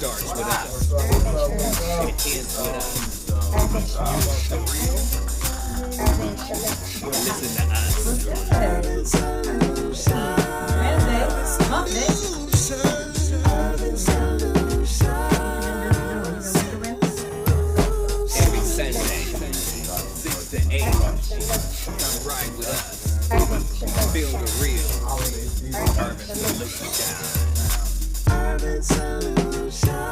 starts with us. It ends with us. Listen to us. Wednesday, hump day. Every Sunday, 6 to 8. Come ride with us. Feel the real. Urban Solution. Urban Solution.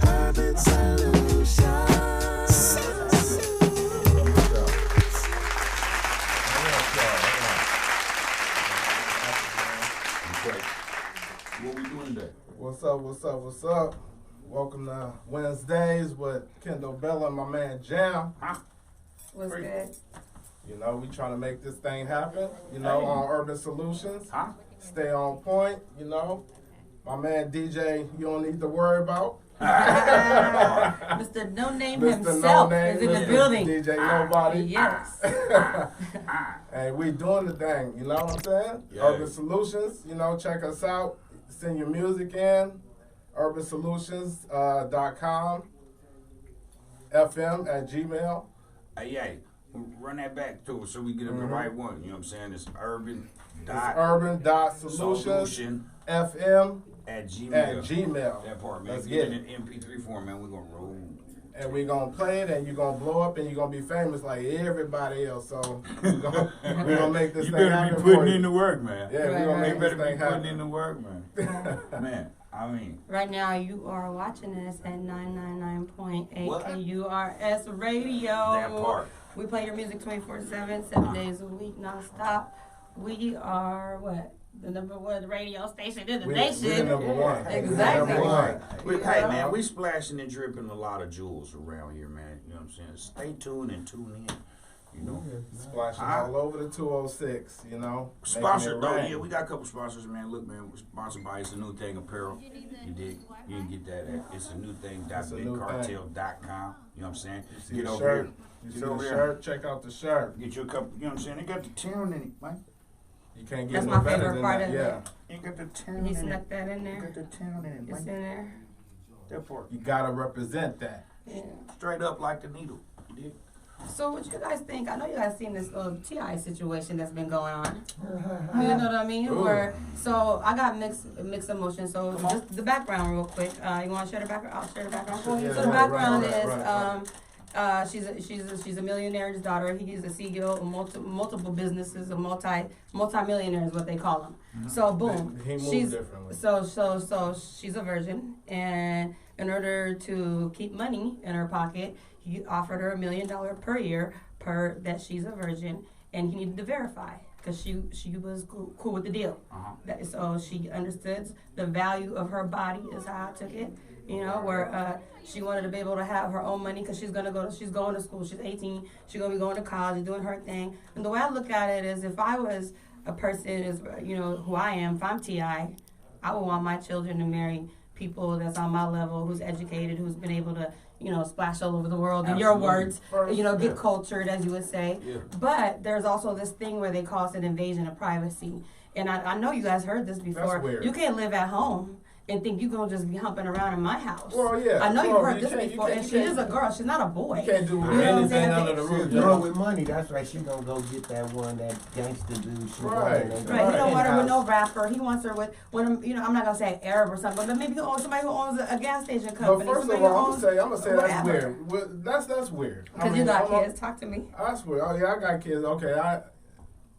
Urban Solution. What we doing today? What's up? Welcome to Wednesdays with Kendall Bella and my man Jam. What's good? You know, we trying to make this thing happen, you know, on Urban Solutions. Stay on point, you know. My man DJ, you don't need to worry about. Mr. No Name Mr. himself No Name, is in the Mr. building. DJ Nobody. Yes. Hey, we doing the thing, you know what I'm saying? Yeah. Urban Solutions, you know, check us out. Send your music in. urbansolutions.com. FM@gmail. Hey, run that back to us so we get the right one. You know what I'm saying? It's urban dot urban.solutions solution FM at Gmail. at Gmail. That part, man. Let's Get get it in MP3 form, man. We're gonna roll. And we're going to play it, and you're going to blow up, and you're going to be famous like everybody else. So we're going to make this You thing better happen be for putting you. in the work, man. Yeah, we're going to You make this better be thing putting happen. in the work, man. Man, I mean, Right now, you are watching us at 999.8 What? KURS Radio. that part. We play your music 24/7, 7 days a week, nonstop. We are what? The number one radio station in the We're nation. the number one. Exactly. Number one. Hey, man, we splashing and dripping a lot of jewels around here, man. You know what I'm saying? Stay tuned and tune in. You know? Splashing Huh? all over the 206, you know. making Sponsored it though, rain. yeah, we got a couple sponsors, man. Look, man, we're sponsored by It's a New Thing Apparel. You dig? You can get that at It's a New Thing. It's a new BigCartel.com. You know what I'm saying? See Get the over shirt. here. You Get see the over here. shirt? Check out the shirt. Get you a couple. You know what I'm saying? They got the tune in it, man. You can't get That's no my better favorite than part that. of Yeah. it. You got the tune He in it. snuck that in You got there. the tune in it, It's man. in there. That part. You got to represent that. Yeah. Straight up like the needle. You dig? So what you guys think? I know you guys seen this little T.I. situation that's been going on. You know what I mean? Ooh. Where so I got mixed emotions. So just the background real quick. You want to share the background? I'll share the background for you. Yeah, So the right, background right, is right. she's a millionaire's daughter. He is a CEO of multiple businesses, a multi-millionaire is what they call him. So boom, He moved she's differently. so she's a virgin, and in order to keep money in her pocket, he offered her $1 million per year per that she's a virgin, and he needed to verify because she was cool with the deal. So she understood the value of her body is how I took it. You know, where she wanted to be able to have her own money because she's going to school. She's 18. She's going to be going to college, doing her thing. And the way I look at it is, if I was a person, who I am, if I'm T.I., I would want my children to marry people that's on my level, who's educated, who's been able to, splash all over the world, in your words, get cultured, as you would say. Yeah. But there's also this thing where they call it an invasion of privacy. And I know you guys heard this before. That's weird. You can't live at home and think you're going to just be humping around in my house. Well, yeah. I know you've Well, heard you this can't- you before, can't- and you she can't- is a girl. She's not a boy. You can't do You know what I'm anything saying? under the roof. You know, with money, that's right. She gonna go get that one, that gangster dude. She Right. want that Right, he don't want her with no penthouse. rapper. He wants her with, I'm not gonna say Arab or something, but maybe somebody who owns a gas station But company. first of somebody all, who I'm owns gonna say that's whatever. weird. That's weird. Because you got kids. Talk to me. I swear. Oh yeah, I got kids. Okay,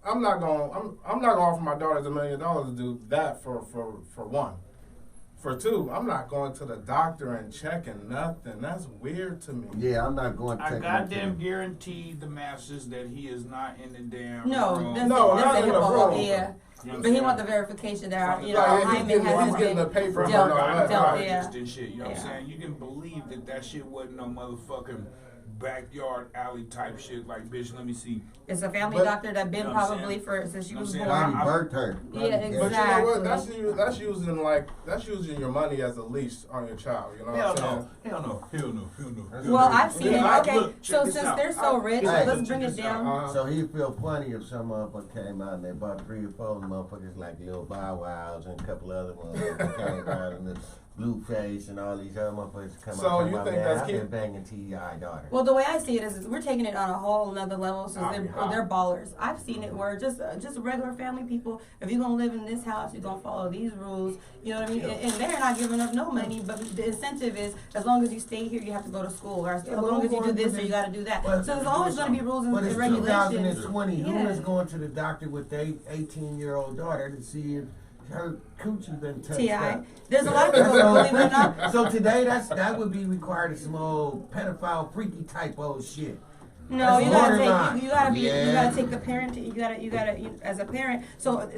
I'm not gonna offer my daughters $1 million to do that for one. For two, I'm not going to the doctor and checking nothing. That's weird to me. Yeah, I'm not going to I take goddamn guarantee the masses that he is not in the damn No, room. that's No, that's not a in the HIPAA. room. Yeah. You know what But he I'm want the saying? verification that, Like, alignment he's has getting the been paper dealt- and all that. dealt, Right. yeah. And shit, you know what I'm Yeah. saying? You can believe that shit wasn't no motherfucking backyard alley type shit. Like, bitch, let me see. It's a family But- doctor that been You know what I'm probably saying? for since she You know was what I'm born. saying? Probably birthed her. Yeah, But you know what? exactly. That's using your money as a leash on your child. You know Hell what I'm no. saying? Hell no. Well, I've seen it. Like, Okay, look, check so this since out. they're so rich, Hey, let's check bring it this out. down. So he'd feel funny if some motherfucker came out and they bought 3 or 4 motherfuckers like Lil Bow Wows and a couple other motherfuckers came out and the Blueface and all these other motherfuckers come So out you and think man, that's I've been keep- banging T.I. daughter. Well, the way I see it is we're taking it on a whole another level. So How? they're ballers. I've seen it where just regular family people. If you're gonna live in this house, you're gonna follow these rules. You know what I mean? And they're not giving up no money, but the incentive is as long as you stay here, you have to go to school, or as long as you do this, or you got to do that. But- So there's always gonna be rules and But it's regulations. 2020. Yeah. Who is going to the doctor with their 18-year-old daughter to see if her coochie been touched Ti. up? There's a lot of people that believe it or not. So today, that would be required of some old pedophile, freaky type old shit. No, That's you gotta borderline. take you gotta be you Yeah. gotta take the parent. You gotta as a parent. So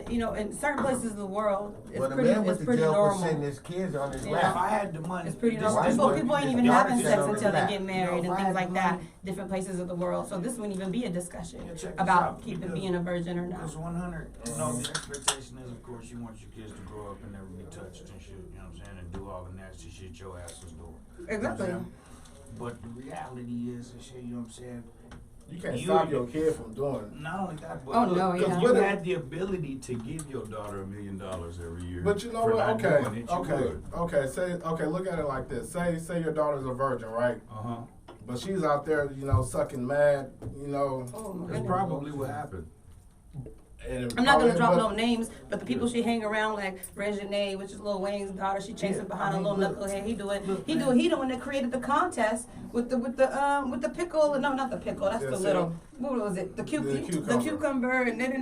you know, in certain places of the world, it's Well, the pretty man went it's to pretty jail for normal. sitting his kids on his Yeah. If I lap. had the money, It's pretty this normal. is People, what- people ain't this even is having what- sex on until the they lap. get married You know, and if I things had like the that. money- Different places of the world. So this wouldn't even be a discussion Yeah, check this about out. keeping Because- being a virgin or not. Because 100, you know, the expectation is, of course, you want your kids to grow up and never be touched and shit, you know what I'm saying, and do all the nasty shit your ass was doing. You know what I'm Exactly. saying? But the reality is, and shit, you know what I'm saying, You can't stop your kid from doing it. not only that, but Oh, look, no, 'cause yeah. you had the ability to give your daughter $1 million every year. But you know for what? not Okay, doing it, you okay, would. okay. Say, look at it like this. Say your daughter's a virgin, right? Uh-huh. But she's out there, you know, sucking mad, you know. Oh, my That's goodness. probably what happened. And I'm not gonna drop but- no names, but the people she hang around like Reginae, which is Lil Wayne's daughter, she chasing behind a little knucklehead. He the one that created the contest with the pickle. No, not the pickle. That's Yeah, the see? little. What was it? The cucumber, and then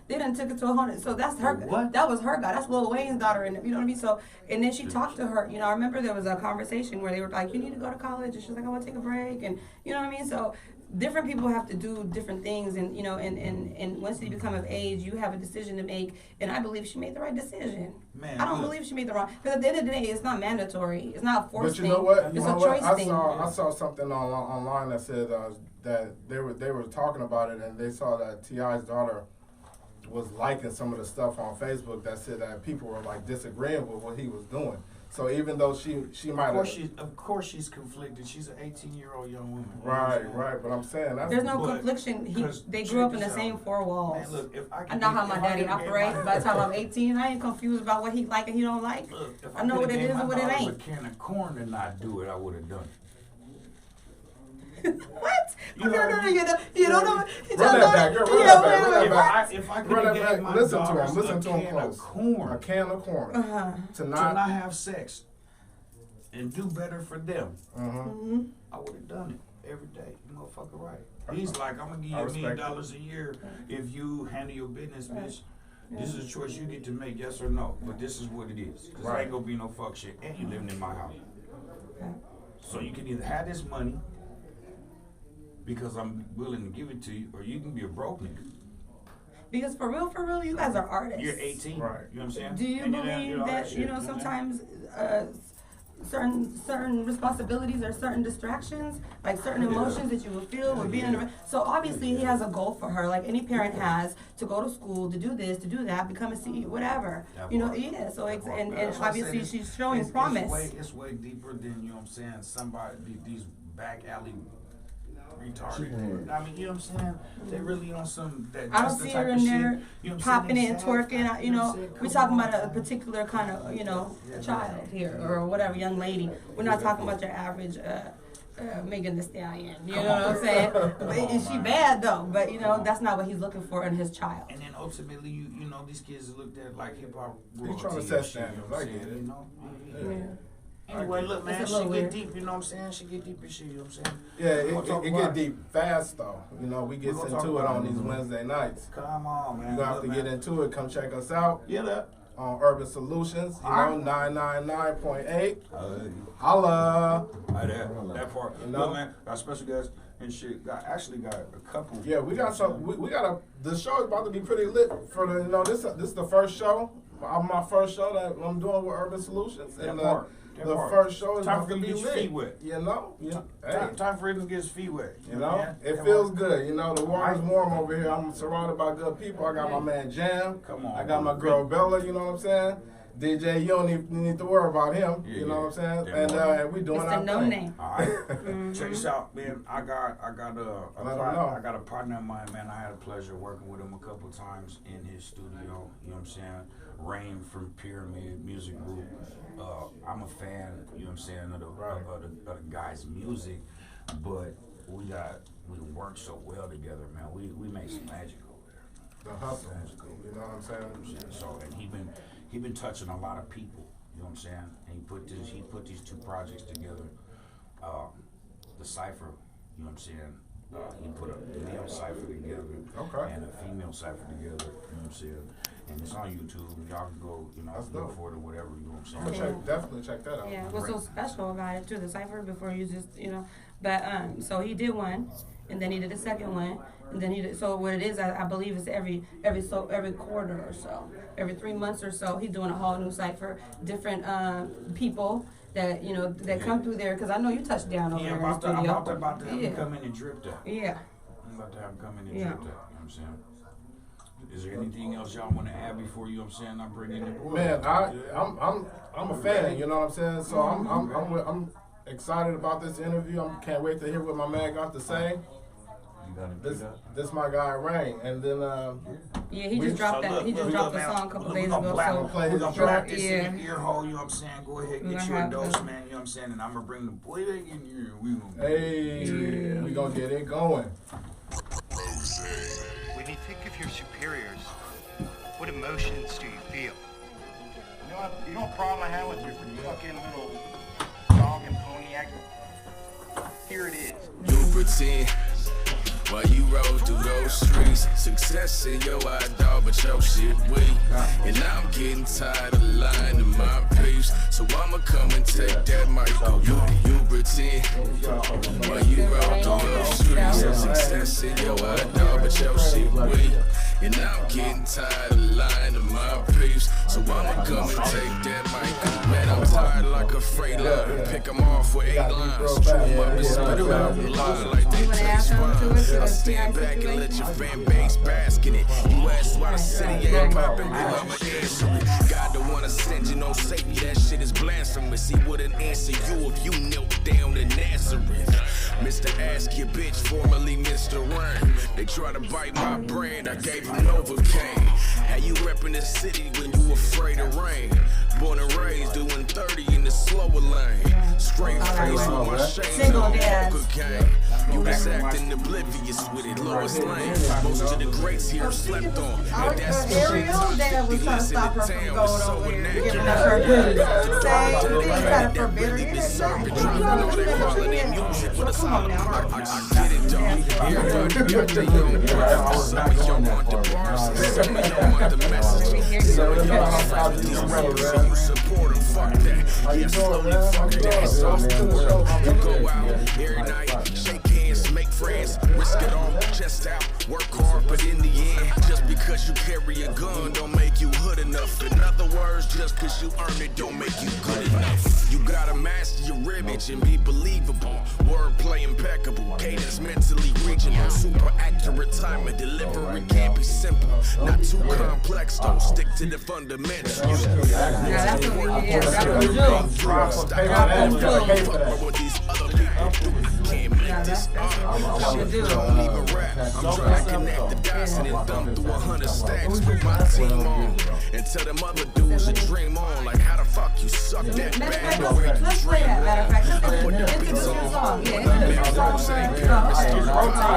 they done took it to 100. So that's her. What? That was her guy. That's Lil Wayne's daughter, and you know what I mean. So and then she talked to her. You know, I remember there was a conversation where they were like, "You need to go to college," and she's like, "I want to take a break," and you know what I mean. So different people have to do different things, and you know, and once you become of age, you have a decision to make. And I believe she made the right decision. Man, I don't look. believe she made the wrong. Because at the end of the day, it's not mandatory. It's not a forced But you thing. know what? It's a choice thing. I saw something online that said that they were talking about it, and they saw that T.I.'s daughter was liking some of the stuff on Facebook that said that people were like disagreeing with what he was doing. So even though she might have Of course she's conflicted. She's an 18-year-old young woman. You know what I'm right, saying? right, but I'm saying that's There's no But- confliction. 'cause They check grew up in this the out. same four walls. Man, look, if I I can know get- how my if I daddy can get operates. my- By the time I'm 18, I ain't confused about what he like and he don't like. Look, if I know what could've it gave is my and what it daughters ain't. a can of corn and not do it, I would have done it. What? You No, heard no, no, me. you don't know. You Run don't that know. back, girl, run Yeah, that back, wait, run wait, that wait. If I could Run have that gave back. my Listen to daughters him. Listen to him a can close. of corn a can of corn Uh-huh. to to not. not have sex and do better for them, Mm-hmm. I would have done it every day. You motherfucker right. He's like, I'm gonna give you I $1 million respect a year if you handle your business, bitch. This is a choice you get to make, yes or no. But this is what it is. Cause there Right. ain't gonna be no fuck shit. And you living in my house. So you can either have this money because I'm willing to give it to you, or you can be a broke nigga. Because for real, you guys are artists. You're 18. Right. You know what I'm saying? Do you And then believe all that shit, you know what I'm saying? sometimes certain responsibilities or certain distractions, like certain emotions that you will feel with being in a so obviously he has a goal for her, like any parent has, to go to school, to do this, to do that, become a CEO, whatever. That You know, part. yeah. So it's, That part. and That's why I said obviously it's- she's showing it's promise. It's way deeper than, you know what I'm saying, somebody, these back alley retarded. Yeah. I mean, you know what I'm saying? They really on some, that, I don't that's the see type her of in shit, there you know what I'm popping saying, it and they twerking. sad, You know, what I'm saying? we're Come talking on. about a particular kind of, you know, child here or whatever, young lady. We're not talking about your average Megan Thee Stallion. You know what I'm saying? But is she bad though? But you know, that's not what he's looking for in his child. And then ultimately, you know, these kids are looked at like hip hop They royalty. trying to and set shit, you know standards. what I I'm get saying, it. you know? Yeah. Anyway, look, man, It's a she little get weird. deep, you know what I'm saying? She get deep and shit, you know what I'm saying? Yeah, We'll talk it about get deep fast though. You know, we get We'll into talk it about on it. these Wednesday nights. Come on, man. You gonna have to Look, get man. into it. Come check us out Get up. on Urban Solutions. You know, 999.8. Hey. Holla. That part. You know? Look, man, got special guests and shit. Actually got a couple. Yeah, we got some. We got a. The show is about to be pretty lit for the. You know, this is the first show. my first show that I'm doing with Urban Solutions, That and part. the first show is Time about for to you be to get your feet lit. wet. You know, Time for him to get his feet wet. You know, man? it Come feels on. good. You know, the water's warm over here. I'm surrounded by good people. I got my man Jam. Come on, I got my bro. girl Bella. You know what I'm saying? DJ, you don't even need to worry about him. Yeah, you know what I'm saying? yeah. And we doing It's our the no thing. name. All right, check this out, man. I got know. a partner of mine, man. I had a pleasure working with him a couple times in his studio. You know what I'm saying? Rain from Pyramid Music Group. I'm a fan. You know what I'm saying of the guy's music, but we work so well together, man. We make some magic over there. The hustle. You know what I'm saying? So, and he been touching a lot of people, you know what I'm saying? And he put these two projects together. The Cypher, you know what I'm saying? He put a male cipher together and a female cipher together, you know what I'm saying? And it's on YouTube. Y'all can go, look for it or whatever, you know what I'm saying? Definitely check that out. Yeah, what's so special about it too, the cipher before you just, but so he did one, and then he did a second one, and then he did, so what it is, I believe it's every quarter or so, every 3 months or so, he's doing a whole new cipher, different people that that come through there, because I know you touched down over there in the studio. I'm about to have him come in and drip that. Yeah. I'm about to have him come in and drip that, you know what I'm saying? Is there anything else y'all want to add before you? I'm saying I bring in the man. I'm a fan. You know what I'm saying? So I'm excited about this interview. I can't wait to hear what my man got to say. This my guy Rain, and then yeah, he just dropped that. He just dropped the song a couple days ago. So we're gonna blast this in your ear hole. You know what I'm saying? Go ahead, get your dose, man. You know what I'm saying? And I'm gonna bring the boy back in here. We gonna get it going. When you think of your superiors, what emotions do you feel? You know what problem I have with your fucking little dog and pony act? Here it is. You pretend while you roll through those streets. Success in your eye, dog, but your shit weak. And I'm getting tired of lying to my peeps. So I'ma come and take that mic away. You pretend while you roll through those streets. Success in your eye, dog, but your shit weak. And I'm getting tired of lying to my peeps. So I'ma come and take that mic. Man, I'm tired like a freight line. Pick them off with 8 lines. Chew them up and spit them out and lie like they taste fine. I stand back and let your fan base bask in it. You ask why the city ain't popping, then I'ma answer it. God don't wanna send you no safety, that shit is blasphemous. He wouldn't answer you if you knelt down in Nazareth. Mr. Ask Your Bitch, formerly Mr. Rain. They try to bite my brand, I gave him Novocaine. How you reppin' the city when you afraid of rain? Born and raised doing 30 in the slower lane. Straight face with my shades on cocaine. You was acting oblivious with it, Lois Lane. Most of the greats here slept on. And that's the shit top 50 less in the town was so inaccurate. That really deserve it. Dropping all that quality music with a solid purpose. I get it, dog. Everybody got their own preference. Some of y'all want the bars, and some of y'all want the message. Some of y'all fight these roads, and you support them. Fuck that. Yeah, slowly fuck that. It's off the world. You go out every night, shake hands, make friends, risk it all, chest out, work hard, but in the end, just because you carry a gun don't make you hood enough. In other words, just because you earn it don't make you good enough. You gotta master your image and be believable. Wordplay impeccable, cadence mentally regional, super accurate timing, delivery can't be simple. Not too complex though, stick to the fundamentals. That's what we Can't make this up. Don't even rap. I'm trying to connect the dots and then dump through 100 stacks. Put my team on and tell them other dudes to dream on. Like how the fuck you suck that bad where you dream on. I put the beats on.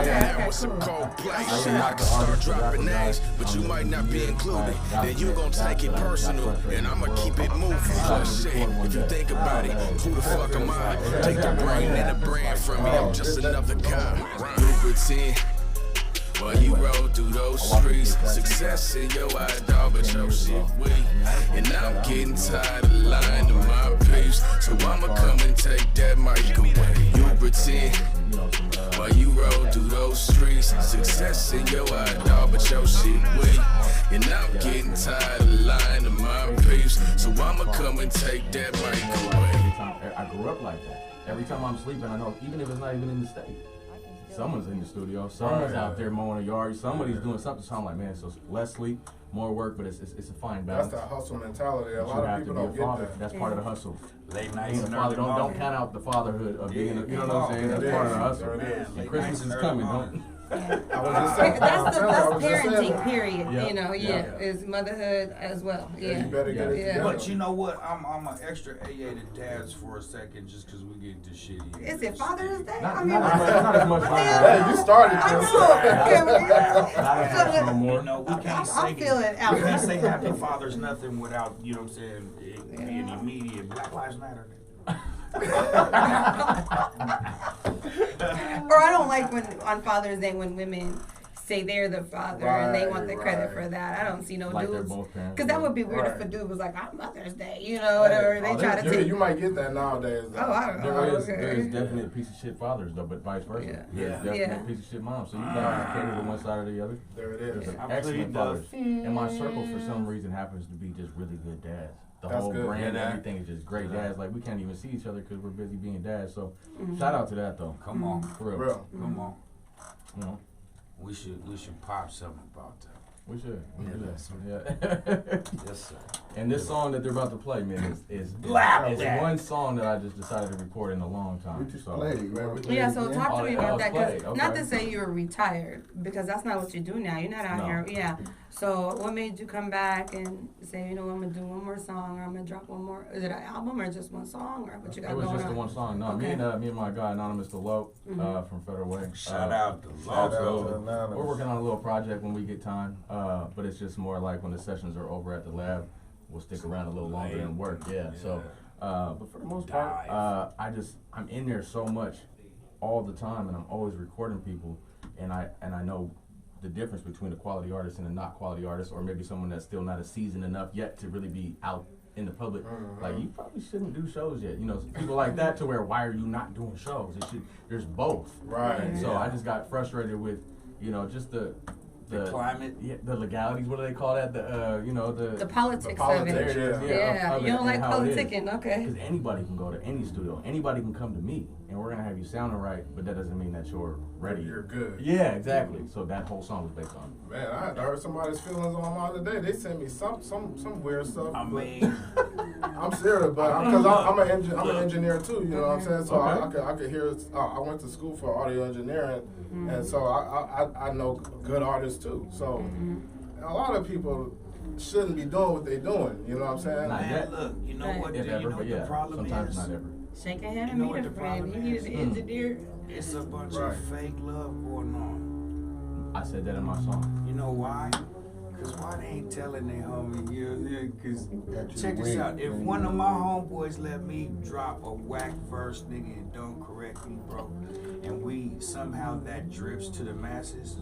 That was some cold play. Shit, I can start dropping names, but you might not be included. Then you gon' take it personal, and I'ma keep it moving. Shit, if you think about it, who the fuck am I? Take the brain and the brand from me, I'm just another guy. You pretend while you roll through those streets. Success in your eye, dog, but your shit weak. And I'm getting tired of lying to my peeps. So I'ma come and take that mic away. You pretend while you roll through those streets. Success in your eye, dog, but your shit weak. And I'm getting tired of lying to my peeps. So I'ma come and take that mic away. I grew up like that. Every time I'm sleeping, I know, even if it's not even in the state, someone's in the studio, someone's out there mowing a yard, somebody's doing something. So I'm like, man, so less sleep, more work, but it's a fine balance. That's that hustle mentality. A But lot you of have people to don't be a get father. that. That's part of the hustle. Late nights Being a and father, early don't morning. count out the fatherhood of being, you know what I'm saying? That's It part of is. the hustle. There it is. And Late Christmas nights is and coming, early don't? I was just saying. That's the I best was just saying parenting that. period, Yeah. you know, Yeah. is motherhood as well. Yeah, Yeah. you better get it Yeah. together. But you know what? I'm an extra AA to dads for a second, just because we get this shit in. Is it Father's Day? Not as much Hey, you started I this. Not as no more. You know, we can't say I'm feeling out. we can't say Happy Father's nothing without, you know what I'm saying, it being immediate. Black Lives Matter. Or I don't like when on Father's Day when women say they're the father and they want the credit Right. for that. I don't see no Like they're dudes. both parents. Because that would be weird if a Right. dude was like, I'm Mother's Day, you know, whatever. They oh, try to Yeah, take. you might get that nowadays. Though. Oh, I don't know. There is definite piece of shit fathers though, but vice versa. Yeah. There's Yeah. definite Yeah. piece of shit moms. So you gotta cater to one side or the other. There it There's is. some excellent fathers. And my circle for some reason happens to be just really good dads. The That's whole good. brand, Yeah. everything is just great dads. Like we can't even see each other because we're busy being dads. So shout out to that though. Come on, For real. Real. come on. You know, We should pop something about that. we should. We Yeah, do that's that. Yeah. Yes, sir. And this song that they're about to play, man, is Loud. one song that I just decided to record in a long time. We just So- played it. You want me to play Yeah, it so again? talk to me Oh, about that. 'Cause play, not okay. to say you're retired, because that's not what you do now. You're not out No. here. Yeah. So what made you come back and say, you know, I'm gonna do one more song, or I'm gonna drop one more? Is it an album or just one song, or what you got It was going just on? the one song. No, Okay. me and my guy Anonymous Delope from Federal Way. Shout out to Shout out Loco. to Anonymous. We're working on a little project when we get time, but it's just more like when the sessions are over at the lab, we'll stick around a little longer and work. Yeah. So, but for the most part, I'm in there so much all the time, and I'm always recording people, and I know the difference between a quality artist and a not quality artist, or maybe someone that's still not a seasoned enough yet to really be out in the public. Like, you probably shouldn't do shows yet. You know, people like that to where, why are you not doing shows? There's both. Right. And so I just got frustrated with, you know, just the climate. yeah, the legalities. What do they call that? The politics The of it. politics, Yeah, of you it don't and like how it is. politicking, okay? Because anybody can go to any studio, anybody can come to me, and we're gonna have you sounding right, but that doesn't mean that you're ready. You're good. Yeah, exactly. So that whole song was based on it. Man, I hurt somebody's feelings online today. They sent me some weird stuff. I but mean, I'm serious, but because I'm an engineer too, you know what I'm saying? So Okay. I could hear. I went to school for audio engineering, and so I know good artists too. So a lot of people shouldn't be doing what they're doing. You know what I'm saying? Not man, yet. look, you know Right. what? If You ever, know but what yeah, the problem sometimes is? not ever. Shake a hand You and know meet what a the friend. problem You need is? an engineer. It's a bunch Right. of fake love going on. I said that in my song. You know why? Cause why they ain't telling their homie? Yeah, cause Got you check this weak, out. If man. one of my homeboys let me drop a whack verse, nigga, and don't correct me, bro, and we somehow that drips to the masses,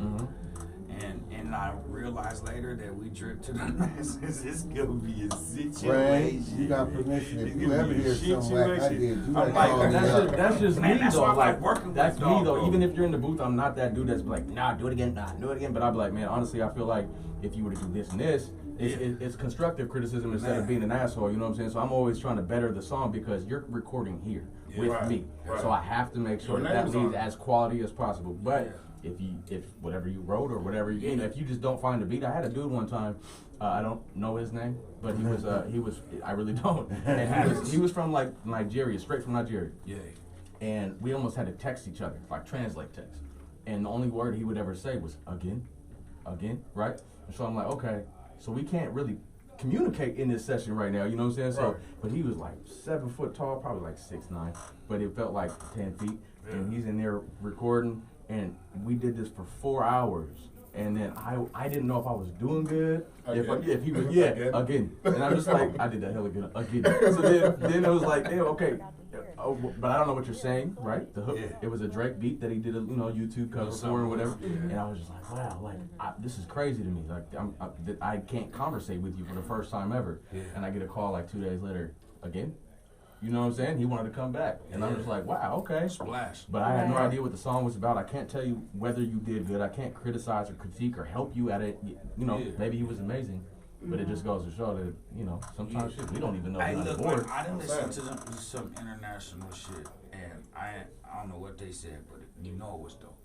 and I realize later that we drip to the masses, it's gonna be a situation. Ray, you got permission. If It's you gonna ever be a hear something like I situation. did, you I'm like like, call me That's up. just Man, me that's though. why I like Like, working with that's me dog, though. bro. Even if you're in the booth, I'm not that dude that's like, nah, do it again, nah, do it again. But I'd be like, man, honestly, I feel like if you were to do this and this, it's constructive criticism instead of being an asshole. You know what I'm saying? So I'm always trying to better the song because you're recording here with Right, me. right. So I have to make sure Your that name's leads on it. as quality as possible. But if whatever you wrote or whatever you know, if you just don't find the beat, I had a dude one time. I don't know his name, but he was I really don't. And he was from like Nigeria, straight from Nigeria. Yeah. And we almost had to text each other, like translate text. And the only word he would ever say was again, right? And so I'm like, okay, so we can't really communicate in this session right now, you know what I'm saying? So, Right. but he was like 7 foot tall, probably like 6'9", but it felt like 10 feet. And he's in there recording, and we did this for 4 hours. And then I didn't know if I was doing good, if he was, again. And I'm just like, I did that hell again. So then it was like, damn, okay. Oh, but I don't know what you're saying, right? The hook, it was a Drake beat that he did a YouTube cover for or whatever, and I was just like, wow, like this is crazy to me. Like I can't conversate with you for the first time ever, and I get a call like 2 days later again. You know what I'm saying? He wanted to come back, and I'm just like, wow, okay. Splash. But I had no idea what the song was about. I can't tell you whether you did good. I can't criticize or critique or help you at it. You know, maybe he was amazing, But it just goes to show that, you know, sometimes shit, we don't even know Hey, who's on look, board. man, I done listened to some international shit, and I don't know what they said, but you know it was dope.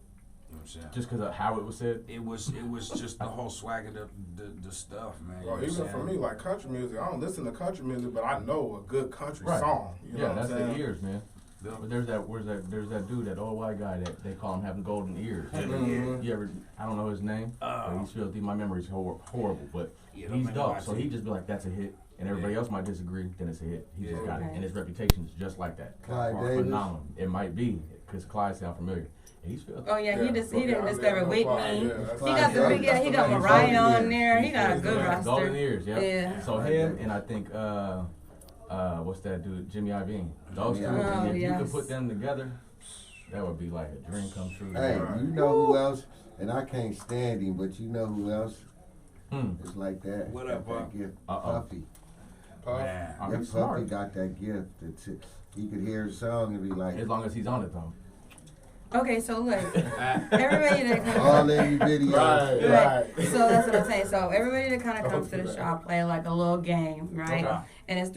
You know what I'm saying? Just because of how it was said. It was just the whole swag of the stuff, man. Well, you know even what for I'm me, like country music, I don't listen to country music, but I know a good country Right. song. You know Yeah, that's what I'm the saying? ears, man. But there's that dude, that old white guy that they call him having golden ears. Mhm. You ever? I don't know his name. But he's filthy. My memory's horrible, but Yeah, he's don't dope. make So my he team. just be like, "That's a hit," and everybody else might disagree. Then it's a hit. He just got it, Okay. and his reputation is just like that. Clyde Davis. Phenomenal. It might be because Clyde sound familiar. And he's filthy. Oh yeah, he didn't I discover know Whitney. Clyde, yeah, that's He got the Clyde big, Davis. he got That's Mariah Golden on Ears. there. He got a good Yeah, roster. golden ears, yeah. Yeah. So him and I think what's that dude? Jimmy Iovine. Those two. Jimmy Iovine. If you Oh, could yes. put them together, that would be like a dream come true. Hey, you know who else? And I can't stand him, but you know who else? It's like that. What up, got that Puff? gift. Uh-oh. Puffy. Man. I Yeah, mean, Puffy smart. got that gift. He could hear a song and be like, As long as he's on it though. Okay, so look, everybody that comes, all in your videos. Right. so that's what I'm saying. So everybody that kind of comes to the Right. shop play like a little game, right? Okay. And it's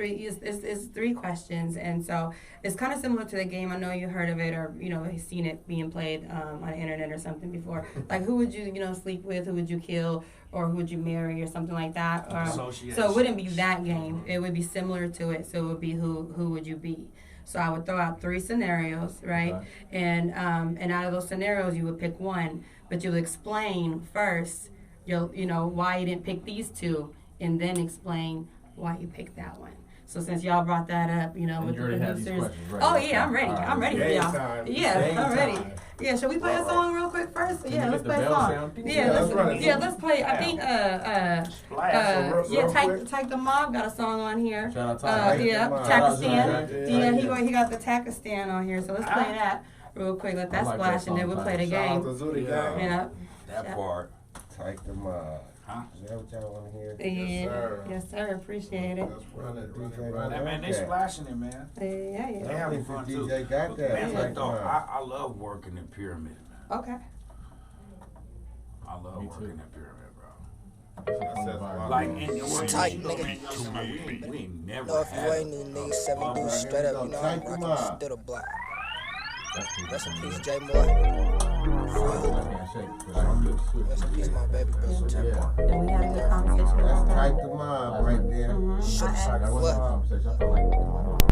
three questions, and so it's kind of similar to the game. I know you heard of it, or you know, you've seen it being played on the internet or something before. Like, who would you sleep with? Who would you kill? Or who would you marry, or something like that? Association. So it wouldn't be that game. It would be similar to it. So it would be who would you be? So I would throw out 3 scenarios, right? Okay. And out of those scenarios, you would pick one, but you would explain first, why you didn't pick these 2, and then explain why you picked that one. So since y'all brought that up, with you the already have these producers. questions ready. Oh yeah, I'm ready. All right. I'm ready for Game y'all. time. Yeah, Game I'm ready. time. Yeah, should we play a song real quick first? Can Yeah, you let's get the play a bell song. sound? Yeah, let's run it. let's play. I think Splash, real quick. Tyke the Mob got a song on here. Shout out Tyke. Yeah, Shout out Takistan. Zulu, Yeah, he got the Takistan on here. So let's play that real quick. Let that I like splash, that and then song, we'll play the Shout out game. to Zooty Yeah. Gang. Yeah. That part. Take them up. Huh? Is that what y'all want to hear? Yeah. sir. Yes, sir. Appreciate it. Let's run it, run it, DJ run Hey, it. man, they Okay. splashing it, man. Yeah. They I having think fun the too. DJ got that. Man, Like, look though, man. I love working in Pyramid, man. Okay. I love Me working too. in Pyramid, bro. That says a lot. Like, and we're Tight, you know, nigga. man, we ain't never No, if you had ain't new niggas, 7 dudes straight up, you know I'm Take 'em rocking up. still the block. That's too Rest in bad. peace, J Moore. I can't shake it 'cause I'm good switch. Rest in peace, my baby brother. Yeah. And we had a good conversation That's about that. Type them up right there. Shut I That was What? a conversation. I feel like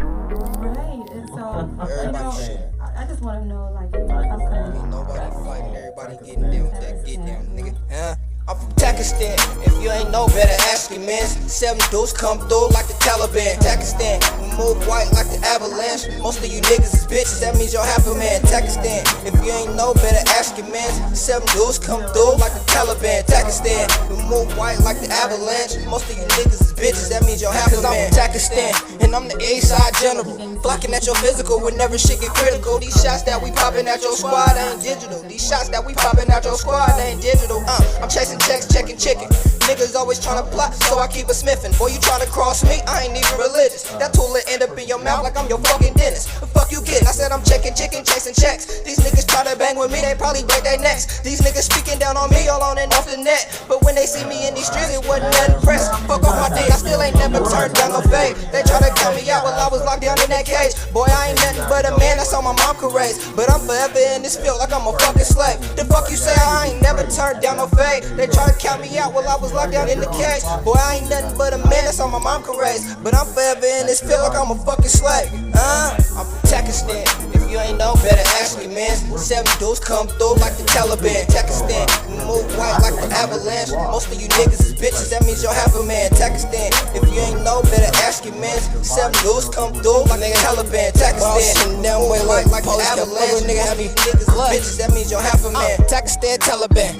Right, and so, Everybody shit. I just want to know, like, I'm kind Ain't nobody fighting, everybody getting down with that get down, nigga. Huh? I'm from Pakistan. If you ain't know, better ask me, man. 7 dudes come through like the Taliban. Pakistan, we move white like the avalanche. Most of you niggas is bitches, that means y'all half a man. Pakistan, if you ain't know, better ask your man. 7 dudes come through like the Taliban. Pakistan, we move white like the avalanche. Most of you niggas is bitches, that means y'all half a man. Pakistan, and I'm the A-side general. Flocking at your physical whenever shit get critical. These shots that we popping at your squad ain't digital. These shots that we popping at your squad ain't digital. I'm chasing checks, checking chicken. Niggas always tryna plot, so I keep a smiffin'. Boy, you tryna cross me, I ain't even religious. That tool will end up in your mouth like I'm your fucking dentist. The fuck you gettin'? I said I'm checking chicken, chasing checks. These niggas try to bang with me, they probably break their necks. These niggas speaking down on me all on and off the net. But when they see me in these streets, it wasn't nothing press. Fuck off my dick, I still ain't never turned down no fade. They try to count me out while I was locked down in that cage. Boy, I ain't nothing but a man, that's all my mom could raise. But I'm forever in this field like I'm a fucking slave. The fuck you say? I ain't never turned down no fade. They try to count me out while I was locked down in the cage. Boy, I ain't nothing but a man, that's all my mom could raise. But I'm forever in this field like I'm a fucking slave. I'm from Pakistan. If you ain't know, better ask me, man. 7 dudes come through like the Taliban. Pakistan, we move white like the avalanche. Most of you niggas is bitches, that means y'all half a man. Pakistan, if you ain't know, better ask your man. 7 dudes come through like the Taliban. Pakistan, down way like the avalanche. Niggas is bitches, that means y'all half a man. Pakistan, Taliban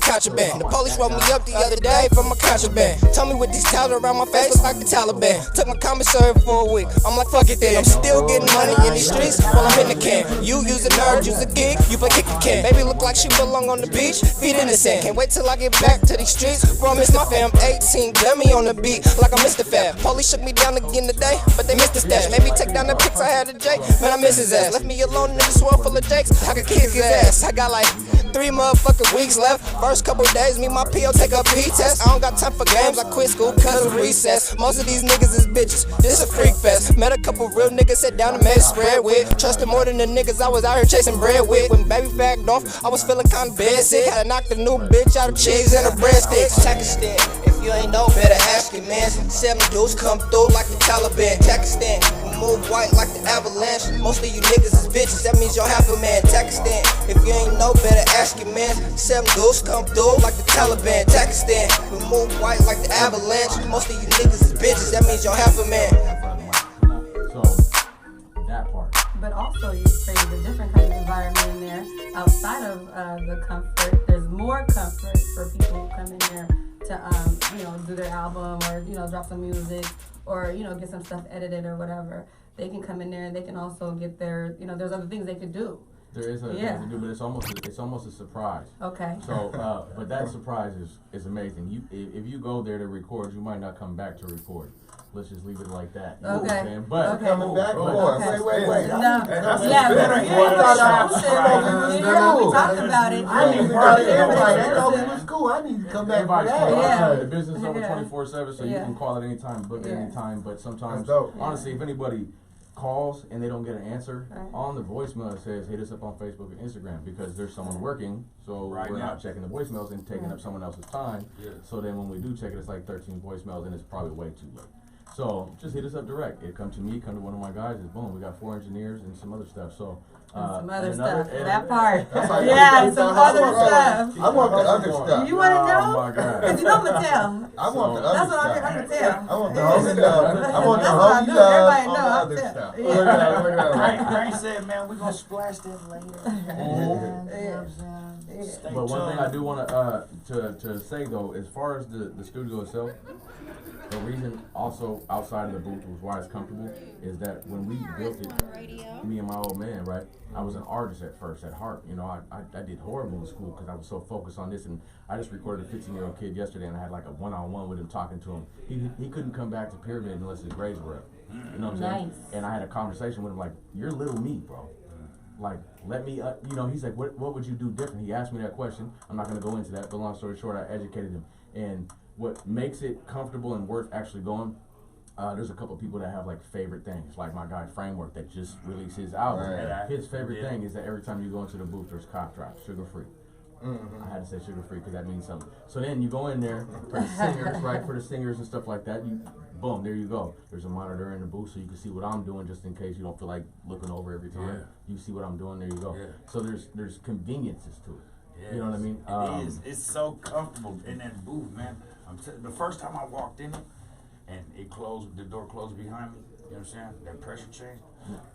contraband. The police wrote me up the other day for my contraband. Tell me with these towels around my face look like the Taliban. Took my commissary for a week. I'm like, fuck it then. I'm still getting money in these streets while I'm in the camp. You use a nerd, use a gig, you play kick a can. Baby look like she belong on the beach, feet in the sand. Can't wait till I get back to these streets. Bro, I miss my fam. 18, dummy on the beat like I'm Mr. Fab. Police shook me down again. in the day, but they missed the stash. Maybe take down the pics I had to Jake, man, I miss his ass. Left me alone in this world full of Jakes, I could kick his ass. I got like 3 motherfucking weeks left. First couple days, me and my PO take a P-test. I don't got time for games, I quit school cause of recess. Most of these niggas is bitches, this a freak fest. Met a couple real niggas, sat down and made a spread with. Trusted more than the niggas I was out here chasing bread with. When baby backed off, I was feeling kinda bad sick. Had to knock the new bitch out of cheese and her breadsticks. Pakistan, if you ain't know, better ask your man. 7 dudes come through like the Taliban. Pakistan, we move white like the avalanche. Most of you niggas is bitches, that means you're half a man. Pakistan, if you ain't know, better ask your man. 7 dudes come through like the Taliban. Pakistan, we move white like the avalanche. Most of you niggas is bitches, that means you're half a man. So that part. But also, you created a different kind of environment in there outside of the comfort. There's more comfort for people who come in there to, do their album or, drop some music or, get some stuff edited or whatever. They can come in there and they can also get their, there's other things they could do. There is other things to do, but it's almost a surprise. Okay. So, but that surprise is amazing. If you go there to record, you might not come back to record. Let's just leave it like that. You know what I'm saying? But coming back for Okay. wait. No. That's Yeah, better. we talked about it. I need probably everybody. That told me it was cool. I need to come back for everybody's that. cool. Yeah. The business is over 24/7, so you Yeah. can call at any time, book at Yeah. any time. But sometimes, That's dope. honestly, if anybody calls and they don't get an answer, Right. on the voicemail it says hit us up on Facebook and Instagram because there's someone working, so Right we're now. not checking the voicemails and taking up someone else's time. Yeah. So then when we do check it, it's like 13 voicemails and it's probably way too late. So just hit us up direct. It come to me, come to one of my guys. It's boom. We got 4 engineers and some other stuff. So Some other and stuff. and- That part. That's like- Yeah, some other stuff. I want the other stuff. You want to Oh know? my God. Because you know I'm going to tell. I want the other That's what stuff. I can tell. I want the homie love. I want the That's what I homie do. love Everybody on know. the I'll other tell. stuff. Yeah. Look at that, look at that. Frank said, man, we gonna splash that later. Man. You know what I'm saying? Stay But one thing I tuned. do want to say though, as far as the studio itself, the reason also outside of the booth was why it's comfortable is that when we built it, me and my old man, right? I was an artist at first, at heart. I did horrible in school because I was so focused on this, and I just recorded a 15-year-old kid yesterday, and I had like a one-on-one with him talking to him. He couldn't come back to Pyramid unless his grades were up. You know what I'm saying? Nice. And I had a conversation with him like, "You're little me, bro. Like, let me, he's like, what would you do different?" He asked me that question. I'm not going to go into that, but long story short, I educated him. And what makes it comfortable and worth actually going, there's a couple people that have like favorite things, like my guy Framework that just released his album. Right. His favorite thing is that every time you go into the booth, there's cough drops, sugar free. I had to say sugar free because that means something. So then you go in there for the singers, right? For the singers and stuff like that, boom, there you go. There's a monitor in the booth so you can see what I'm doing just in case you don't feel like looking over every time. You see what I'm doing, there you go. Yeah. So there's conveniences to it. Yes, You know what I mean? It is. It's so comfortable in that booth, man. The first time I walked in it, and the door closed behind me. You know what I'm saying? That pressure change,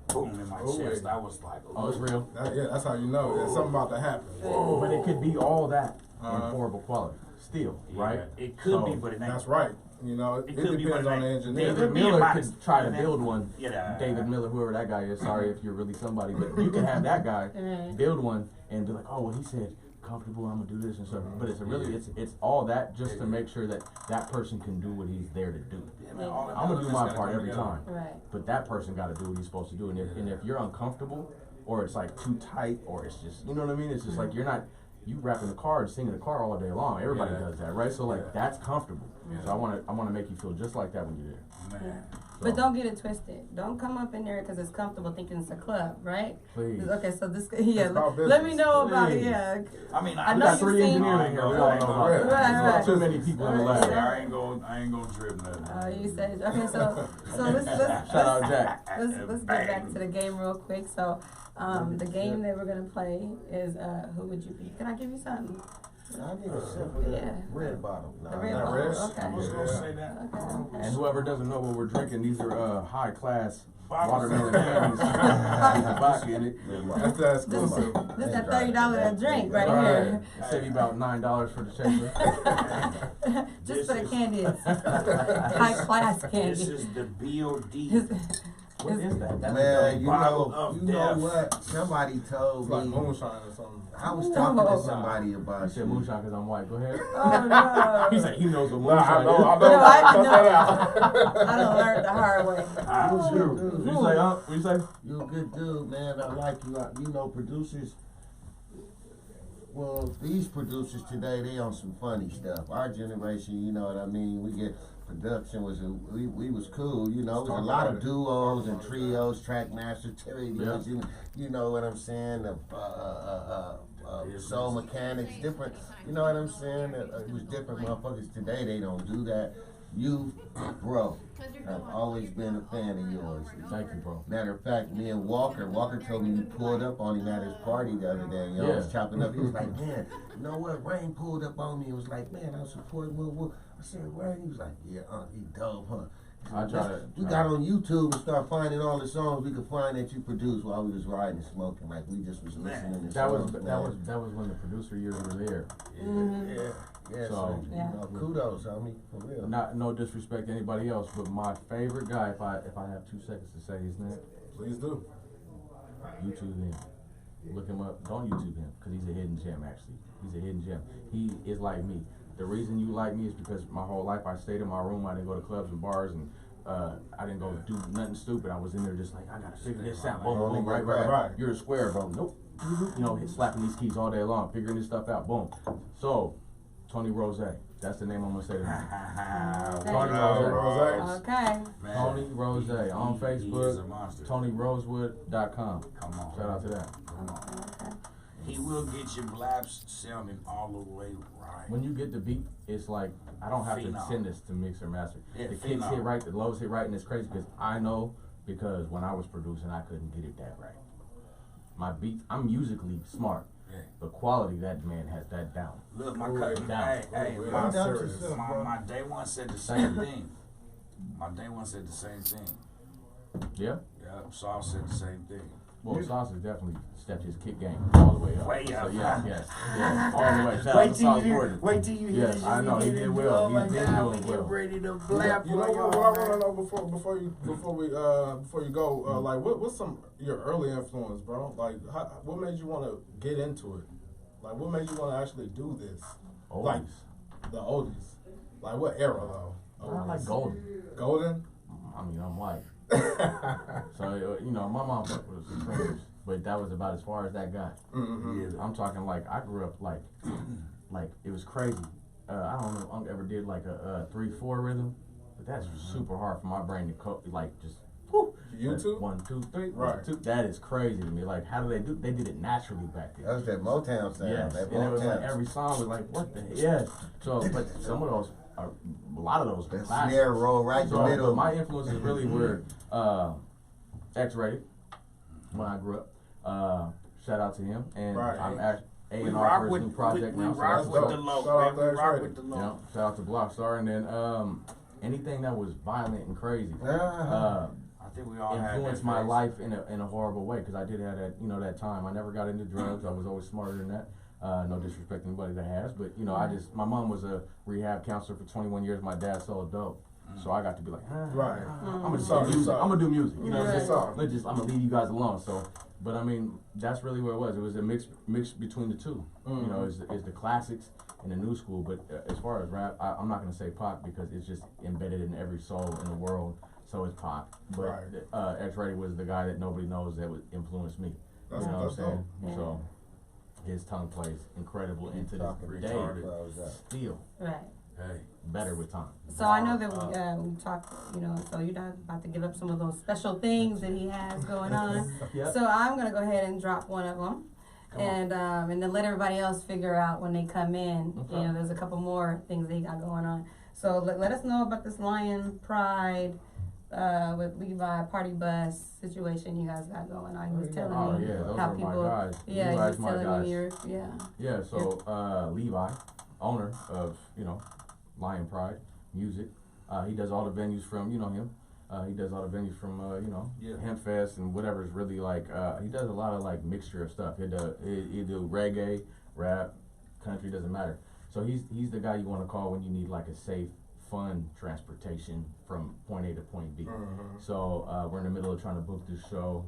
boom in my chest. I was like, Oh, it's real. That's how you know there's something about to happen. But it could be all that in horrible quality. Still, right? It could be, but it ain't. That's right. It could be, depends but on the it ain't. engineer. David Being Miller modest. could try to build one. Yeah. David Miller, whoever that guy is, sorry if you're really somebody, but you can have that guy build one and be like, "Oh, well, he said comfortable, I'm gonna do this and stuff." But it's it's all that just to make sure that that person can do what he's there to do. Man, all the I'm gonna do elements my gotta part come every together. time, Right. but that person got to do what he's supposed to do. And if you're uncomfortable, or it's like too tight, or it's just, you know what I mean? It's just like you're not. You rap in the car and sing in the car all day long. Everybody does that, right? So like that's comfortable. So I want to make you feel just like that when you're there. Man. But don't get it twisted. Don't come up in there because it's comfortable thinking it's a club, right? Please. Okay, so this, It's about let me business. know about it, Please. yeah. I mean, I We know got you've 3 seen- engineers in here. We all know about that. Right, There's right. too many people in the lab. I ain't gonna drip nothing. You said, okay, so let's Shout out Jack. let's get back to the game real quick. So, the game that we're gonna play is who would you be? Can I give you something? I need a sip of that red bottle. The red That bottle. red? Okay. I was gonna say that. Okay. And whoever doesn't know what we're drinking, these are high class Bottles. watermelon candies. There's vodka in it. That's This exclusive. is that $30 drink right All here. right. Save you about $9 for the chaser. Just for the candies. High class This candy. is the BOD What is that? That's Man, you bottle know, of you know death. what? Somebody told It's like me. moonshine or something. I was talking to somebody about I said shit. moonshine because I'm white. Go ahead. Oh no. He said he knows what Nah, moonshine I know. is. No, I Cut know. that out. I done learned the hard way. You was a good dude. What you say, huh? What you say? You a good dude, man. I like you. You know, producers. Well, these producers today, they on some funny stuff. Our generation, you know what I mean. We get production we was cool. You know, it was a lot of duos and trios, track masters, Terry Lewis. You know what I'm saying? Soul mechanics, different. You know what I'm saying? It was different motherfuckers today. They don't do that. You, bro, I've always been a fan of yours. Thank you, bro. Matter of fact, me and Walker told me you pulled up on him at his party the other day. Y'all was chopping up. He was like, man, you know what? Rain pulled up on me and was like, man, I'm supporting Will. I said, Rain? He was like, yeah, he dope, huh? We got on YouTube and start finding all the songs we could find that you produced while we was riding and smoking. Like we just was listening to that was songs. that was when the producer years were there. Yeah, So, you know, kudos, homie, for real. Not no disrespect to anybody else, but my favorite guy, if I have 2 seconds to say his name, Please do. YouTube him. Look him up. Don't YouTube him because he's a hidden gem. Actually, he's a hidden gem. He is like me. The reason you like me is because my whole life I stayed in my room. I didn't go to clubs and bars, and I didn't go do nothing stupid. I was in there just like, I gotta figure this out. Boom, boom, right. You're a square, bro. Nope. You know, slapping these keys all day long, figuring this stuff out. Boom. So, Tony Rose. That's the name I'm gonna say tonight. Tony Rose. Okay. Tony Rose on He is a Facebook. monster. TonyRosewood.com. Come on. Shout out to that. Come on. He will get your blaps sounding all the way right. When you get the beat, it's like I don't have to Phenom. send this to mix or master. Yeah, The kicks phenom. hit right, the lows hit right, and it's crazy because I know because when I was producing, I couldn't get it that right. My beats, I'm musically smart. Yeah. The quality that man has that down. Look, my cousin, down. hey, I'm down to yourself, bro. my day one said the same thing. My day one said the same thing. Yeah. Yeah, Saul said the same thing. Well, Sauce has definitely stepped his kick game all the way up. Way up. So yeah, all the way. Shout out to Sauce Gordon. Wait till you hear Yes, this. I know, he did well. Oh my He's been God, we doing get well. ready to blab You know on what I y'all, want to man. know before you go, like what's some your early influence, bro? Like what made you want to get into it? Like what made you want to actually do this? Oldies. Like the oldies. Like what era though? I like golden. Golden? I mean, I'm white. So, you know, my mom was Supremes, but that was about as far as that got. Mm-hmm. I'm talking like, I grew up like it was crazy. I don't know if Unc ever did like a 3/4 rhythm, but that's super hard for my brain to cope, like just, whew. YouTube? 1, 2, 3, Right. 1, 2. That is crazy to me. Like, how do they do? They did it naturally back then. That was that Motown sound. Yes, That and it was like Motown. every song was like, what the yes. So, but some of those, a lot of those, That classics. snare roll right in the So, middle. but my influences really were X-Rated when I grew up. Shout out to him, and Right. I'm We A&R rock for his with new project we now. so rock that's with dope. the low, Shout out man. We to rock X-Rated. with the low. You know, shout out to Blockstar, and then anything that was violent and crazy. I think we all had Influenced that my phase. life in a horrible way because I did have that that time. I never got into drugs. I was always smarter than that. No disrespect to anybody that has, but my mom was a rehab counselor for 21 years. My dad sold dope, so I got to be like, Right. I'm gonna Sorry, do music. sorry. I'm gonna do music. You know what I'm saying? Sorry. I'm gonna leave you guys alone. So, but I mean, that's really what it was. It was a mix between the two. You know, it's the classics and the new school. But as far as rap, I'm not gonna say pop because it's just embedded in every soul in the world. So it's pop. But X-Rated was the guy that nobody knows that would influence me. That's you know what I'm saying? dope. So his tongue plays incredible into this Talking day. retarded. Still Right. Hey, better with time. So I know that we talked, so you're not about to give up some of those special things that he has going on. Yep. So I'm gonna go ahead and drop one of them, and then let everybody else figure out when they come in. Okay. There's a couple more things they got going on. So let us know about this Lion Pride with Levi Party Bus situation you guys got going on. He was telling me those how are people. my guys. Yeah, he Levi's was my telling guys. me you're. Yeah. Yeah, so Levi, owner of, Lion Pride Music, he does all the venues from, him. He does all the venues from, Hemp Fest and whatever is really like, he does a lot of like mixture of stuff. He do reggae, rap, country, doesn't matter. So he's the guy you want to call when you need like a safe, fun transportation from point A to point B. So we're in the middle of trying to book this show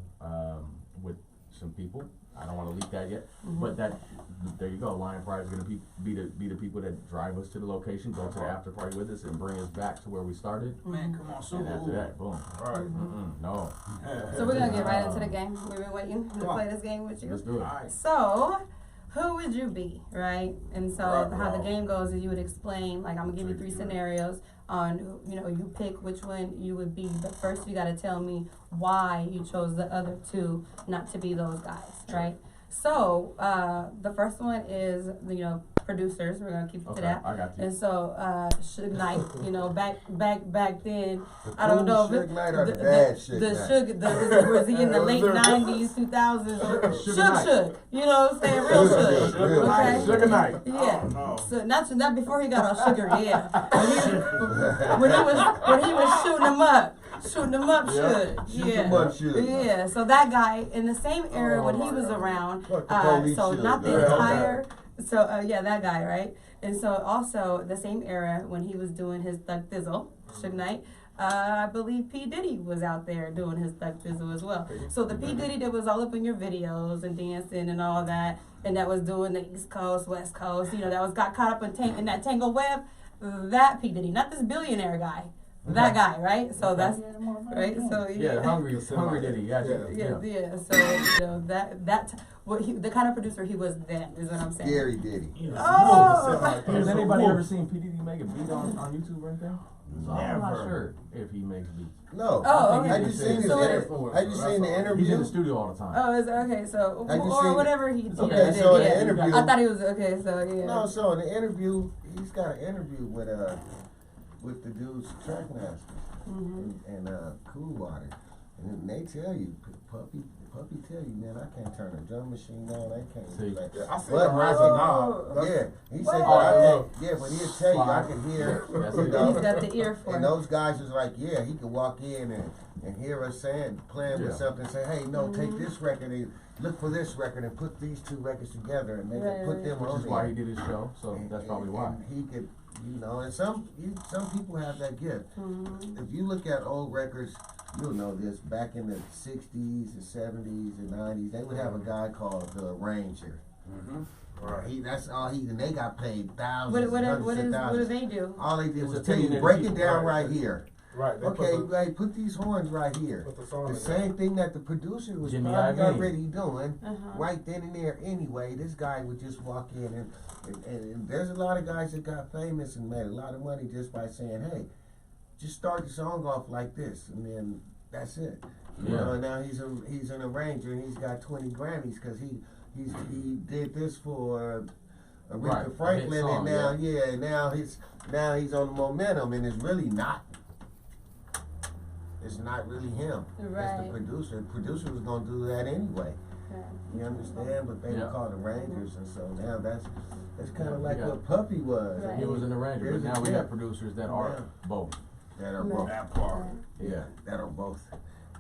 with some people. I don't want to leak that yet, but there you go. Lion Pride is going to be the people that drive us to the location, go to the after party with us, and bring us back to where we started. Man, come on, so And after that, boom. All right. No, So we're gonna get right into the game. We've been waiting to play this game with you. let's do it. So, who would you be, right? And so how the Right. game goes is you would explain, like I'm gonna give you 3 scenarios on, you pick which one you would be, but first you gotta tell me why you chose the other 2 not to be those guys, right? So, the first one is, producers. We're gonna keep it to that. I got you. And so, Suge Knight, back then, I don't know. Suge Knight or the bad Suge Knight? Suge, was he in the late 90s, 2000s? Knight. Suge. You know what I'm saying? Real Suge. Real Okay? Suge Knight. Yeah. Oh, no. So not before he got on sugar, yeah. When he was shooting him up. Shooting him up, Suge. Shoot Yeah. him up, Suge. Yeah, so that guy in the same era when he was around, Fuck the police, so Suge. not the Yeah. entire, so yeah, that guy, right? And so also the same era when he was doing his Thug Thizzle, Suge Knight, I believe P. Diddy was out there doing his Thug Thizzle as well. So the P. Diddy that was all up in your videos and dancing and all that, and that was doing the East Coast, West Coast, that got caught up in that tangled web, that P. Diddy, not this billionaire guy. That guy, right? So that's right. So Yeah, hungry Diddy. Yeah. So the kind of producer he was then is what I'm saying. Scary Diddy. Oh, Has anybody ever seen P. Diddy make a beat on YouTube or anything? So I'm not sure if he makes beats. No. Oh, okay. Have you seen So the interview? He's in the studio all the time. oh, is okay. So Have you or seen- whatever he did. Okay, so in the yeah. interview- I thought he was okay. So yeah. No, so in the interview, he's got an interview with the dude's Trackmasters and Cool Water, and they tell you, Puppy tell you, man, I can't turn a drum machine on. I can't. See. Like, Yeah, I see but the rising knob. yeah, he said, What? but I can't. Yeah, but he'll tell you, I can hear. That's You it. know, He's got the ear for and it. those guys was like, yeah, he could walk in and hear us playing with Yeah. something, say, hey, no, take this record and look for this record and put these 2 records together and they could put them Which on is why there. he did his show. So that's probably why. And he could, and some people have that gift. If you look at old records, you'll know this. Back in the 60s, the 70s, and 90s, they would have a guy called the Arranger. Right. That's all and they got paid thousands, What hundreds of do thousands. they do? All they did It's was a tell you, opinionated break it people. down Right. right here. Right. They Okay, put the, right, put these horns right here. put the song The together. same thing that the producer was Jimmy probably Iovine. already doing Uh-huh. right then and there anyway. This guy would just walk in and there's a lot of guys that got famous and made a lot of money just by saying, hey, just start the song off like this and then that's it. You know, and now he's an arranger and he's got 20 Grammys because he did this for Aretha Right, a Franklin hit song, and now he's on the momentum and it's really not. It's not really him. It's Right. the producer. The producer was gonna do that anyway. You understand? But they were Yeah. called arrangers, and so now that's kind of Yeah, like we got- what Puppy was. Right. He was an arranger, but now we Yeah. got producers that are both. That are both. That part. Yeah, that are both.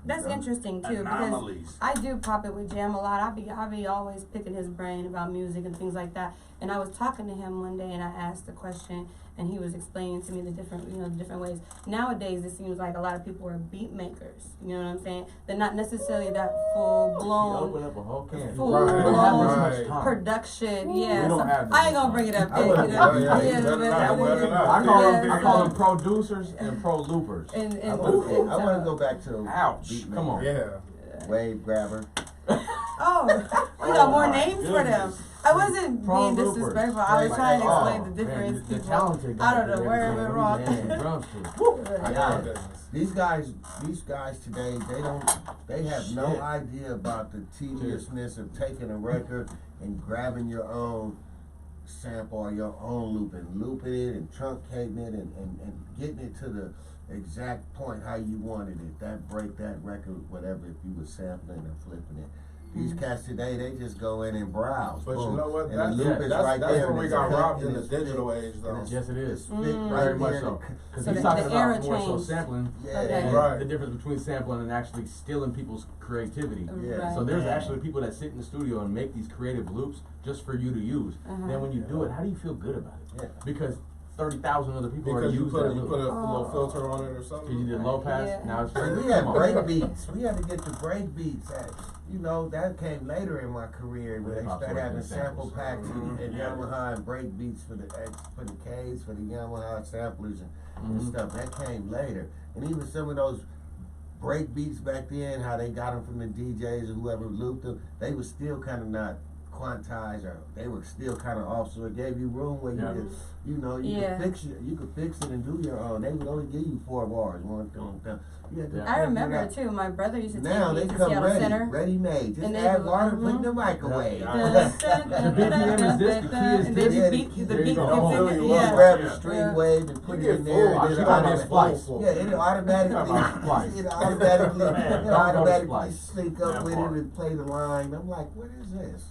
That's You know? interesting too because Anomalies. I do pop it with Jam a lot. I be always picking his brain about music and things like that. And I was talking to him one day and I asked the question and he was explaining to me the different ways. Nowadays it seems like a lot of people are beat makers. You know what I'm saying? They're not necessarily that full blown Open up a whole can. full Right. We don't have this blown much time. production. Yeah. We don't so have this I ain't gonna much bring it up I there. wouldn't- You know? oh, yeah, you better not, better not. I call Yeah, them, I call them producers and pro loopers. And I want to go back to Ouch. beat Come on. Yeah. Wave grabber. Oh, you got more my names for them. goodness. I wasn't Pro being loopers. disrespectful. I was trying to explain the Man, difference. the people. talented I don't guys know that where it we went can wrong. hand drums to. I Yeah. got it. These guys today, they have no Shit. idea about the tediousness of taking a record and grabbing your own sample or your own looping it and truncating it and getting it to the exact point how you wanted it. That break, that record, whatever, if you were sampling and flipping it. These cats today, they just go in and browse. But boom, you know what? and That's, the loop is right that's there. where and we it's got cut robbed and in the it's digital fit- age, though. Yes, it is. It's fit Mm. right Very much there. so. Because So he's the talking era about more so changed. sampling Yeah, Okay. and Right. the difference between sampling and actually stealing people's creativity. Yeah. Right. So there's actually people that sit in the studio and make these creative loops just for you to use. Then when you do it, how do you feel good about it? Yeah. Because 30,000 other people Because already you use put that a, you loop. put a little filter on it or something. Cause you did low pass, Yeah. now it's See, straight. we had Come on. break beats. We had to get the break beats. You know, that came later in my career where they Hip-hop started having source and sample samples. packs and Yamaha and break beats for the Ks, for the Yamaha samplers and stuff. That came later. And even some of those break beats back then, how they got them from the DJs or whoever looped them, they were still kind of not quantized, or they were still kind of off, so it gave you room where you Yeah. could, you know, you Yeah. could fix it, you could fix it and do your own. They would only give you 4 bars, one thing. You had to Yeah. I figure it remember out. too. My brother used to Now take they me to come Seattle ready, Center. ready made. Just And they add go, water, put in the microwave. BPM is this, the key is And then this. you Yeah, beat the there you beat. go. gets Don't in feel it, you You want just yeah. grab Yeah. the string Yeah. wave and put You it in get there. full. and You it got automatically- this splice. Yeah, it automatically, Splice. it automatically, Man, it don't go to automatically splice. sync up That with part. it and play the line. I'm like, what is this?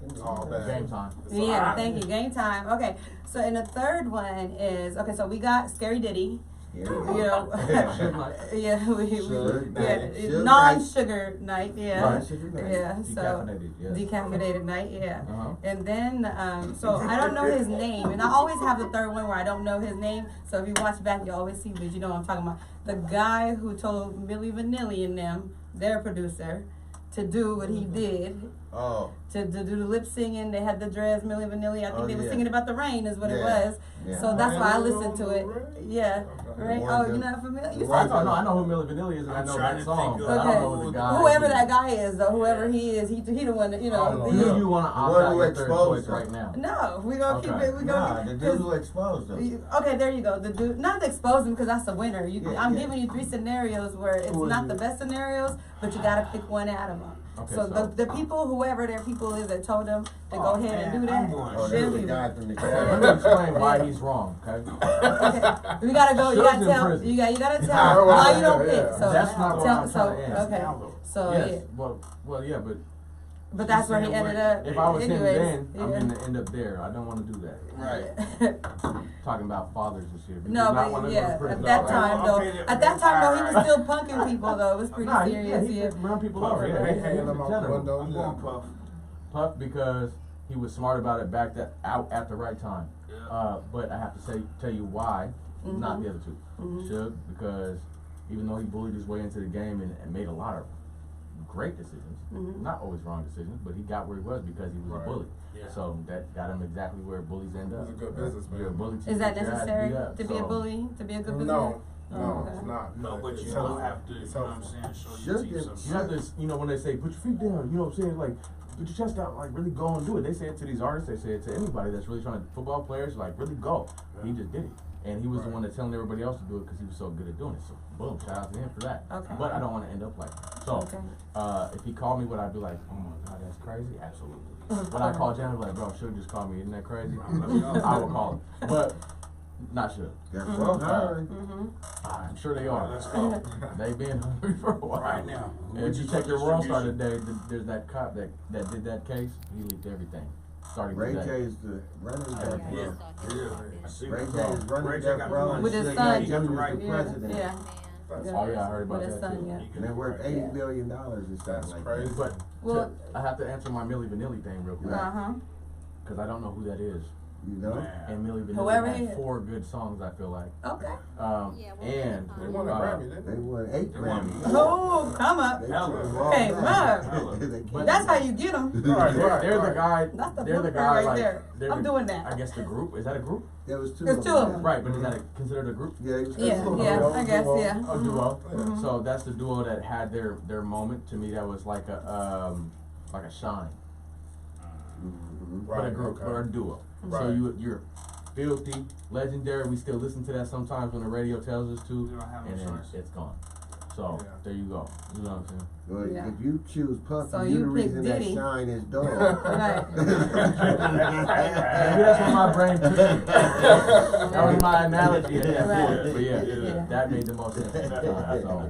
And Oh, man. Game time. Yeah, thank you. Game time. Okay, so and the third one is okay. So we got Scary Diddy. Yeah, You know, yeah, Sugar night. Sugar non-sugar night. Yeah, Right, sugar night. yeah. So Decaffeinated, yes. decaffeinated night. Yeah. Uh-huh. And then, so I don't know his name, and I always have the third one where I don't know his name. So if you watch back, you always see, but you know what I'm talking about. The guy who told Milli Vanilli and them, their producer, to do what he did. Oh, To do the lip singing, they had the dreads, Milli Vanilli. I think Oh, they were yeah. singing about the rain, is what it Yeah. was. Yeah. So that's why I Rain listened to on it. the rain? Yeah, right. The Oh, one you're that- not familiar. the You one saw- I know who Milli Vanilli is, and I I'm know trying that to song, think but of- I don't know the guy. Whoever that guy is, though, whoever he is, he the one that you I don't know. know. Who the- do you want to The opt one out who your third exposed choice him. right now? No, we gonna keep Okay. it. We nah, gonna the keep dude who exposed them. Okay, there you go. The dude, not to expose him because that's the winner. Yeah, I'm yeah. giving you 3 scenarios where it's Who is not it? the best scenarios, but you gotta pick one out of them. Okay, so so- the people, whoever their people is that told them to go Oh, ahead and man, do that, I'm going Oh, they're that's the leaving. guy from the Let me explain why he's wrong, okay? Okay, we gotta go. You Suge's gotta in tell. prison. You gotta Yeah, tell well, why you don't yeah, pick. yeah. So That's not what tell, I'm so trying to answer. okay. So Yes, yeah, well, yeah, but that's where he saying ended what- up. if I was him anyways, then, I'm yeah. gonna end up there. I don't want to do that. Right. Talking about fathers and shit. We No, do not but wanna go yeah, to prison. at that Okay. time well, though, okay, at that time though, he was alright. still punking people though. It was pretty Nah, serious. he Yeah. could run people over. Yeah, Yeah, he he's hanging a them out the general. window. I'm going Puff. Puff because he was smart about it back out at the right time. Yeah. But I have to tell you why, not Mhm. the other two. Mhm. Suge, because even though he bullied his way into the game and made a lot of great decisions, Mhm. not always wrong decisions, but he got where he was because he was Right. a bully. Yeah. So that got him exactly where bullies end up. He's a good businessman. You're a bully till Is that you get your ass necessary beat up. to be a So- bully? To be a good businessman? No, Oh, no, okay. it's not. No, but It's you helpful. do have to, It's you know what I'm helpful. saying, show Should your teeth get- some You have to, when they say put your feet down, you know what I'm saying? Like, put your chest out, like really go and do it. They say it to these artists, they say it to anybody that's really trying to, football players, like really go. He just did it. And he was the Right. one that's telling everybody else to do it because he was so good at doing it. So, boom, shout out to him for that. Okay. But I don't want to end up like that. So, Okay. if he called me, would I be like, oh my God, that's crazy? Absolutely. When I call Jan, I'd be like, bro, Suge just called me, isn't that crazy? I will call him. But, not Suge. That's well hiring. Mm-hmm. I'm sure they are. Let's go. They've been hungry for a while. Right now. And if you check your World Star today, there's that cop that did that case. He leaked everything. Starting Ray today. J is the running death Yeah, row. yeah. I see Ray what's J wrong. is running Ray J death got row. the money. With his Suge son. Knight Jr. is the Yeah, president. yeah. That's Yeah. Oh yeah, I heard about With his that son, too. yeah. And they're worth $80 Yeah. billion or something That's like crazy. that. But Well, I have to answer my Milli Vanilli thing real quick uh-huh. because I don't know who that is. You know? Man. And Milli Vanilli Whoever he had is. 4 good songs. I feel like. Okay. And They won a Grammy, didn't They they? won 8 Grammys. Oh, come up. They Hella. took them all Hey, back. look. They But- That's how you get them. Right, right, they're the right. guy. That's the they're the blueprint guy right like. there. they're I'm the- doing that. I guess the group is that a group? There was 2 There's of 2 them. of them. Right, but is that considered a group? Yeah, it was Yeah, two of yeah, them. I guess, yeah. A duo. Mhm. So that's the duo that had their moment. To me, that was like a shine, Mhm. but a Right, group, okay. but a duo. So Right. you're filthy, legendary. We still listen to that sometimes when the radio tells us to, We don't have no and then choice. it's gone. So Yeah. there you go. You know what I'm saying? Well, Yeah. if you choose Puffy, So you're you the pick reason that Diddy. shine is dog. Right. Maybe that's what my brain took. That was my analogy at that Right. point. But yeah, Yeah. that made the most sense. So,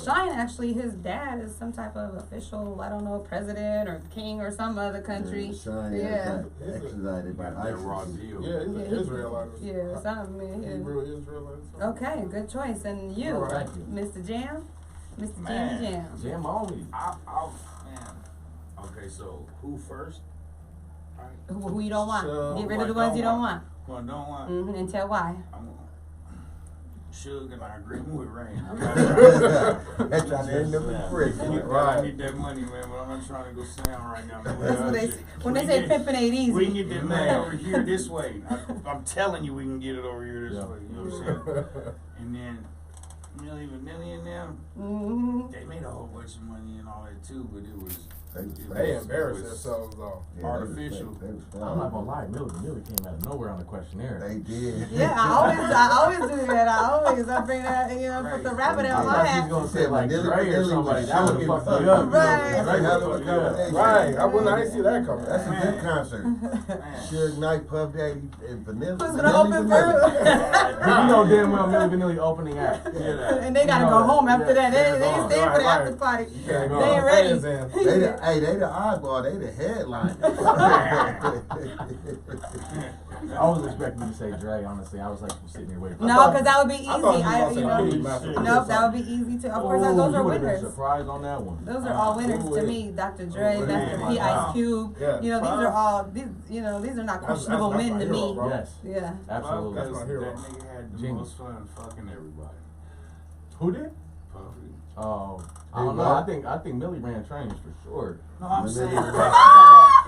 Shine, actually, his dad is some type of official, I don't know, president or king or some other country. Shine Yeah. is extradited by That raw ISIS. deal. Yeah, he's Yeah, an he- Israelite. Yeah, something. Yeah. Hebrew Israelite. Okay, good choice. And you, All right. Thank you. Mr. Jam? Mr. Man. Jam Jam. jam on me. I'll, man. Okay, so who first? Alright. Who you don't want. So, Get rid of the ones you don't want. Well, don't want. And tell why. Suge and I agree with Rain. That's trying to end up in prison. I need that money, man, but I'm not trying to go sound right now. That's what they say. When they say pimping ain't easy. We can get that money over here this way. I'm telling you, we can get it over here this way. You know what I'm saying? And then Millie Vanilli and them, they made a whole bunch of money and all that too, but it was. They embarrassed themselves though. Artificial. I'm not gonna lie, Millie came out of nowhere on the questionnaire. They did. Yeah, I always do that. I bring that, put the rabbit out my She's hat. gonna say like Vanilli Dre or was somebody. shit. That would have fucked me up. Right. That's another combination. Right. I didn't see that coming. That's a good concert. Suge Knight, Puff Daddy, and Vanilla. Who's gonna open first? You know damn well Millie Vanilli opening act. And they gotta go home after that. They ain't staying for the after party. They ain't ready. They the eyeball, they the headline. I was expecting you to say Dre, honestly. I was like sitting here waiting. No, because that would be easy. Nope, that would be easy too. Of course, those are winners. Surprised on that one. Those are all winners to me. Dr. Dre, Master P, Ice Cube. Yeah. These are all these are not questionable that's men my to hero, me. bro. Yes, Yeah. absolutely. That's my hero. That nigga had the Genius. most fun fucking everybody. Who did? Puffy. Oh, I don't know. I think Millie ran trains for sure. No, I'm saying.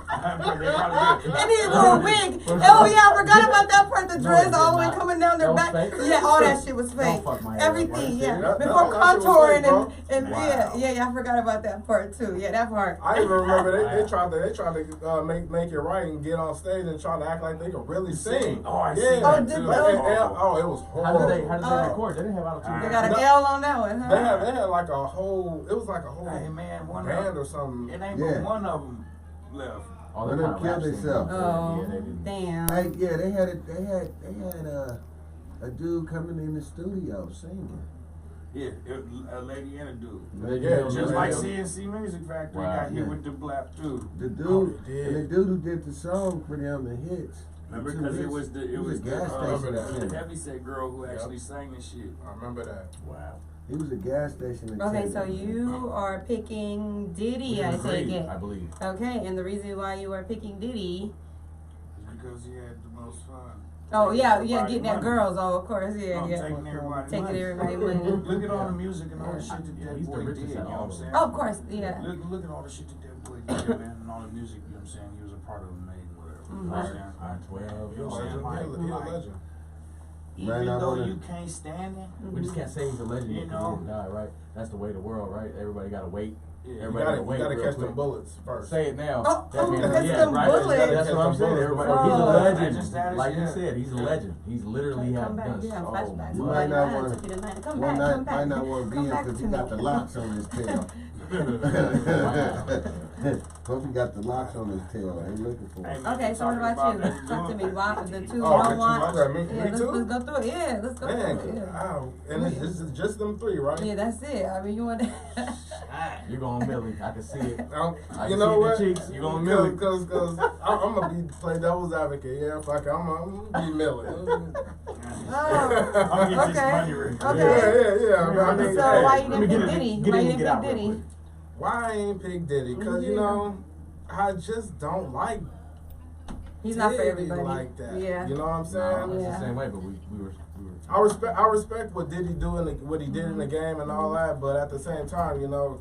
And his little wig. Oh yeah, I forgot about that part. The dreads all the way coming down their back. Fake? Yeah, all that shit was fake. fuck my head up, Everything, right? yeah. That- Before that shit was contouring fake, bro. and yeah, I forgot about that part too. Yeah, that part. I even remember they tried to make it right and get on stage and try to act like they could really sing. Oh, I Yeah. see Oh, that did too. they? It was How horrible. did they record? They didn't have auto-tune. They got an No. L on that one, huh? They had like a whole. It was like a whole Hey man, one band of or something. it ain't Yeah. but one of them left. Oh, When they they kinda killed rap singing. themselves. Oh, Yeah, they didn't. damn. Hey, yeah, they had a dude coming in the studio singing. Yeah, a lady and a dude. Yeah, Just yeah. like CNC Music Factory Wow. got hit Yeah. with the blap too. The dude Oh, they did. and the dude who did the song for them, the hits. Remember, Two because it hits. was the He was a gas remember that. station. the heavyset girl who actually sang the shit. I remember that. Wow. He was a gas station Okay, attendant. so you are picking Diddy, I take Agreed, it. I believe. Okay, and the reason why you are picking Diddy. Because he had the most fun. Oh Taking yeah, everybody getting at money. girls. Oh, of course, yeah, No, yeah. taking everybody Taking money. everybody money. Look at all the music and all the shit that Yeah, that he's the boy did. richest You know out of what I'm all of saying? Oh, of course, yeah. Look at all the shit that boy did, man, and all the music. You know what I'm saying? He was a part of the making whatever. You know what I'm saying? I'm 12. You know what I'm saying? He a legend. Even Man, I though wanna- you can't stand it, We just can't say he's a legend You because he know. didn't die, right? That's the way of the world, right? Everybody gotta wait. yeah, Everybody You wait gotta real catch quick. them bullets first. Say it now. Oh, That means- catch yeah, them right? bullets. That's what I'm saying. Everybody, he's a Oh. legend. Legend status, Like you yeah. said, he's a legend. He's literally Come have back, done yeah, so flashbacks. You much. might not Come wanna- back, come back, One come night back. might not want to be Come in back because to he got me. the locks on his tail. Puffy got the locks on his tail. Ain't looking for Hey, him. man, Okay, so what talking about you? that Talk to me. Why the two you Oh, the don't two want? I got me Yeah, let's too? go through it. Yeah, let's go Man, through it. Yeah. wow. And this is just them three, right? Yeah, that's it. I mean, you want to. You're going Millie. I can see it. I You can know see what? the cheeks. You gonna Millie. Cause I'm gonna play devil's advocate. Yeah, fuck it. I'm gonna be Millie. Oh, I'm gonna get this okay. money real quick. Okay. Yeah. But I mean, So hey, why you Let me didn't get pick it. Diddy? Get Why in you and get didn't out pick real Diddy? quick. why I ain't pick Diddy? Cause you know, I just don't like He's not for Diddy everybody. like that. Yeah. You know what I'm No, saying? it's Yeah. the same way, but we were. I respect what Diddy doing, what he did in the game and all that, but at the same time, you know,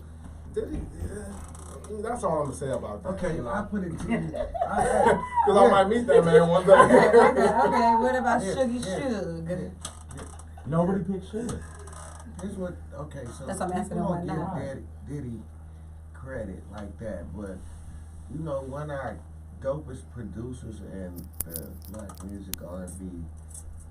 Diddy. That's all I'm gonna say about that. Okay, you know? I put it to you. Because I might meet that man one day. Okay, what about Yeah, Shuggy yeah. Shug? Nobody picked shit. Here's what. Okay, so That's what I'm asking people him don't right give Diddy credit like that, but you know, one of our dopest producers in the black music R&B,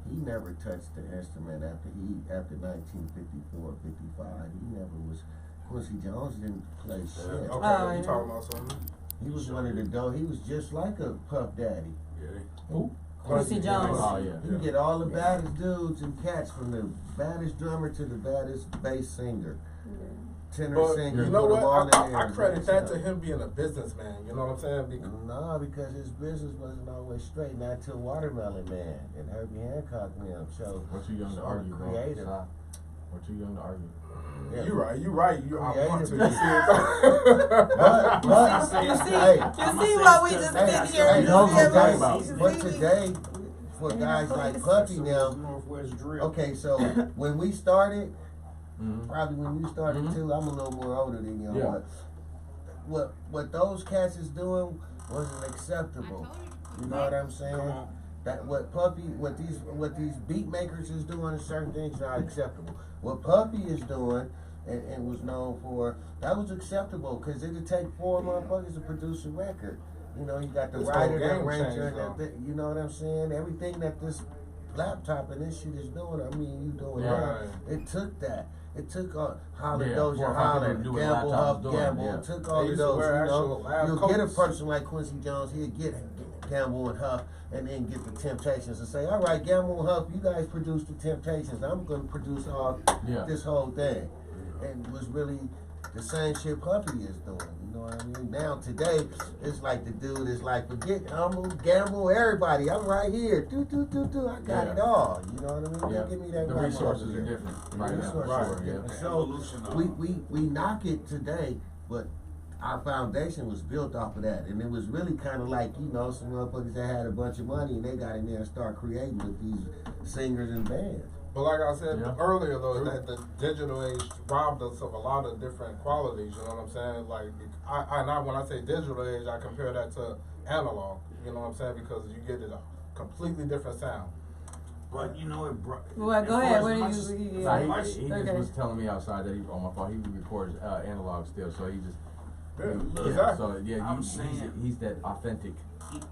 he never touched the instrument after 1954, 55. He never was. Quincy Jones didn't play shit. Okay, Oh, you yeah. talking about something? He was one of the dope. He was just like a Puff Daddy. Yeah. Who? Quincy Jones. Oh yeah. You get all the baddest dudes and cats, from the baddest drummer to the baddest bass singer, tenor But singer. you know put 'em all what? in there I and credit mix that it to up. him being a businessman. You know what I'm saying? No, because his business wasn't always straight. Not till Watermelon Man and Herbie Hancock and them. So We're too young to so argue, bro. creative. Stop. We're too young to argue. Yeah. You right. I want to. You see But You see, hey, you see what we just hey, did here? hey, You no, see today, what we- but today, for guys like Puppy now. Northwest Drill. Okay, so when we started, probably when you started too, I'm a little more older than you. Yeah. But what those cats is doing wasn't acceptable. You know what I'm saying? That what these beat makers is doing is certain things not acceptable. What Puppy is doing and was known for, that was acceptable because it'd take 4 motherfuckers to produce a record. You know, you got the It's writer, no the game arranger, change, that you know what I'm saying? Everything that this laptop and this shit is doing, I mean, you doing Right. that. It took that. It took Holler, Yeah, Doja, 4 or 5 Holler, people do what Gamble, laptops Huff, doing, Gamble. yeah. It took They all of used to those, wear you actual know. lab You'll get a coats. person like Quincy Jones, he'll get Gamble and Huff, and then get the Temptations and say, all right, Gamble and Huff, you guys produce the Temptations. I'm going to produce all this whole thing. And it was really the same shit Puppy is doing. You know what I mean? Now today, it's like the dude is like, forget Humble, Gamble, everybody. I'm right here. I got it all. You know what I mean? Yeah. Give me that The right resources over are there. different The right now. resources Right, are yeah. different. Evolution So of we knock it today, but our foundation was built off of that. And it was really kind of like, you know, some motherfuckers that had a bunch of money and they got in there and started creating with these singers and bands. But like I said Yeah. earlier, though, that the digital age robbed us of a lot of different qualities. You know what I'm saying? Like, when I say digital age, I compare that to analog. You know what I'm saying? Because you get a completely different sound. But you know, it brought. Well, go ahead. What do you? Nah, he just Okay. was telling me outside that he on my phone. He records analog still, so he just. Exactly. So yeah, I'm saying- he's that authentic.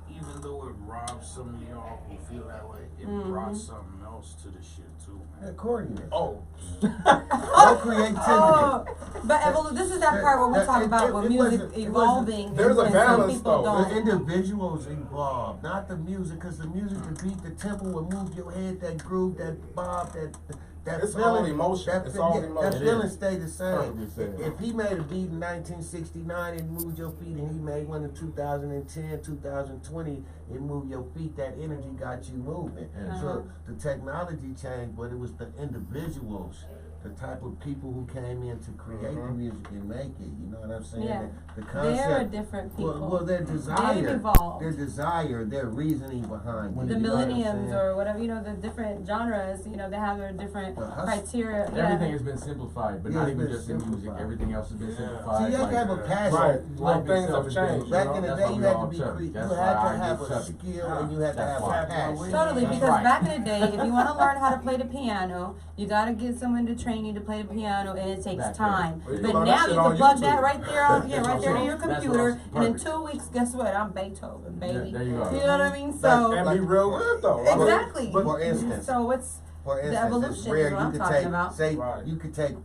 Even though it robs some of y'all who feel that way, it brought something else to the shit too, man. Accordingly. Oh, No creativity. Oh, but this is that part where we talk about when music evolving. There's a and balance, some people though. The don't. individuals involved, not the music, because the music, the beat, the tempo will move your head, that groove, that bob, that It's feeling. all emotion. That, It's all that emotion. feeling stay the same. Perfectly said. If he made a beat in 1969 and moved your feet, and he made one in 2010, 2020, it moved your feet, that energy got you moving. Yeah. So the technology changed, but it was the individuals, the type of people who came in to create the music and make it. You know what I'm saying? Yeah. The concept. They're different people. Well, their desire, They've evolved. their reasoning behind it. The you know what I'm millenniums saying? or whatever, you know, the different genres, you know, they have their different The hustle. criteria. Yeah. Everything has been simplified, but Yeah, not it's even been just in music. simplified. Everything else has been Yeah. simplified. So you have to have a passion. right. Life Well, things itself have has changed. been- Back you in the know? day, That's you why had we to be all chubby. you That's had why to I have get a chubby. skill and you had to That's have why. a passion. Totally, That's because right. back in the day, if you want to learn how to play the piano, you got to get someone to train you to play the piano, and it takes Back time. then. Well, you But learn that now shit you on can plug YouTube. that right there, on, yeah, right there in your That's what computer, I'm- and in perfect. 2 weeks, guess what? I'm Beethoven, baby. There you go. You know what I mean? So And be real good, though. exactly. For instance, So it's For instance, evolution it's is rare what you I'm could talking take, about. say, Right. you could take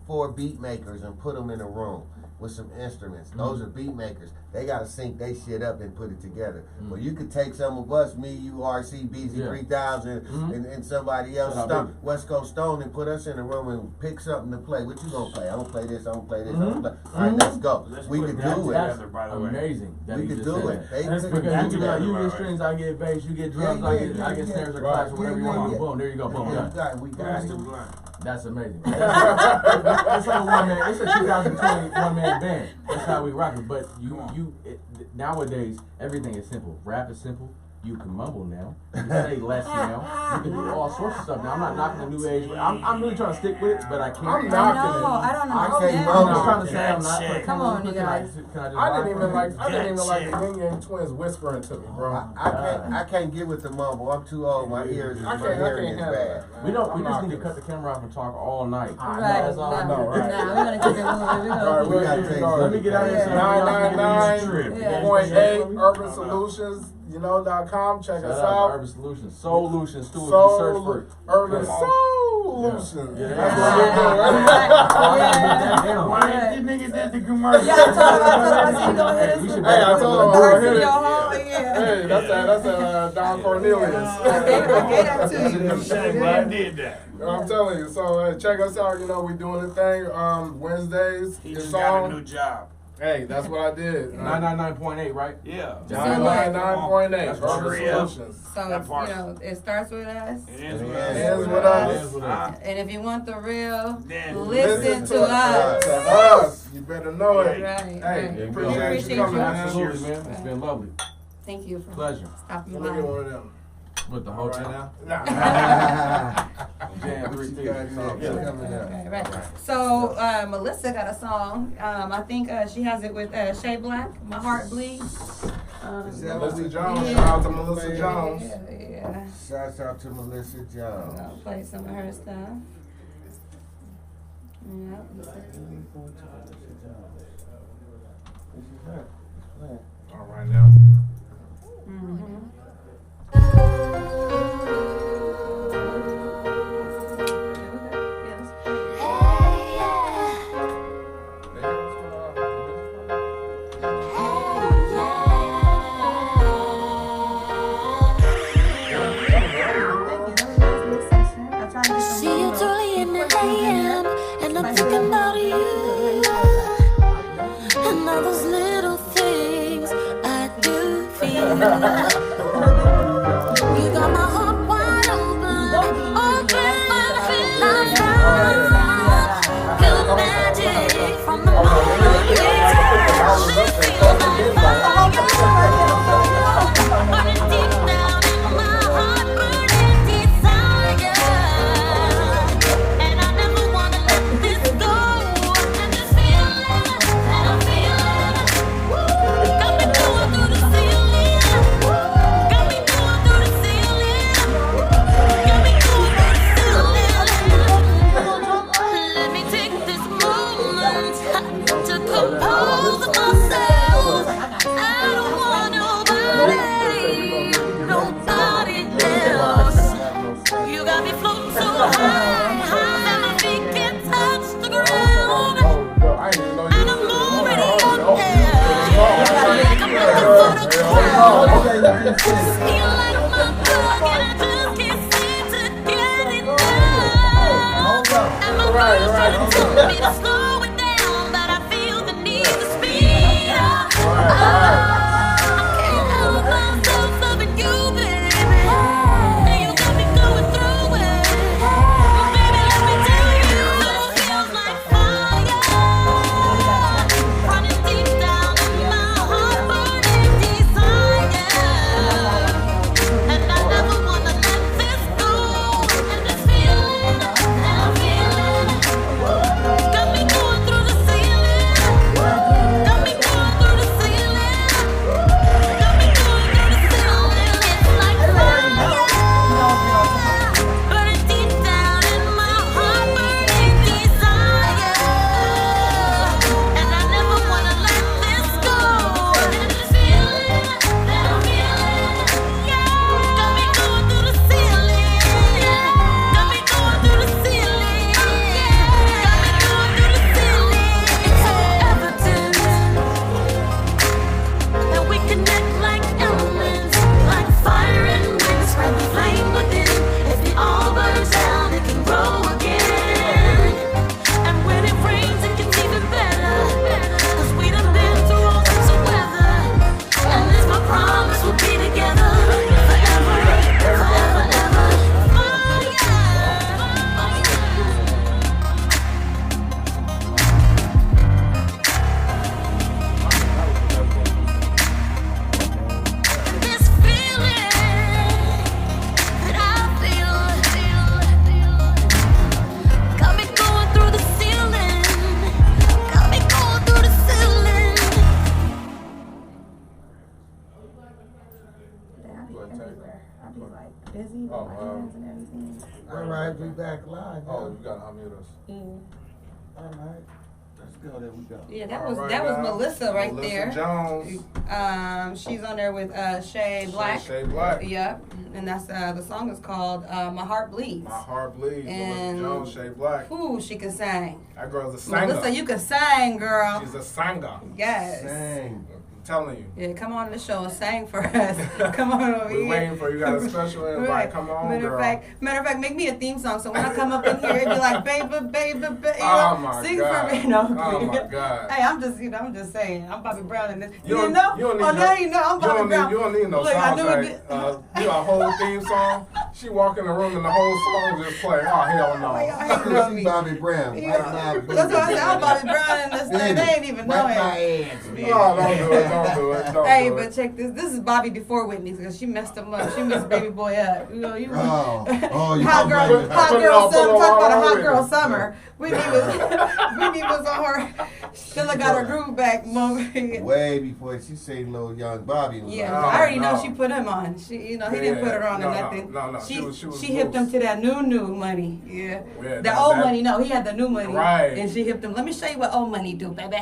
4 beat makers and put them in a room with some instruments. Those are beat makers. They gotta sync they shit up and put it together. Well, you could take some of us, me, you, RC, BZ 3000, and somebody else, That's how big. West Coast Stone, and put us in a room and pick something to play. What you gonna play? I'm gonna play this. I'm gonna play this. I'm gonna play. All right, let's go. Let's We put could that do it. together, by the way. Amazing. That We he could just do said it. that. They Because couldn't you do can be like, that. you get strings, I get bass, you get drums, Yeah, I yeah, get yeah. snares or Right. claps or whatever you Yeah, want. yeah. Boom, there you go, boom, done. We got That's it. the blind. That's amazing. It's like a one man. It's a 2020 one man band. That's how we rock it. But nowadays everything is simple. Rap is simple. You can mumble now. You can say less now. You can do all sorts of stuff now. I'm not knocking the new age. I'm really trying to stick with it, but I can't. I'm I knocking know, it. I don't know. I Oh, can't yeah. mumble. I'm just trying to say I'm not. Shit. Come on, you Can I guys. just I rock didn't even for like. it? I didn't even like the Yin Yang Twins whispering to me, bro. I can't get with the mumble. I'm too old. My ears, I my can't hearing is handle bad. that, man. We don't. I'm We just need to knocking cut the camera off and talk all night. Right. That's all I Nah, know, right? Nah, we're gonna keep it moving. We're Right, gonna we keep gotta it take Let me get out of here. Yeah. so y'all can get this trip. 999.8 Urban Solutions, .com. Check us Shout out to out. Urban Solutions, Soulution Studio. Search for it. Urban Yeah. Solutions. Yeah. That's what we're doing, right? Yeah. Why Yeah. did niggas did the commercial? Yeah, I told him, I said, you gonna hit us We should with be- Hey, I told him the I hearts hit in it. your home, yeah. Hey, that's Don Cornelius. I gave that to you. I did that. I'm telling you. So check us out. You know we doing the thing. Wednesdays. He It's just got a on. new job. Hey, that's what I did. 999.8, right? Yeah. 999.8 That's Urban real. Solutions. So, That part. you know, it starts with us. It is It what is it Ends is. with us. Ends with us. And if you want the real, Then listen to us. us. To us. You better know it. Right, Hey, right. appreciate Appreciate you coming, you. man. Absolutely, man. It's been lovely. Thank you for Pleasure. stopping Let me get by. one of them. With the whole Right time. now? Jam 3 Got next coming up. Okay, right. So Melissa got a song. I think she has it with Shay Black. My Heart Bleeds. Is that Melissa Jones. Yeah. Shout out to Melissa Jones. Yeah. Shouts out to Melissa Jones. I'll play some of her stuff. Yeah. All right now. See you early in the AM, and I'm thinking about you. And all those little things I do for you. You got my heart wide open, good magic from the moment we touch. This feels like fire, burning deep down in my heart, burning desire. And I never wanna let this go. And this feeling, and I'm feeling, got me going through the ceiling. Got me going through the ceiling. Got me going through the ceiling. Let me take this moment to compose myself. I don't want nobody else. You got me floating so high, that my feet can't touch the ground. And I'm already up there, like I'm looking for the crowd. Feel like my blood, and I just can't seem to get it down. And my body's trying to tell me to slow it down, but I feel the need to speed up. I can't help myself loving you, baby. And you got me going through it. Baby, let me tell you, it feels like fire, running deep down in my heart, burning desire. And I never wanna let this go. And this feeling, and I'm feeling, got me going through the ceiling. Got me going through the ceiling. Got me going through the ceiling. It's like fire, burning deep down in my heart, burning desire. And I never wanna let this go. And this feeling, that I'm feeling, got me going through the ceiling. Got me going through the ceiling. Got me going through the ceiling. It's so evident that we connect like elements, like fire and wind, spread the flame within. If it all burns down, it can grow again. And when it rains, it gets even better, 'cause we done been through all sorts of weather. And it's my promise we'll be together forever, forever, ever. This feeling that I feel got me going through the ceiling. Got me going through the ceiling. I'll be everywhere. I'll be like busy with Oh, my hands and everything. All right, we back live. Oh, you gotta unmute us. All right, let's go. There we go. Yeah, that All was right that was now. Melissa right Melissa there. Jones. She's on there with Shay Black. Shay Black. Yep, and that's the song is called "My Heart Bleeds." My Heart Bleeds. And- Melissa Jones, Shay Black. Ooh, she can sing. That girl's a singer. Melissa, you can sing, girl. She's a singer. Yes. Dang. I'm telling you. Yeah, come on the show and sing for us. Come on over We're here. waiting for you. Got a special invite. Right. Come on, matter girl. Matter of fact, make me a theme song so when I come up in here, it'd be like, baby, baby, baby, Oh my sing God. for me. No, Oh my God. Hey, I'm just saying, I'm Bobby Brown in this. You You don't- know? you don't need Oh, no- now you know, I'm Bobby Brown. You don't need no Look, I knew soundtrack. it. You a whole theme song. She walk in the room and the whole song just play. Oh hell no. She's Bobby Brown. Wipe my That's why I said I'm Bobby Brown in this thing. They ain't even know Wipe my it. ass, Oh, man. don't do it. Don't do it. Don't Hey, do but it. check this. This is Bobby before Whitney because she messed him up. She messed baby boy up. You know, you you hot don't girl, blame hot Put it girl on, summer. put it Talk on about a hot already. girl summer. Whitney was on her. Still got her groove back moment. way before she say little young Bobby. Was Yeah, like, I already know no. she put him on. She, you know, he didn't put her on or nothing. No. She She was hipped him loose. to that new money. Yeah, Yeah, the old that- money. No, he had the new money. Right. And she hipped him. Let me show you what old money do, baby.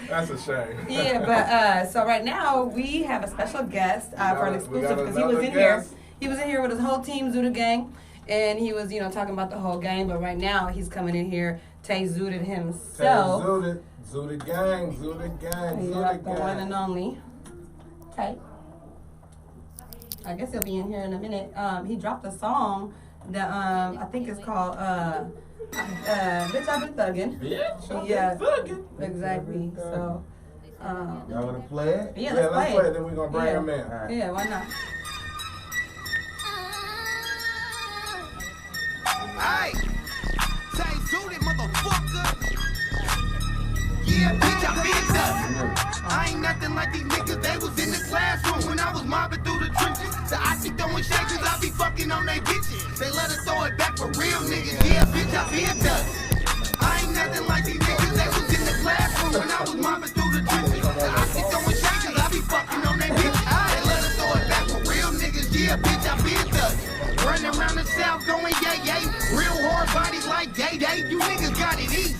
That's a shame. Yeah, but so right now we have a special guest for an We got exclusive because he was another in here. guest. He was in here with his whole team, Zuda Gang, and he was, talking about the whole game. But right now he's coming in here, Tay Zooted himself. Zuda gang, Zuda gang, Yeah, Zuda the one and gang. only Tay. I guess he'll be in here in a minute. He dropped a song that I think is called "Bitch I've Been Thuggin'." Bitch, Yeah. thuggin'. Exactly. So. y'all wanna play it? Yeah, Yeah, let's play it. Then we're gonna bring him in. Yeah, why not? Hey, Tay Zooted, motherfucker. Yeah, bitch, I been done. I ain't nothing like these niggas. They was in the classroom when I was mobbing through the trenches. So I keep throwing shakers, I be fucking on they bitches. They let us throw it back for real niggas. Yeah, bitch, I been done. I ain't nothing like these niggas. They was in the classroom when I was mobbing through the trenches. So I keep throwing shakers, I be fucking on they bitches. They let us throw it back for real niggas. Yeah, bitch, I been done. Running around the south going yay yay. Real hard bodies like Day Day. You niggas got it easy.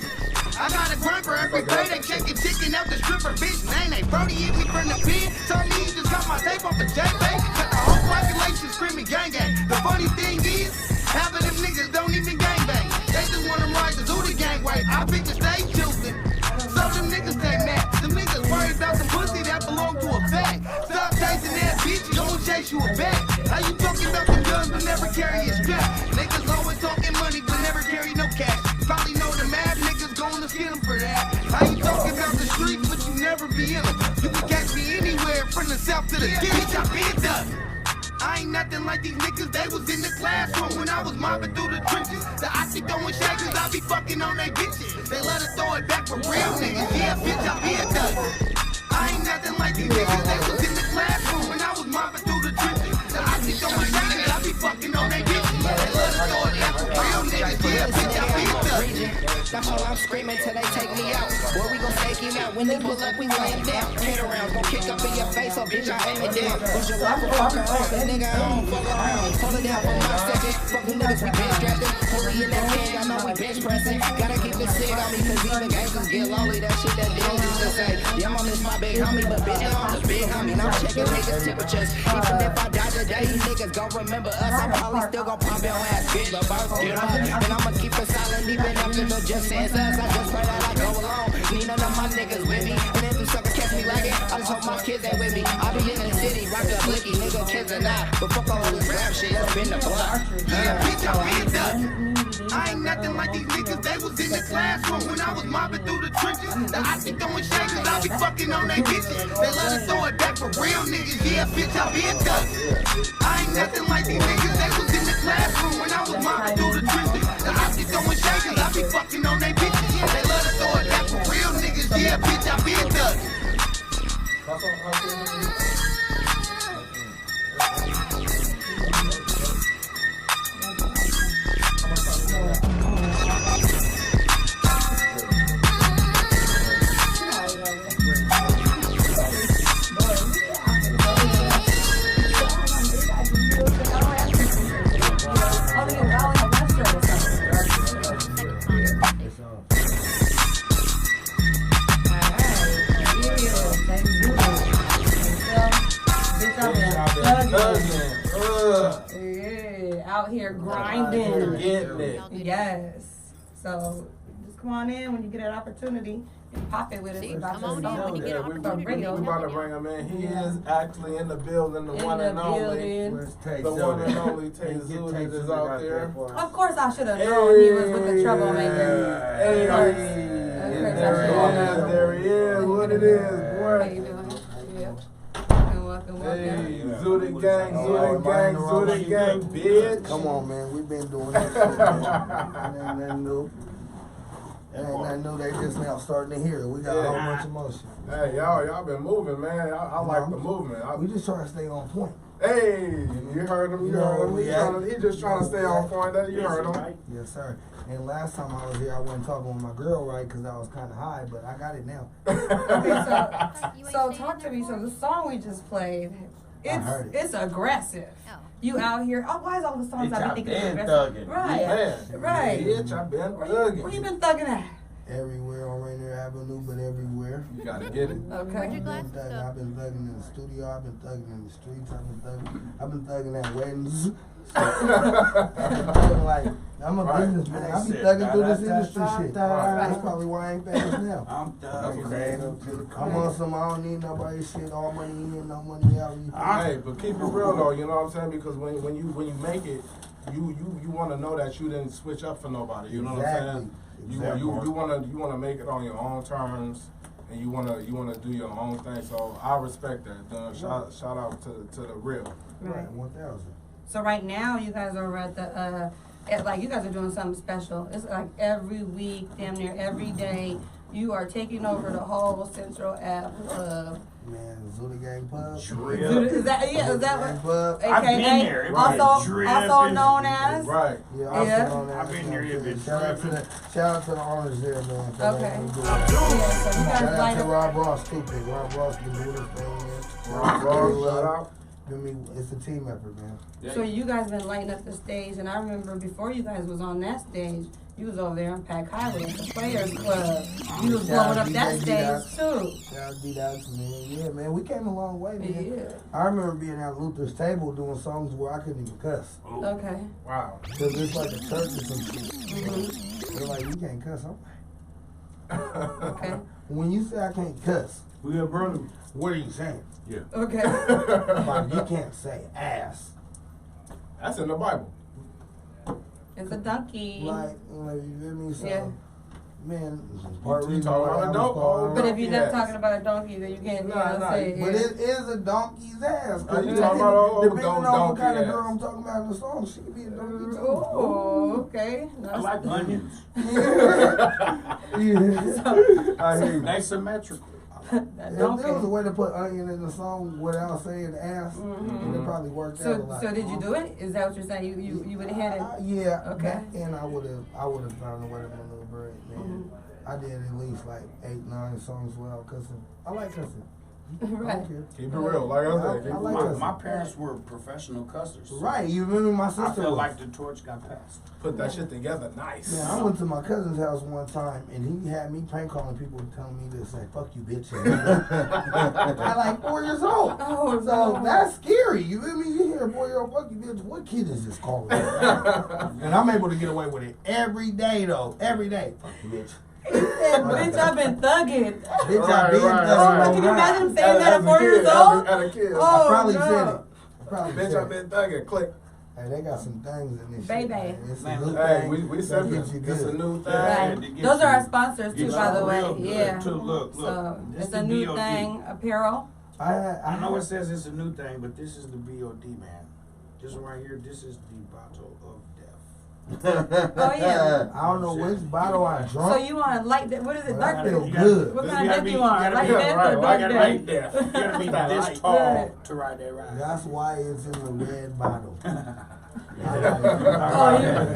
I got a grind for every day. They checking chicken out the stripper bitch. They Brody hit me from the pen. Told me he just got my tape off the J-Bay. Got the whole population screaming gang gang. The funny thing is, half of them niggas don't even gang bang. They just wanna ride the Zuda gang way. I pick the stay choosing. So them niggas stay mad. Them niggas worried about some pussy that belong to a bag. Stop chasing that bitch, don't chase you a bag. How you talking about them guns but never carry a strap? Niggas always talking money but never carry no cash. Probably know the mad niggas gonna get them for that. How you talking about the streets but you never be in them? You can catch me anywhere from the south to the bitch, I been done. I ain't nothing like these niggas, they was in the classroom when I was mobbing through the trenches. So I keep throwing shakers, I be fucking on they bitches. They let us throw it back for real niggas, yeah bitch, I been done. I ain't nothing like these niggas, they was in the classroom when I was mobbing through the trenches. So I keep throwing shakers, I be fucking on they bitches. They let us throw it back for real niggas, yeah bitch, I been done. That's all I'm screaming till they take me out. Boy, we gon' take him out. When they pull up, we lay him down. Head around, gon' kick up in your face, so bitch, I aim it down. Who's your wife, fuck her off? That nigga, I don't fuck around. Hold it down for my second. Fuck the niggas, we bench strapping. Fully in that can, I know we bench pressing. Gotta keep it sick on me, cause even gangsters get lonely. That shit that Dill used to say. Yeah, I'm this my big homie, but bitch, I'm the big homie. Now I'm checking niggas' temperatures. Even if I die today, you niggas gon' remember us. I'm probably still gon' pop your ass, bitch. But boss, get up. And I'ma keep it silent, even after the just says us. I just pray that I go along. Need none of my niggas with me. And if you sucker catch me like it, I just hope my kids ain't with me. I be in the city, rock a blicky, nigga, kids and I. But fuck all this rap shit, up in the block. Yeah, bitch, I been done. I ain't nothing like these niggas, they was in the classroom when I was mobbing through the trenches. The I keep throwing shakers, I be fucking on they bitches. They let us throw it back for real niggas, yeah, bitch, I been done. I ain't nothing like these niggas, they was in the classroom when I was mobbing through the trenches. The I keep throwing shakers, I be fucking on they bitches. They let us throw it back for real niggas, yeah, bitch, I been done. Yeah, out here grinding. Getting it. Yes. So just come on in when you get an opportunity and pop it with us. Come on in when you get an opportunity. We about to bring him in. He is actually in the building, the In one the and only. building. Where's Tay The one and Zooted? only Tay Zooted is out there. Of course, I should have known he was with the troublemaker. Hey, Of course. there he is. What it is, How boy. you doing? Yeah. Welcome. Hey, Zooted gang, Zooted gang, Zooted gang, bitch. Come on, man. We've been doing this shit, man. Ain't nothing new. Ain't nothing new. They just now starting to hear it. We got a whole bunch of motion. Hey, y'all been moving, man. I like the movement. We just trying to stay on point. Hey, you heard him. You heard him. He just trying to stay on point. You heard him. Yes, sir. And last time I was here, I wasn't talking with my girl right because I was kind of high, but I got it now. Okay, so talk to me. So the song we just played, it's aggressive. You out here? Oh, why is all the songs I've been thinking aggressive? Right. Bitch, I've been thugging. Where you been thugging at? Everywhere on Rainier Avenue, but everywhere. You gotta get it. Okay. I've been thugging in the studio. I've been thugging in the streets. I've been thugging at weddings. I've been thugging like I'm a businessman. I be thugging through this industry shit. That's probably why I ain't famous now. I'm thugging. I'm on some. I don't need nobody's shit. All money in, no money out. Hey, but keep it real though. You know what I'm saying? Because when you make it, you want to know that you didn't switch up for nobody. You know what I'm saying? You wanna make it on your own terms, and you wanna do your own thing. So I respect that. Shout out to the real. Right, 1,000. So right now you guys are at the like you guys are doing something special. It's like every week, damn near every day, you are taking over the whole Central Ave Club. Man, Zooty Gang Pub. Is that what? I've been there. Also known as. Right. Yeah. I've been there. Shout out to the owners there, man. Okay. Shout out to Rob Ross too, big. Rob Ross been doing this thing, man. Rob Ross, shout out. It's a team effort, man. So you guys been lighting up the stage, and I remember before you guys was on that stage, you was over there on Pack Highway at the Players Club. You was blowing up that stage too. Shout out D-Dots, man. Yeah, man, we came a long way, man. Yeah. I remember being at Luther's table doing songs where I couldn't even cuss. Okay. Wow. Cause it's like a church or some shit. They're like, you can't cuss. I'm like, Okay. when you say I can't cuss, We are brother. what are you saying? Yeah. Okay. Like, you can't say ass. That's in the Bible. It's a donkey. Like you feel me? So, Yeah. man, You talking about a donkey. But if you're not talking about a donkey, then you can't say But it is a donkey's ass. Are you talking about depending on what donkey kind of ass? girl I'm talking about in the song, she could be a donkey too. Oh, okay. I like onions. I hear you. They symmetrical. If there was a way to put onion in the song without saying ass, it probably worked out a lot. So did you do it? Is that what you're saying? You went ahead and yeah. Okay. And I would have found a way to maneuver it, man. I did at least like 8, 9 songs without cussing. I like cussing. I right. don't care. Keep it real, like I said. I like My parents were professional cussers. Right, you remember my sister I feel was. like the torch got passed. Put that shit together nice. Yeah, I went to my cousin's house one time, and he had me prank calling people and telling me to say, fuck you, bitch. I'm like 4 years old. Oh, So no. that's scary. You feel me? You hear a 4-year-old fuck you, bitch. What kid is this calling me? And I'm able to get away with it every day, though. Every day. Fuck you, bitch. He said, bitch, I've been thugging. Bitch, I've been right. Oh, but thugging. can you imagine him saying that As at a 4 kid, years old? As a kid. Oh, I probably no. said it. I probably Bitch, said I've been thugging. Click. Hey, they got some things in this Baby. shit. Man. It's a Man, new Hey, thing. we that said gets you it's a good. new thing. Right. Those are our sponsors too, by the way. Yeah. Look. So This it's the a new BOD. thing, apparel. I know it says it's a new thing, but this is the BOD, man. This one right here, this is the bottle of death. Oh yeah. I don't know which bottle I So drunk. you on light? What is it? But I Dark feel death? good. What kind of death you on? Light be, death or dark light death? death. You gotta be this tall to ride that ride. That's why it's in the red bottle. Oh,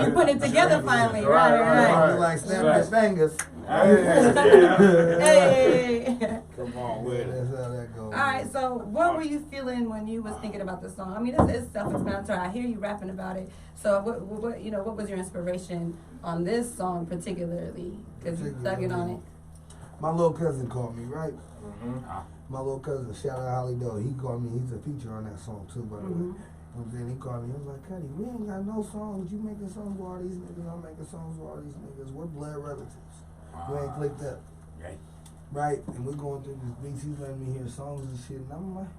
you put it together finally, right? You like snap your fingers. Hey. Come on with it. That's how that goes. All right. So, what were you feeling when you was thinking about the song? I mean, it's self-explanatory. I hear you rapping about it. So, what was your inspiration on this song particularly? Because you thugging on it. My little cousin called me, right? My little cousin, shout out Holly Doe. He called me. He's a feature on that song too, by the way. You know what I'm saying? He called me. He was like, Cuddy, we ain't got no songs. You making songs with all these niggas. I'm making songs with all these niggas. We're blood relatives. We ain't clicked up. Right? And we're going through this beats. He's letting me hear songs and shit. And I'm like,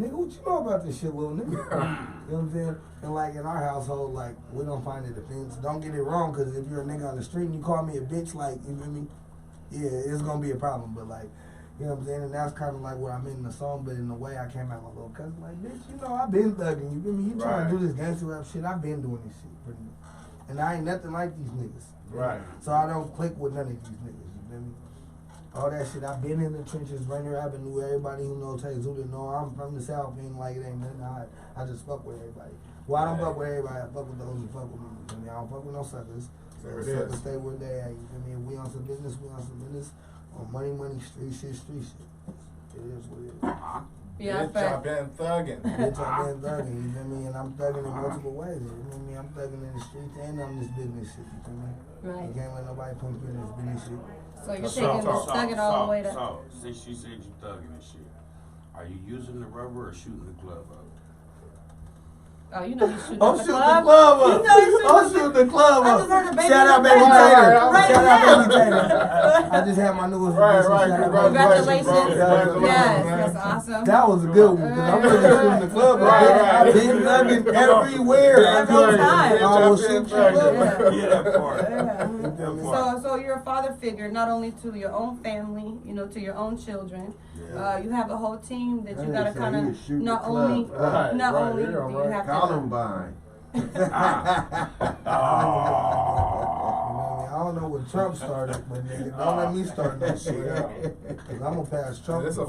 nigga, what you know about this shit, little nigga? You know what I'm saying? And like in our household, like, we don't find it offense. Don't get it wrong, because if you're a nigga on the street and you call me a bitch, like, you feel me? Yeah, it's gonna be a problem. But like, you know what I'm saying? And that's kind of like where I'm in the song, but in the way I came at my little cousin, like, bitch, you know, I've been thugging, you feel me? You trying to do this gangster rap shit, I've been doing this shit pretty much. And I ain't nothing like these niggas. Right. So I don't click with none of these niggas, you feel me? All that shit, I've been in the trenches, Rainier Avenue, everybody who knows Tay Zulu know I'm from the South, being like it ain't nothing. I just fuck with everybody. Well, I don't fuck with everybody, I fuck with those who fuck with me, you feel me? I don't fuck with no suckers. There it Suckers is. stay where they at, you feel me? If we on some business, we on some business. On money, street shit. It is what it is. Yeah, Bitch, I been thugging. Bitch, I been thugging, you feel me? And I'm thugging in multiple ways, you feel me? I'm thugging in the streets and on this business shit, you feel me? Right. You can't let nobody put me in this business shit. So you're taking the thugging all the way to. So, since you said you thugging and shit, are you using the rubber or shooting the glove up? Oh, you know you shooting I'm the shooting club. the club up. You know you I'm shooting the club I up. just heard a baby Shout out, in the Baby back. Tater. Right Shout out, now. Baby Tater. I just had my newest Right, release. right. Shout out, Congratulations. Congratulations. Yes, man. that's awesome. That was a good one because I'm really shooting the club up. Right, right. I've been thugging everywhere. Every time. I will shoot you up. Yeah, that part. Yeah. So you're a father figure, not only to your own family, you know, to your own children. You have a whole team that you gotta kind of not only do you have to. Columbine. I don't know what Trump started, but nigga, don't let me start that shit. Cause I'm gonna pass Trump. This a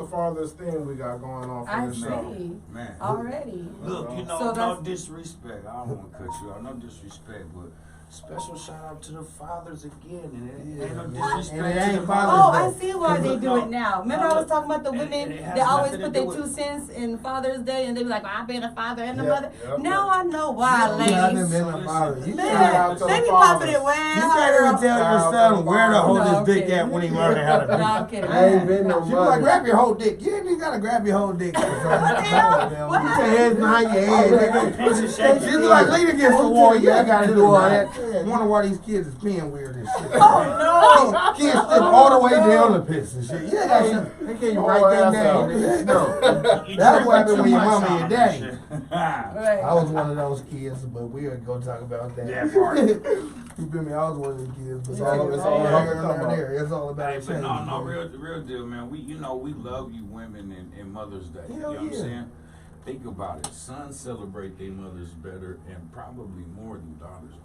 father's thing we got going on for I this see. show. Man. Already. Look, you know, So no that's- disrespect. I don't want to cut you off. No disrespect, but special shout out to the fathers again. And it ain't no disrespect And it to ain't the Father's Oh, fathers. I see why they do it now. Remember I was talking about the women it has that always nothing put to their do 2 with- cents in Father's Day and they be like, well, I've been a father and a Yeah, mother. yep. Now I know why, You haven't ladies. been a father. You Shout out Man, to they the be fathers. popping it way You can't even tell your Shout out son to the where to hold No, his I'm dick kidding. at when he learning how to No, do it. I'm kidding. I ain't been no She be like, mother. grab your whole dick. You ain't even gotta grab your whole dick. What the hell? What Your happened? head's behind your head. She be like, lean against the wall. Yeah, I gotta do all that. Wonder why these kids is being weird and shit. Oh, Kids sit all the way down the piss and shit. Yeah, they can't write their name. No. That's what happened when your mama and your daddy. no. Right. I was one of those kids, but we ain't gonna talk about that. Yeah, part. You feel me? I was one of the kids, but It's all it's about all talking there. It's all about Hey, change. but no, real deal, man. We love you women in Mother's Day. You know what I'm yeah. saying? Think about it. Sons celebrate their mothers better and probably more than daughters do.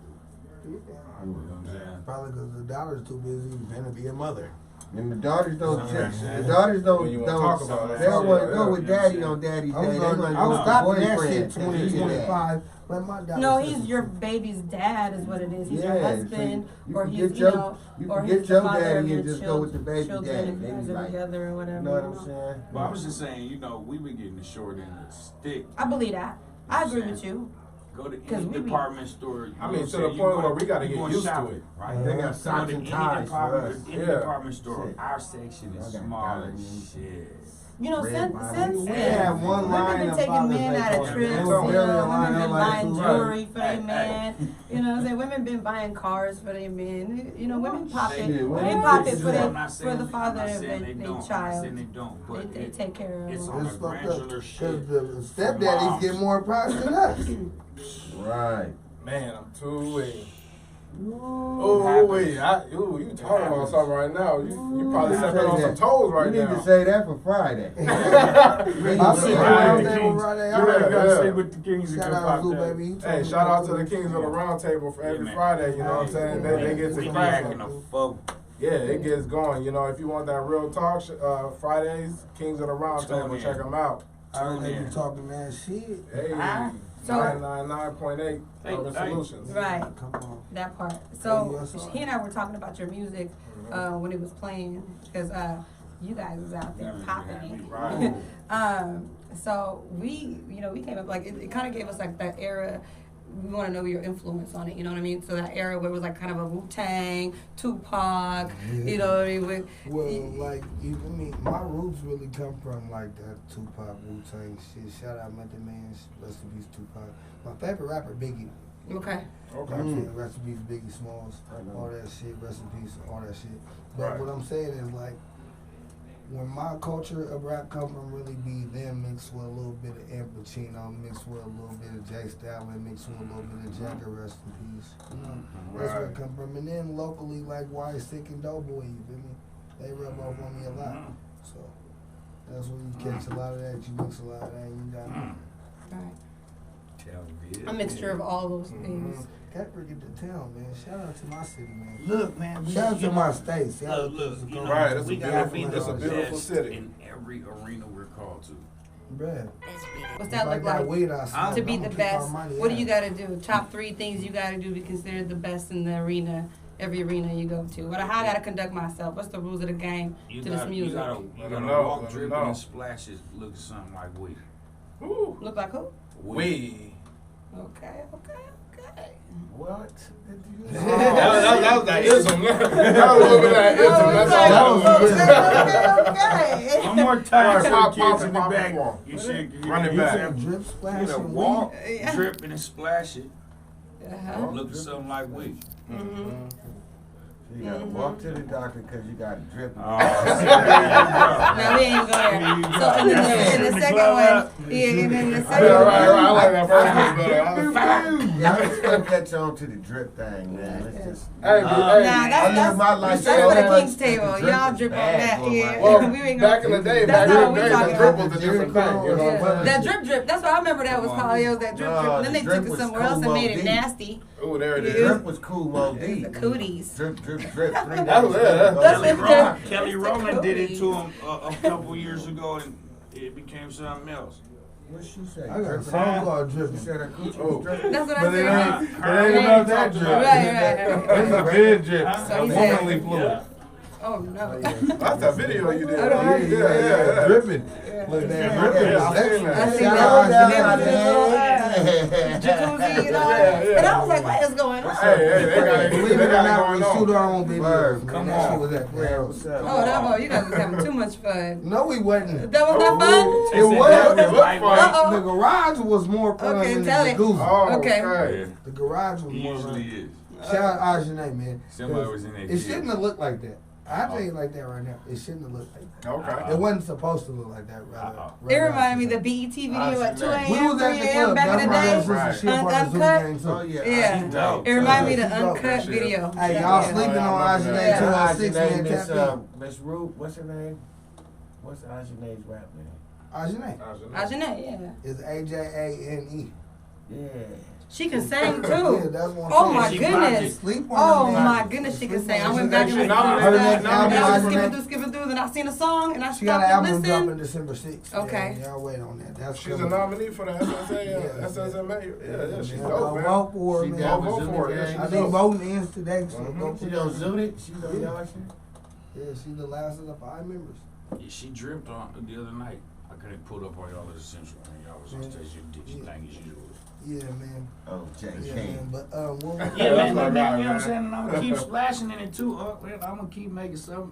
You know what I'm saying? Probably because the daughter's too busy trying to be a mother. And the daughters don't. Yeah. The daughters don't. When you wanna talk about that. They don't want to Yeah. go with daddy on daddy's I day. was, They on, want to I go was with stopping that boyfriend. shit 2025. But my daughter No, says- he's your baby's dad, is what it is. He's your Yeah, husband, so you or can he's, get you your- know, you or can he's get the your father daddy of your and just go with the baby children daddy. if you They guys be are like, together or whatever. You know what I'm saying? But I was just saying, you know, we been getting the short end of the stick. I believe that. I agree with you. Go to 'Cause any we be- department store. you I know mean, what to I'm the saying? point You where we gotta you get going used to shopping, it. Right? They got Go to socks and any ties for department, us. any Yeah. department store. Shit. Our section is I got small diamonds. as shit. You know, Red since bottom. We have one women line been of taking Father's men Day out of parties. trips, They you was barely know, a line women of been like buying two jewelry for Hey, their man. You know what I'm saying? Women been buying cars for their men. You know, women pop it. They- Women pop it for I'm their not for saying- the father I'm not of saying their they don't. I'm not child. saying they don't, but They take care of it's them. on It's a fucked up granular because shit. the stepdaddies get more prize than us. Right. Man, I'm too weak. Happens. Oh wait, you talking about something right now? You probably stepping on some toes right You need now. to say that for Friday. I'll see you Right. round table Friday. Yeah, All right. yeah. Say what the Kings Shout and out to Pop baby. He Hey, told me shout out to that. the Kings of the Round Table for every man. Friday. You know what I'm saying? They get We to be acting cracking. a folk. Yeah, it gets going. You know, if you want that real talk, Fridays, Kings of the Round Tune Table, in. check them out. I heard Tune they in. be talking mad shit. Hey, So- 999.8 Hey, Urban hey. Solutions. Right. Come on. That part. So yes, he and I were talking about your music when it was playing because you guys was out there popping it. Right. So we came up like it kind of gave us like that era. We want to know your influence on it. You know what I mean? So that era where it was like kind of a Wu-Tang, Tupac. You know what I mean? Well, like, I mean, my roots really come from like that Tupac, Wu-Tang shit. Shout out Method Man, rest in peace Tupac. My favorite rapper, Biggie. Okay. Okay. Rest in peace Biggie Smalls, all that shit, rest in peace, all that shit. But Right. what I'm saying is like, when my culture of rap come from really be them mixed with a little bit of Al Pacino, mixed with a little bit of Jay Stalin, mixed with a little bit of Jagger, rest in peace. You know, that's where it come from. And then locally, like Why Sick and Doughboy, you feel me? They rub off on me a lot. So that's where you catch a lot of that, you mix a lot of that, and you got Right. A mixture of all those things. Can't forget the town, man. Shout out to my city, man. Look, man. Shout out to my state. Shout out Look, to you know, Right, it's we a gotta be beautiful- the it's a beautiful best city. in every arena we're called to. Bruh. What's that look If I got like? weed, I smoke, To be I'ma the keep best, my money what do out. you gotta do? Top 3 things you gotta do to be considered the best in the arena, every arena you go to. How I gotta conduct myself? What's the rules of the game You to gotta, this music? You gotta Let 'em know, walk let 'em dripping know. and splashes, look something like weed. Ooh. Look like who? We. Okay. What? That was that ism. That was a little bit of that ism. That's all. Okay. One more time, Pop, so the kids pop, in the pop, back. pop. You should Run it You back. said drip You splash gotta and walk, weed? Yeah. dripping and splash it. Uh-huh. Look something like weed. You gotta walk to the doctor because you got drip. No, we ain't go there. So in the second one, and then the second Right. one. I like that first one better. Yeah, I'm just gonna catch on to the drip thing, man. It's just. Hey, Nah, I live that's my life that's for the so king's much that the table. drip Y'all is drip on bad that, for my yeah. Well, We ain't back gonna. in the day, That's back not in what the we day, talking the drip about. was a different thing. You know what I'm That saying? drip. That's what I remember. That was called. It was that drip. And then they the drip took it was somewhere else and cool made it OD. nasty. Ooh, there it The is. drip was cool, Mo D. The cooties. Drip. 3 days That was it, later, That's go it. to the Kelly the Rowland did it cooties. to him a couple years ago, and it became something else. What she say? I got a Drip? song called She Drippin'. said her coochie Oh. was dripping. That's what But I it said. ain't about that drip. Right. It's a big drip. So he said- Only fluid. Oh no. That's that video you did. I don't know. Yeah. Dripping. Look, that Yeah, dripping. I seen that. I seen Shout that. out to They that, was man. in the little jacuzzi and all Yeah, that. yeah. And I was like, what is going on? Hey, they got it. Believe it They or got not, it we going shoot on. our own videos. Word, Man, come that shit on. was at the Yeah, house. what's up? Oh, Davo, you guys was having too much fun. No, we wasn't. That was not fun? It was. It looked fun. Uh-oh. The garage was more fun Okay, than tell the it. jacuzzi. Oh, Okay. okay. The garage was more fun. Usually is. Shout out Ajane, man. Somebody was in there. It shouldn't have looked like that. I'll tell you like that right now. It shouldn't have looked like that. Okay. It wasn't supposed to look like that, rather. It reminded me of the BET video at 2 We a.m., was at 3 the a.m. club. back in That's the why day. that's just shit part of the Uncut. game, too. Oh, yeah. Yeah. Dope. It reminded me of the She dope. uncut video. Hey, y'all Yeah. sleeping Oh, on yeah, Ajane yeah. 206, Ajane, man. Miss, Tap Miss Root, what's her name? What's Ajane's rap name? in. Ajane. Ajane, yeah. It's AJANE. Yeah. She can sing Yeah, too. that's what I'm Oh saying. my She goodness. Sleep on Oh her, my man. goodness, she can Sleep sing. on I her. went back and She listened nominated- to that. And I was nominated. skipping through, then I seen a song and I She got an stopped album and dropping listened. December 6th. Okay. Yeah, y'all wait on that. That's She's a coming. nominee for the SSA, Yeah. SSMA. Yeah, she's Yeah, dope, man. vote for her, She man. down Vote with for her, Zuni yeah, gang. she's I dope. think voting ends today, so Mhm. go She put on that. Zuni? She's on the election? Yeah, she's the last of the 5 members. Yeah, she dripped on the other night. I couldn't pull up on y'all as essential, man. Y'all was on stage, you did your thing as usual. Yeah, man. Oh, Yeah, JK. man. But Yeah, what man, That's man, my you guy, know what I'm man. saying? And I'm gonna keep splashing in it too. Man, I'm gonna keep making some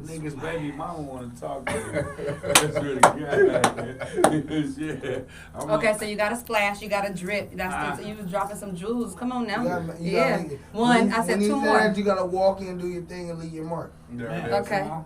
niggas' baby mama want to talk to me. That's really good. Yeah. I'm Okay, so you got to splash, you got to drip. That's you was dropping some jewels. Come on now. You gotta- you Yeah. gotta- One, I said when you 2 say more. that, you gotta walk in, do your thing, and leave your mark. Yeah, Man, yeah. Okay. come on.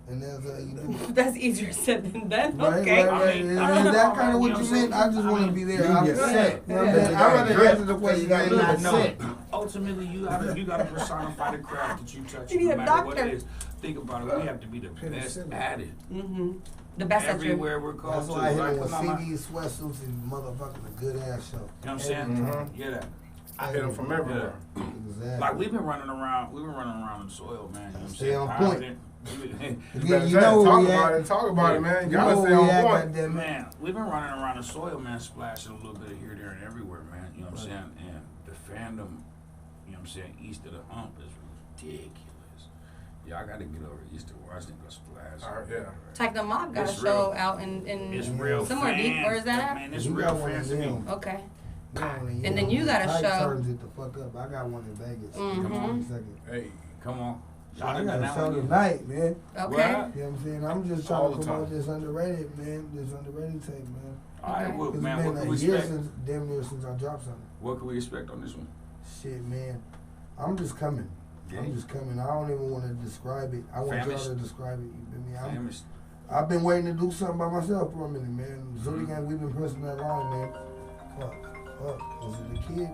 And that's how you do it. That's easier said than done. Right, Okay. right, right. Is that kind of what you meant? I just want to be there. You I'm get set. You know what I'm saying? I'd rather answer the question than You not got know. set. Ultimately, you gotta personify the craft that you touch, You need no a matter what doctor. it is. Think about it. We have to be the best at it. Mm-hmm. The best at your. Everywhere we're called That's to. why I hit Right? him with Come on, man. You know CDs, sweatsuits, and motherfucking a good ass show. what I'm saying? Mhm. Yeah, that. I hit him from everywhere. Exactly. Like we've been running around in the soil, man. You know what I'm Stay saying? on Pounding point. it. Yeah, you know where talk we about at. it, talk about it, man. You You gotta know stay where we on at, point. goddamn it. Man, we've been running around the soil, man, splashing a little bit of here, there, and everywhere, man. You know what I'm saying? And the fandom, you know what I'm saying, east of the hump is ridiculous. Y'all gotta get over east of Washington, go splash. Yeah. Like the Mob got It's a show real. out in It's real somewhere fans. deep. Where is that at? Man, it's We real got one fans of to me. them. Okay. You know, when And then you got a Type show. turns it the fuck up. I got one in Vegas. Mhm. Come on, second. Hey. Come on. I done got a that show one. tonight, man. Okay. What? You know what I'm saying? I'm just All trying the to promote time. this underrated, man. This underrated tape, man. All right, Okay. well, It's man, what been can a we year expect? since, damn near since I dropped something. What can we expect on this one? Shit, man. I'm just coming. I'm just coming. I don't even want to describe it. I want Famished. y'all to describe it. You feel me? Famished. I've been waiting to do something by myself for a minute, man. Mm-hmm. Zuni Gang, we've been pressing that line, man. Fuck. Is it a kid?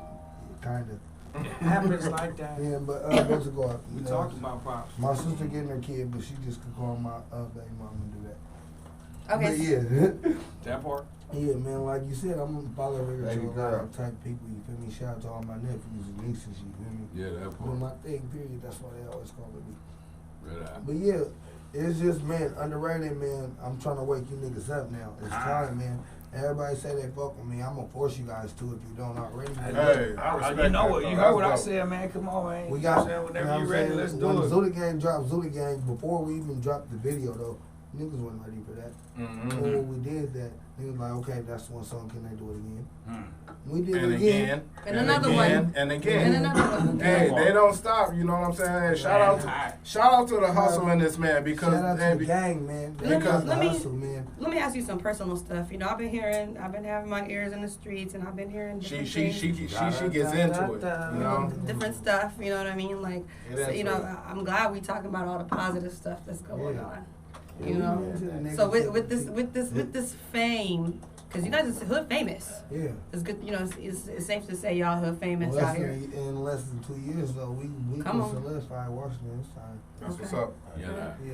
Kinda. It happens like that. Yeah, but what's it called? We You talked know, about pops. my sister getting her kid, but she just could call my baby mama and do that. Okay. But yeah. That part? Yeah, man, like you said, I'm gonna follow Baby regular girl. type people, you feel me? Shout out to all my nephews and nieces, you feel me? Yeah, that Doing part. my thing, period. That's why they always call it me. Red eye. But yeah, it's just, man, underrated, man. I'm trying to wake you niggas up now. It's time, man. Everybody say they fuck with me. I'm gonna force you guys to if you don't already. Hey, I respect You know that, what? though. You That's heard what I dope. said, man. Come on, man. We You got, know what I'm saying? you know Whenever what you I'm ready, saying? let's When do it. Zuli Gang dropped, Zuli Gang, before we even dropped the video, though, niggas wasn't ready for that. Mm-hmm. And when we did that, niggas like, okay, that's one song, can they do it again? Hmm. We did And it again. And another one. And again. And another one. Hey, they don't stop. You know what I'm saying? Shout out to the hustle in this man because Shout out to the gang, man. because let me- hustle, man. Let me ask you some personal stuff. You know, I've been having my ears in the streets, and I've been hearing different she things. gets into it. You know. Different stuff. You know what I mean? Like, Get so, you into know, it. I'm glad we talking about all the positive stuff that's going on. You Yeah, know. yeah. So with this fame, because you guys is hood famous. Yeah. It's good. You know, it's safe to say y'all hood famous out here. In less than 2 years, though, we Come can on. solidify Washington this time. That's what's up. Yeah. Yeah.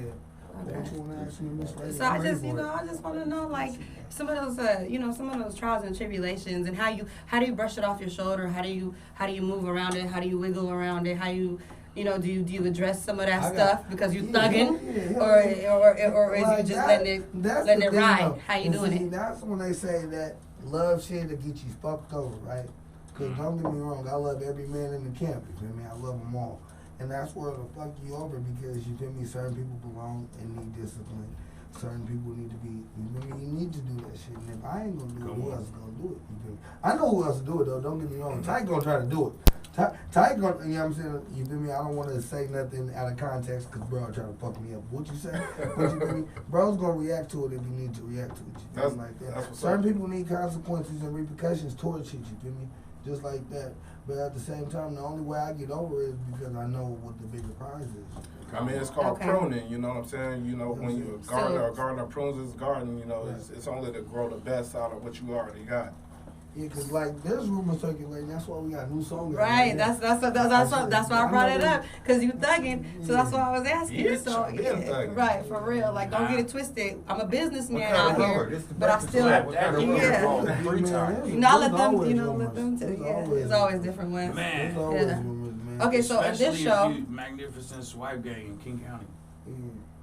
Okay. What you want to ask me, Miss Lady? So I'm I ready just, for it. I just want to know, like, some of those trials and tribulations, and how do you brush it off your shoulder? How do you move around it? How do you wiggle around it? How do you address some of that stuff because you thugging, or is you just letting it ride? How you doing it? That's when they say that love shit to get you fucked over, right? Because don't get me wrong, I love every man in the camp. You feel me? I love them all. And that's where it'll fuck you over because, you feel me, certain people belong and need discipline. Certain people need to be, you feel me, you need to do that shit. And if I ain't gonna do it, who else is gonna do it? You feel me? I know who else to do it though, don't get me wrong. Ty gonna try to do it. Ty gonna, you know what I'm saying? You feel me? I don't wanna say nothing out of context because bro trying to fuck me up. What you say? What you feel me? Bro's gonna react to it if you need to react to it. You feel me? Like that. Certain people need consequences and repercussions towards shit, you feel me? Just like that. But at the same time, the only way I get over it is because I know what the bigger prize is. I mean, it's called pruning. You know what I'm saying? You know, when you a gardener prunes his garden, you know, it's only to grow the best out of what you already got. Yeah, cause like there's rumors circulating. That's why we got a new song. Right. That's why I brought it up. Cause you thugging. So that's why I was asking. Yeah, So thugging. right, for real. Like, don't get it twisted. I'm a businessman What kind out of here, rumor? This the but I breakfast still, club. What kind of rumor? yeah. Free time. You know, I let them. There's You know, always let them. rumors. Yeah. It's always different ones. Man. There's always Yeah. rumors, man. Okay, so in this Especially show, if you Magnificent Swipe Gang in King County.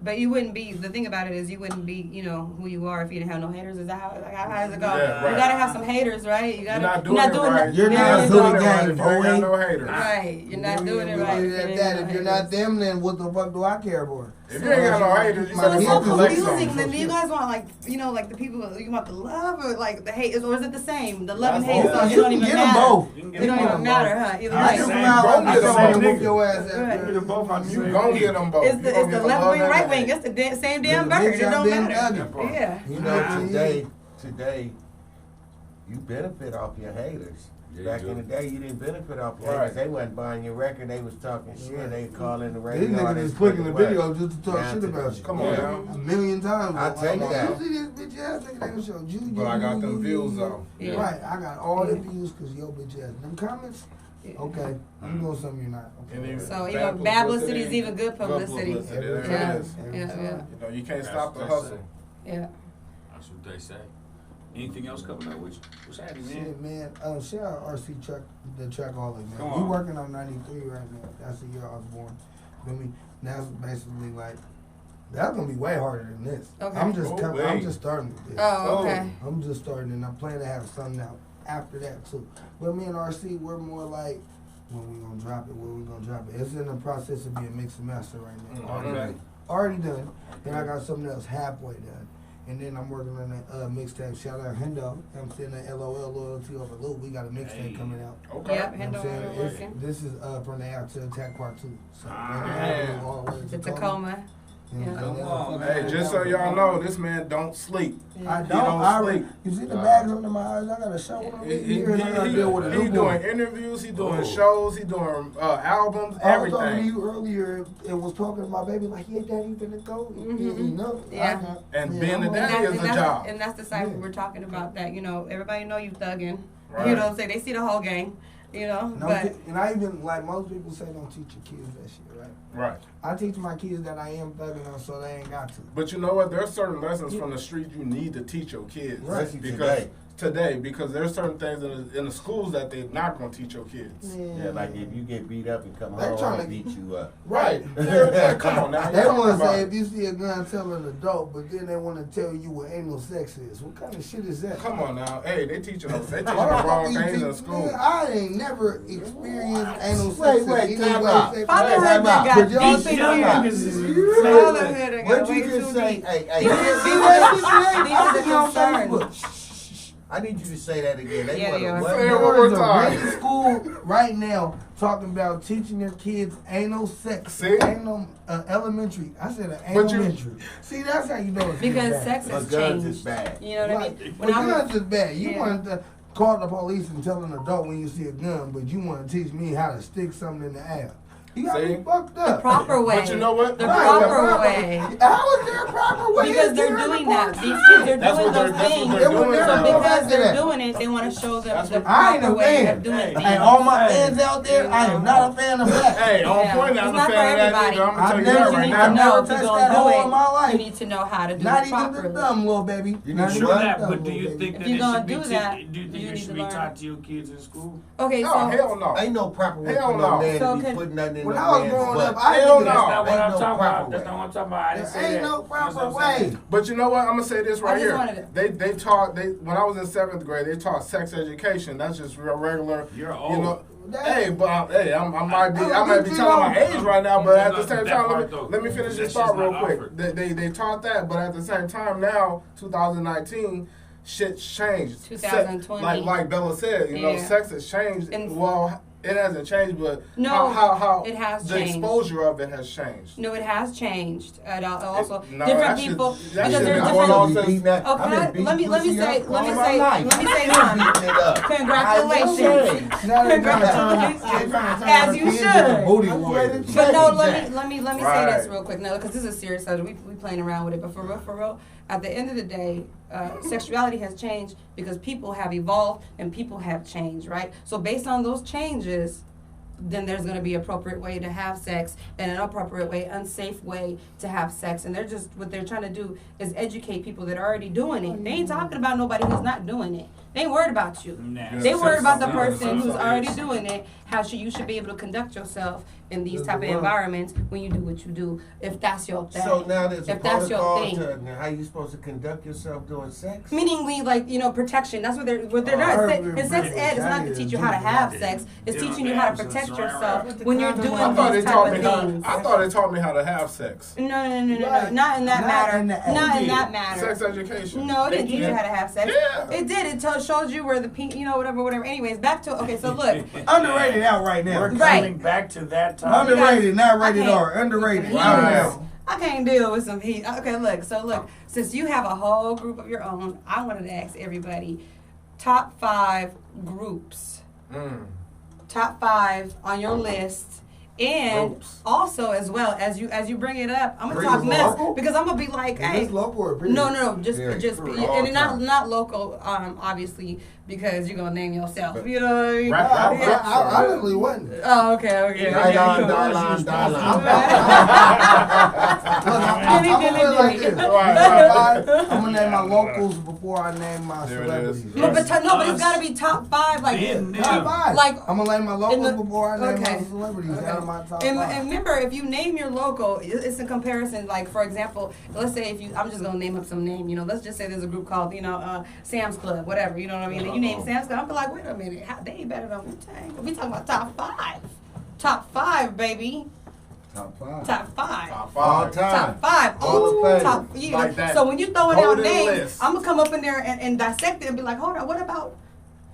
but you wouldn't be. The thing about it is, you wouldn't be, you know, who you are if you didn't have no haters. Is that how does it go? Yeah, right. You gotta have some haters, right? You gotta. You're not doing it right. You're yeah, not you're doing it right if you ain't got no haters. Right, you're not doing it We right. leave it at that. If you're not them, then what the fuck do I care for? If you ain't got no haters, you So gotta it's go so collect confusing. some. Then do you guys want, like, you know, like the people, you want the love or like the hate, or is it the same? The love and hate stuff, it don't even Get them matter. both. It don't even matter, huh? Either I way. just Same. went out. Don't I get just them want to both. whoop your ass Right. after. Get them both out the You same. gon' get them both. It's the left wing, right wing. It's the same damn The bird. bitch It out don't there matter. thugging. Yeah. You know, today, you benefit off your haters. Yeah, Back you in the do. day, you didn't benefit off your Right. haters. They wasn't buying your record. They was talking shit. Right. They calling the radio. These niggas artists, is clicking the what? video just to talk Now shit to- about you. Come on now. A million times. I'll take that. You see this bitch ass nigga they was showing you. But I got them views though. Yeah. Right, I got all the views because your bitch ass. Them comments, Yeah. okay, I'm doing something you're not. And Okay. even So even bad publicity is even good publicity. Good publicity, there Yeah. it is. Yeah, yeah, You know, you can't That's stop the what they hustle. yeah. That's what they say. Anything else coming up with you? What's happening, man? Shit, man. Shout out RC Truck, the Truckaholic, man. Come We on. working on 93 right now. That's the year I was born. Feel me? That's basically like, that's gonna be way harder than this. Okay. I'm just Oh, I'm wait. just starting with this. Oh, okay. I'm just starting, and I'm planning to have something out after that too. But me and RC, we're more like, when we gonna drop it? When we gonna drop it? It's in the process of being mixed and master right now. Okay. Already done. Then I got something else halfway done. And then I'm working on that mixtape. Shout out Hendo. I'm saying that LOL Loyalty Over Loop. We got a mixtape coming out. Okay. Yep, You know what I'm Hendo saying? we're It's- working. This is from the Out to Attack Part 2. So man. all the way To Tacoma. You know, Yeah. and then Come on, Hey, just so y'all know, this man don't sleep. I He don't. don't I sleep. You see the bags under my eyes? I got a show when I'm He here and I gotta deal with a doing newborn. interviews, he doing Oh. shows, he doing albums, I was talking to everything. you earlier and was talking to my baby like, yeah, daddy finna go. Mhm. You know? Yeah. And being a I'm daddy is a job. And that's the side Yeah. we're talking about, that, you know, everybody know you thugging. Right. You know what I'm saying? They see the whole gang. you know. No, But and I even, like most people say, don't teach your kids that shit, right? Right. I teach my kids that I am thugging them so they ain't got to. But you know what? There are certain lessons from the street you need to teach your kids. Right. Because today, because there's certain things in the schools that they're not going to teach your kids. Yeah, like if you get beat up and come They're home, trying I'll to- beat you up. Right. Yeah, come on now. They want to say if you see a gun, tell an adult, but then they want to tell you what anal sex is. What kind of shit is that? Come on now. Hey, they teaching us. They teaching Why the the fuck wrong you things teach- in school. Nigga, I ain't never experienced anal sex. Wait, in any time way, out. shape, or Fatherhood form. that got But y'all deep see in I'm here. not. Fatherhood that got What'd way you just too say? deep. Hey, These are concerns. I need you to say that again. They Yeah, want yeah. to Say it what? one more There's a time. great school right now talking about teaching their kids anal sex. See? Anal, elementary. I said an But you- elementary. See, that's how you know it's Because bad. sex has But guns changed. is bad. You know what I Right. mean? But I was- guns is bad. You Yeah. want to call the police and tell an adult when you see a gun, but you want to teach me how to stick something in the air. You got See? me fucked the up. proper way. But you know what? The Right, proper way. How is there a proper way? Because Is they're there doing a that. proper- These kids are That's doing what they're- those that's what things. they're It would doing never So now. go back because to they're that. doing it, they want to show them That's the what- I ain't proper a way fan. of doing Hey, things. Hey, all my fans out there, I am not a fan of that. Hey, on Yeah. point. It's I'm a not fan for of that everybody. nigga. I'm gonna I've tell you never- that You right need now. to know if touched you're that gonna hole do in my it. life. You need to know how to do Not it even the properly. thumb, little baby. You Not need even to the what? thumb, But do you little think baby. that If you're it gonna should be do te- that, do you think you it need should to be learn. taught to your kids in school? Okay, No, so hell no. Ain't no proper way Hell for no no. man So to be can- putting nothing in When no I was man's growing butt. up, I Hell didn't no. That's not what Ain't I'm no talking proper about. That's way. not what I'm talking about. I didn't say that. Ain't no That's proper what I'm saying. way. But you know what? I'm gonna say this right just here. wanted They taught when I was in 7th grade. They taught sex education. That's just real regular. You're You old. know. That- Hey, but I might be I'm telling my age right now. But at the Not same that time, part, though. let me finish That this shit's thought real not quick. offered. They taught that, but at the same time now, 2019. Shit's changed. 2020. Like Bella said, you know, Yeah. sex has changed. And- Well, it hasn't changed, but No, how it has the changed. exposure of it has changed. no, it has changed. And also, No, different that shit- people that because shit there's been different. going on I've been beating that- Oh, I've can been I, beating let me pussy say up all my life. something. Beating it up. Congratulations. Now they trying to Congratulations. turn As our you kids should. into booty warriors. But no, let me say Right. this real quick now because this is a serious subject. We playing around with it, but for real, at the end of the day, sexuality has changed because people have evolved and people have changed, right? So based on those changes, then there's going to be appropriate way to have sex and an appropriate way, unsafe way to have sex. And what they're trying to do is educate people that are already doing it. They ain't talking about nobody who's not doing it. They ain't worried about you. Nah. They worried about the No, person who's no, already it's- doing it. You should be able to conduct yourself in these There's type of the word. environments when you do what you do. If that's your thing. So now there's a if that's your protocol thing. to how you supposed to conduct yourself during sex? Meaningly, protection. That's what they're doing. In sex ed, it's not to teach you how to have sex. It's teaching you how to protect yourself when you're doing I thought they these taught type me of how. things. I thought they taught me how to have sex. No. Right. Not in that Not matter. in the Not in ed. that matter. Sex education. No, it They didn't teach you did. how to have sex. Yeah. It did. It showed you where the whatever. Anyways, back to okay. So look, Underrated out right now. We're Right. coming back to that time. Underrated, not rated I can't- R. Underrated. Heat. Right now. I can't deal with some heat. Okay, look. Since you have a whole group of your own, I wanted to ask everybody top 5 groups. Top 5 on your list. And Groups. also as well as you bring it up, I'm gonna Bring talk it mess local? because I'm gonna be like, Is hey, this local or period? no, just Period. and not local, obviously because you're gonna name yourself. You know what I mean? Rap, rap, rap. I honestly wasn't. Oh, okay. I'm gonna put it like this. Right. I'm gonna name my locals before I name my There it is. celebrities. But it's gotta be top 5, like Top 5. Like, I'm gonna name my locals the- before I name okay. my celebrities. Out of my top 5. And remember, if you name your local, it's a comparison. Like, for example, let's say I'm just gonna name up some name. Let's just say there's a group called, Sam's Club, whatever. You know what I mean? And you name Sam's Club, I'm be like, wait a minute, they ain't better than Wu-Tang. We talking about top 5, top 5, baby, Top 5. top 5. Top All 5. time. Top 5. Hall of Ooh, Fame. top. Like that. So when you throwing out Golden names, list. I'm gonna come up in there and dissect it and be like, hold on, what about?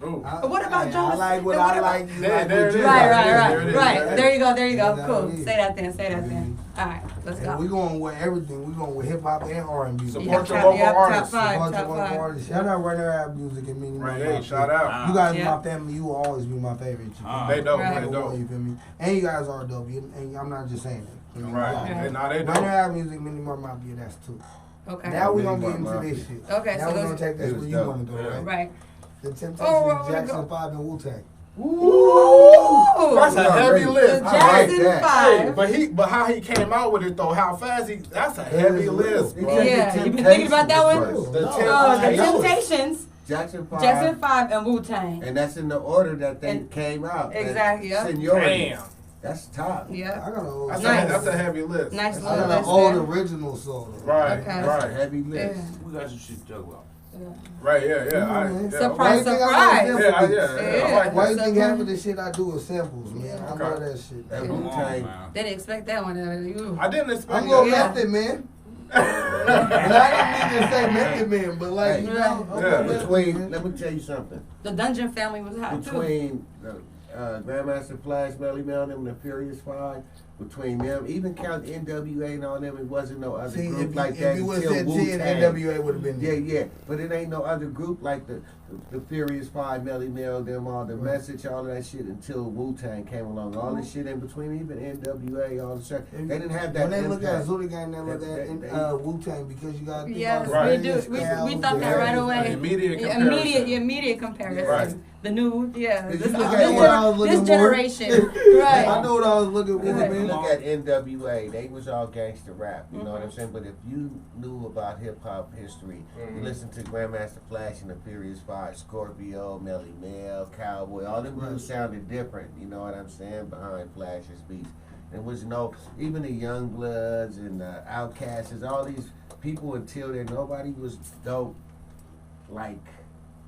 Ooh. What about I Jonas? like what And what I about- like. You There- like there what it you is. like. There it is. Right. There you go. There you go. That's Cool. how it is. Say that then. All right, let's And go. we going with everything. We going with hip hop and R&B. Support Yeah, your top- local top artists. 5, Bunch top of local 5. artists. Shout out Right There Rap Music and Mini Right, Mart. hey, shout out. You guys Yeah. are my family. You will always be my favorite. You feel me? They dope. Right. They You dope. feel me? And you guys are dope. And I'm not just saying that. You know, Right. like, Hey, nah, they Right There dope. Rap Music, Mini Mart Mafia. That's 2. Okay. Now we're Mini gonna get Mart into this Mafia. shit. Okay, now so we're gonna those- take this It where was you dope. want to go, right? Right. The Temptations, Oh, where we Jackson go? 5, and Wu-Tang. Ooh, that's a heavy list. The I like Jackson that. 5. But how he came out with it though, how fast that's a heavy list, bro. Yeah, you been thinking about that one? The The Temptations, Jackson 5. Jackson 5, and Wu-Tang. And that's in the order that they came out. Exactly, yeah. Seniority. Damn. That's top. Yeah. I got an old. That's a heavy list. Nice I little got an list old there. original soda. Right, Okay. That's a right. heavy list. Yeah. We got some shit to talk about. Right, yeah. Surprise, okay. surprise. Yeah. I like Why you that. think half of the shit I do is samples, man? I know that shit. That Come on, Wu-Tang. man. They didn't expect that one out of you. I didn't expect I'm gonna Yeah. method, man. And I didn't mean to say method, man, but like, Hey, you know, I'm yeah. gonna method, Between, man. let me tell you something. The Dungeon family was hot too. Between Grandmaster Flash, Melly Mel, and them, the Furious Five, between them, even count NWA and all them, it wasn't no other See, group like that if you would until have said 10, Wu-Tang. NWA would have been Yeah, there. yeah, but it ain't no other group like the Furious Five, Melly Mel, them, all the Message, all of that shit until Wu-Tang came along. All the shit in between, even NWA, all the shit, they didn't have that When they look at impact. Zooty Gang, they look at Wu-Tang because you got to think Yes, about we the do. We thought that right away. Immediate comparison. Right. The new, yeah. Did This, you look at what I was looking this for? generation. Right. I know what I was looking for, Because if you man. look at NWA, they was all gangster rap, you know what I'm saying? But if you knew about hip hop history, you listen to Grandmaster Flash and the Furious Five, Scorpio, Melly Mel, Cowboy, all them groups sounded different, you know what I'm saying, behind Flash's beats. There was no, even the Young Bloods and the Outcasts, all these people until then, nobody was dope like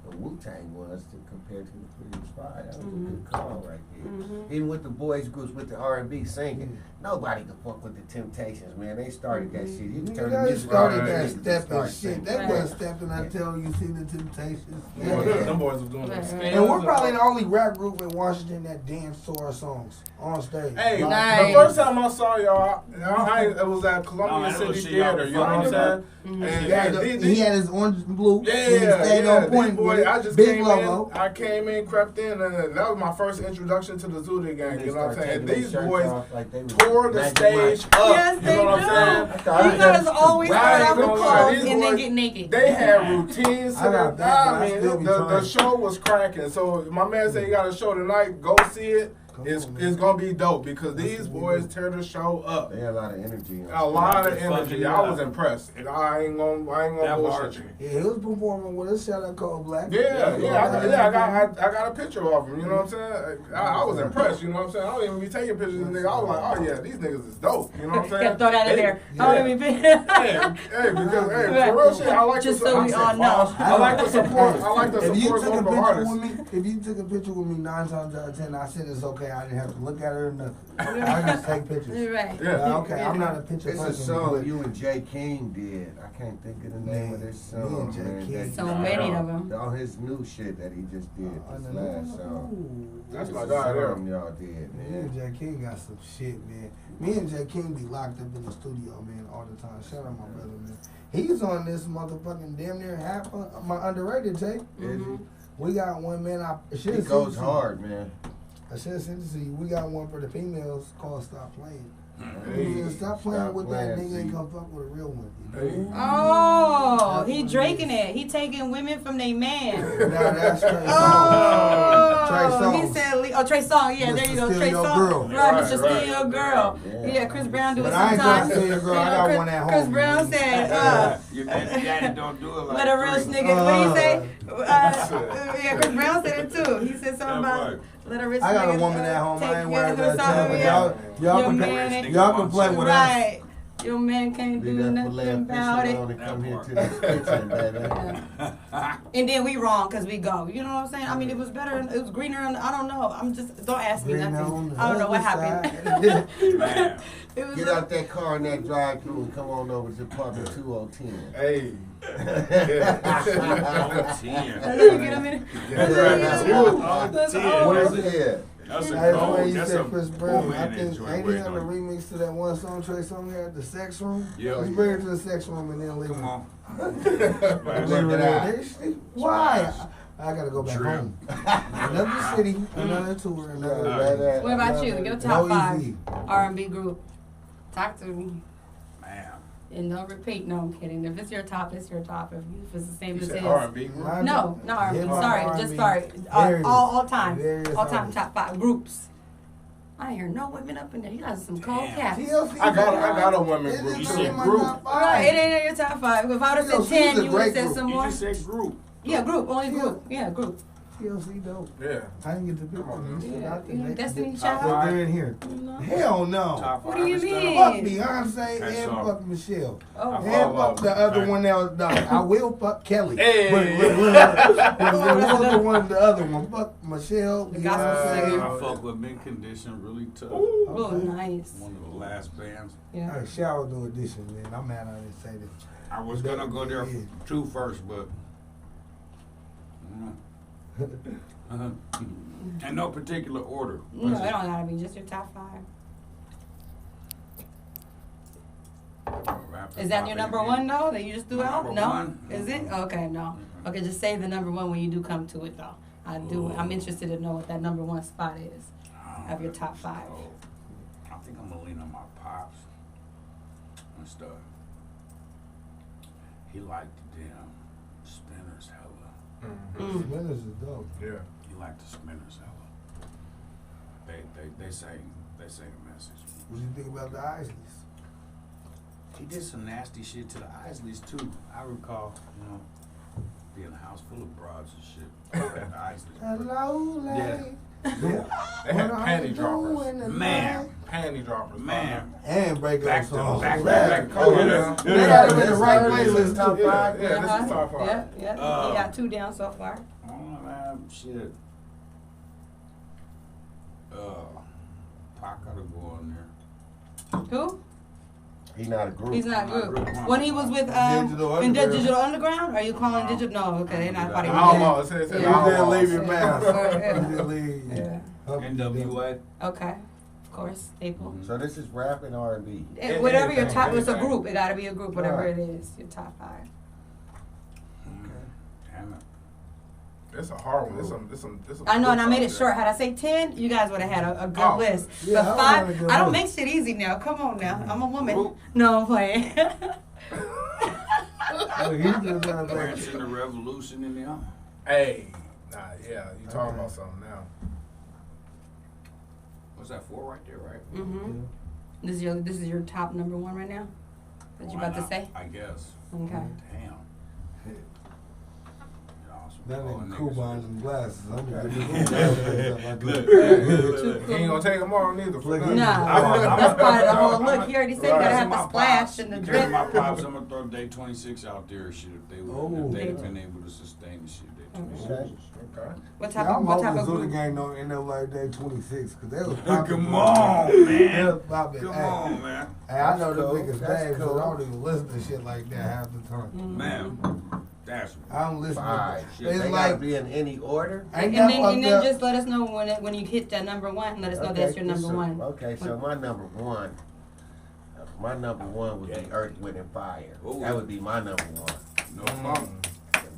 the Wu-Tang was compared to the Furious Five. That was a good call right there. Even with the boys groups, with the R&B singing, nobody could fuck with the Temptations, man. They started that shit. You can turn the They music started on that and step start and shit. singing. They wasn't stepping until you see the Temptations. Them boys was doing that. And we're probably the only rap group in Washington that danced to our songs on stage. Hey, Nice. the first time I saw y'all, it was at Columbia No, I never City see y'all Theater. You know what I'm saying? And He had his orange and blue. Yeah, He stayed on point these boys, with it. I just Big came logo. in. I came in, crept in, and that was my first introduction to the Zooty Gang. They You know what I'm start saying? taking These their shirts boys off like they was tore the Magic stage Mike. up. Yes, You they know what do. I'm saying? You guys always Right, start off with you know, clothes these and then boys, get naked. They had routines. I got that, but I I mean, still be the trying. show was cracking. So my man said, "You got a show tonight. Go see it. It's gonna be dope because these boys tear the show up. They had a lot of energy. A lot of Fucking energy. it I was up. impressed. I ain't gonna That bullshit part. you. Yeah, he was performing with us. Shout out Cold Black. I got a picture of him. You know what I'm saying? I was impressed. You know what I'm saying? I don't even be taking pictures of niggas. I was like, oh yeah, these niggas is dope. You know what I'm saying? Gotta throw that in there. Yeah. I don't even be. Because for real shit, I like Just the so we all know. I like the support. I like the If you support took a local picture artists. with me, if you took a picture with me 9 times out of 10, I said it's okay. I didn't have to look at her or nothing. I just take pictures. Right. Yeah. Okay, I'm not a picture It's a person. song but- you and Jay King did. I can't think of the name of this Me and song. Jay man, King. that- So many of them. All his new shit that he just did this last song. That's It's my a guy there. song y'all did, Me man. and Jay King got some shit, man. Me and Jay King be locked up in the studio, man, all the time. Shout out my brother, man. He's on this motherfucking damn near half of my underrated tape. Is We got one, man. I he? should He goes hard, man. I should have sent it to you. We got one for the females called Stop Playing. Hey, Stop playing with that playing, nigga and see. come fuck with a real one. Hey. Oh, he draking it. He taking women from their man. Nah, that's Trey Songz. Oh, Trey he Songz. said, Trey Songz. Yeah, there you go, Mr. Trey Steal Your Songz. Girl. Right, Mr. Right, Steal Your Girl. Yeah, Chris Brown do it But I ain't trying sometimes. to steal your girl. I got one at home. Chris Brown said, Your daddy don't do it like let a real three. nigga. What he say? Yeah, Chris Brown said it too. He said something about let a rich I got a nigga, woman at home. take I ain't care worried of about that. something, But yeah. y'all Your can man- y'all can play with us. Right. Your man can't do Leave that filet nothing of fish about it. alone and come here to this kitchen, baby. And then we wrong because we go. You know what I'm saying? I mean, it was better. It was greener. I don't know. I'm just don't ask me Greener on nothing. the I don't know what other happened. Man. It was Get out that car in that drive-thru and come on over to apartment 2010. Hey. I didn't get him in. That's all. Where's it? That's a That's why cold. you That's said a Chris Brown. woman I in think joint ain't he waiting have a on you. remix to that one song Trey Songz had, The Sex Room? Yeah. Let's bring it to the sex room and then leave Come it. on. Check it out. Why? I gotta go back home. Another city, another tour, another. What about you? Your top No five easy. R&B group. Talk to me. Man. And don't repeat. No, I'm kidding. If it's your top, it's your top. If it's the same You as said his. R&B group? No, not R&B. Hip-hop, Sorry, R&B. just sorry. Various- All time. various All time artists. top 5 groups. I ain't hear no women up in there. You guys some cold cats. TLC. I got a women group. It You is said in my group. top Right, five. it ain't in your top 5. If I would have TLC said 10, is a you would have great said group. some You more. just said group. Yeah, group. Only group. Yeah, group. TLC dope. Yeah. I didn't get to pick on this shit. Yeah, I think they- Destiny they- Child. But they're in here. No. Hell no. Top What five do you and stuff. mean? Fuck Beyonce Okay, and so- fuck Michelle. Oh, And fuck the other one that was done. I will fuck Kelly. Hey. But there was the one, the other one. Fuck Michelle. The gospel singer. I fuck with Mint Condition really tough. Oh, Okay. nice. One of the last bands. Yeah. Hey, shower new edition, man. I'm mad I didn't say this. I was gonna go there for 2 first, but in no particular order. No, it don't gotta be just your top 5. Is that your number 1 though? That you just threw My out? number No. one? Is it? Okay, no. Okay, just say the number 1 when you do come to it though. I'm interested to know what that number 1 spot is of your top 5. I think I'm gonna lean on my pops and stuff. He liked the damn Spinners hella. Spinners is dope. Yeah. He liked the Spinners hella. They say the message. What do you think about the Isleys? He did some nasty shit to the Isleys too. I recall, being a house full of broads and shit. At the Isleys. Hello, Yeah. lady. They had panty droppers. Man. Panty droppers. Man. And break Back up to songs. back. Oh, yeah. They got them in the right playlist. Top five. Yeah, this is top 5. Yeah, yeah. You got 2 down so far. Oh man, shit. Pac gotta go on there. Who? He not a group. He's not Not good. group. When he was with Digital in Underground. Digital Underground, are you calling Digital? No, okay, they're not part of Outlaw. It says Yeah. You didn't Outlaw. leave your mask. Yeah. You didn't leave. Yeah. NWA. Okay, of course, staple. So this is rap and R&B. Whatever your top, it's a anything. group. It got to be a group, whatever Right. it is. Your top 5. Damn it. It's a hard one. This some I know, and I groups made out it short. Had I say 10, you guys would have had a good Oh. list. Yeah, But I would've had a 5, good I don't list. make shit easy now. Come on now, I'm a woman. Group. No, I'm playing. Oh, he just got Prince and the Revolution in there. Hey, nah, yeah, you talking about something now. What's that 4 right there, right? Mm-hmm. This is your top number 1 right now. That you Why about to not? say? I guess. Okay. Damn. that All nigga niggas cool is- behind them glasses. I'm gonna He ain't gonna take them all neither. For nothing. Nah, that's part of the whole look. He already said you gotta Right. have the splash and the Because drip. my pops, I'm gonna throw day 26 out there. Shit, if they Oh. if they'd been able to sustain the shit, day 26. Okay. Okay. What Yeah, type I'm of hoping group? Zuda Gang don't end up like day 26 because they was popping. Come on, They man. was popping. Come Hey, on, man. hey, I know That's them cool. niggas' That's names, cool. but I don't even listen to shit like that half the time. Man, that's I don't listen Five. to Shit, It's They like, gotta be in any order. ain't And that then, fucked and then up? just let us know when you hit that number 1. Let us know that's your number so, 1. Okay, so my number 1. My number 1 would be Earth, Wind, and Fire. Ooh. That would be my number 1. no problem.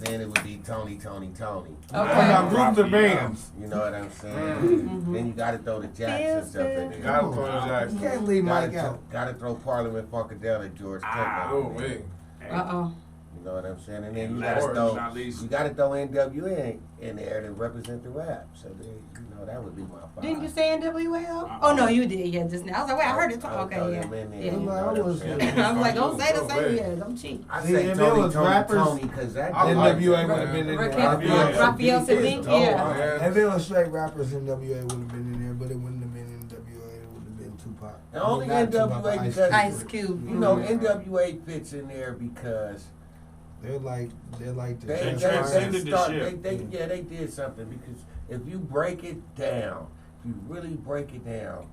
Then it would be Tony. Okay. Now, groups of bands. You know what I'm saying? Then you gotta throw the Jacksons up in there. Gotta throw the You Jackson. can't leave Gotta, Mike out. gotta throw Parliament Funkadelic, George Clinton. Oh, wait. Uh-oh. You know what I'm saying? And then And you last gotta but throw, not least- you gotta throw NWA in there to represent the rap. So they, that would be my 5. Didn't you say NWA? Oh, no, you did. Yeah, just now. I was like, wait, I heard it talk. I would throw Okay, them in there, yeah. you know Yeah. what I'm saying? I was like, don't say the Go same. ahead. Yeah, I'm cheap. I See, say if Tony, it was Tony, rappers, Tony, because that I like NWA that. would have been in there. Raphael Sadiq, yeah. Yeah. If it was straight rappers, NWA would have been in there, but it wouldn't have been NWA. It would have been Tupac. The only Not Tupac, NWA Ice because Ice Cube. you know NWA fits in there because They're like the they transcended the start shit. they did something because if you break it down, if you really break it down,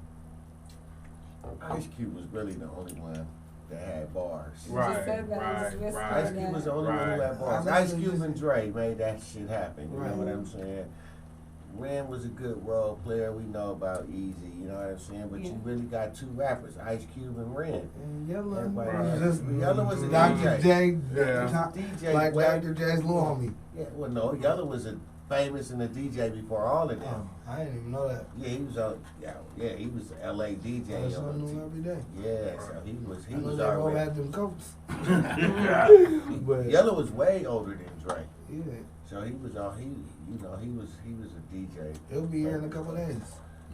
Ice Cube was really the only one that had bars. Right, said that. right, Just whispered right. Ice Cube was the only one who Right. had bars. I Ice mean, Cube just- and Dre made that shit happen. You Right. know what I'm saying? Ren was a good role player. We know about Easy. You know what I'm saying? But you really got 2 rappers, Ice Cube and Ren. And Yellow Everybody was else. just Yellow was a Dr. DJ. J. Yeah. DJ Like Webb. Dr. J's little homie. Yeah, well, no, Yellow was a famous and a DJ before all of them. I didn't even know that. Yeah, he was he was a LA DJ. That's something new every day. Yeah, so he was they both already. had them coats. But Yellow was way older than Dre. Yeah. So he was he was a DJ. He'll be here in a couple of days.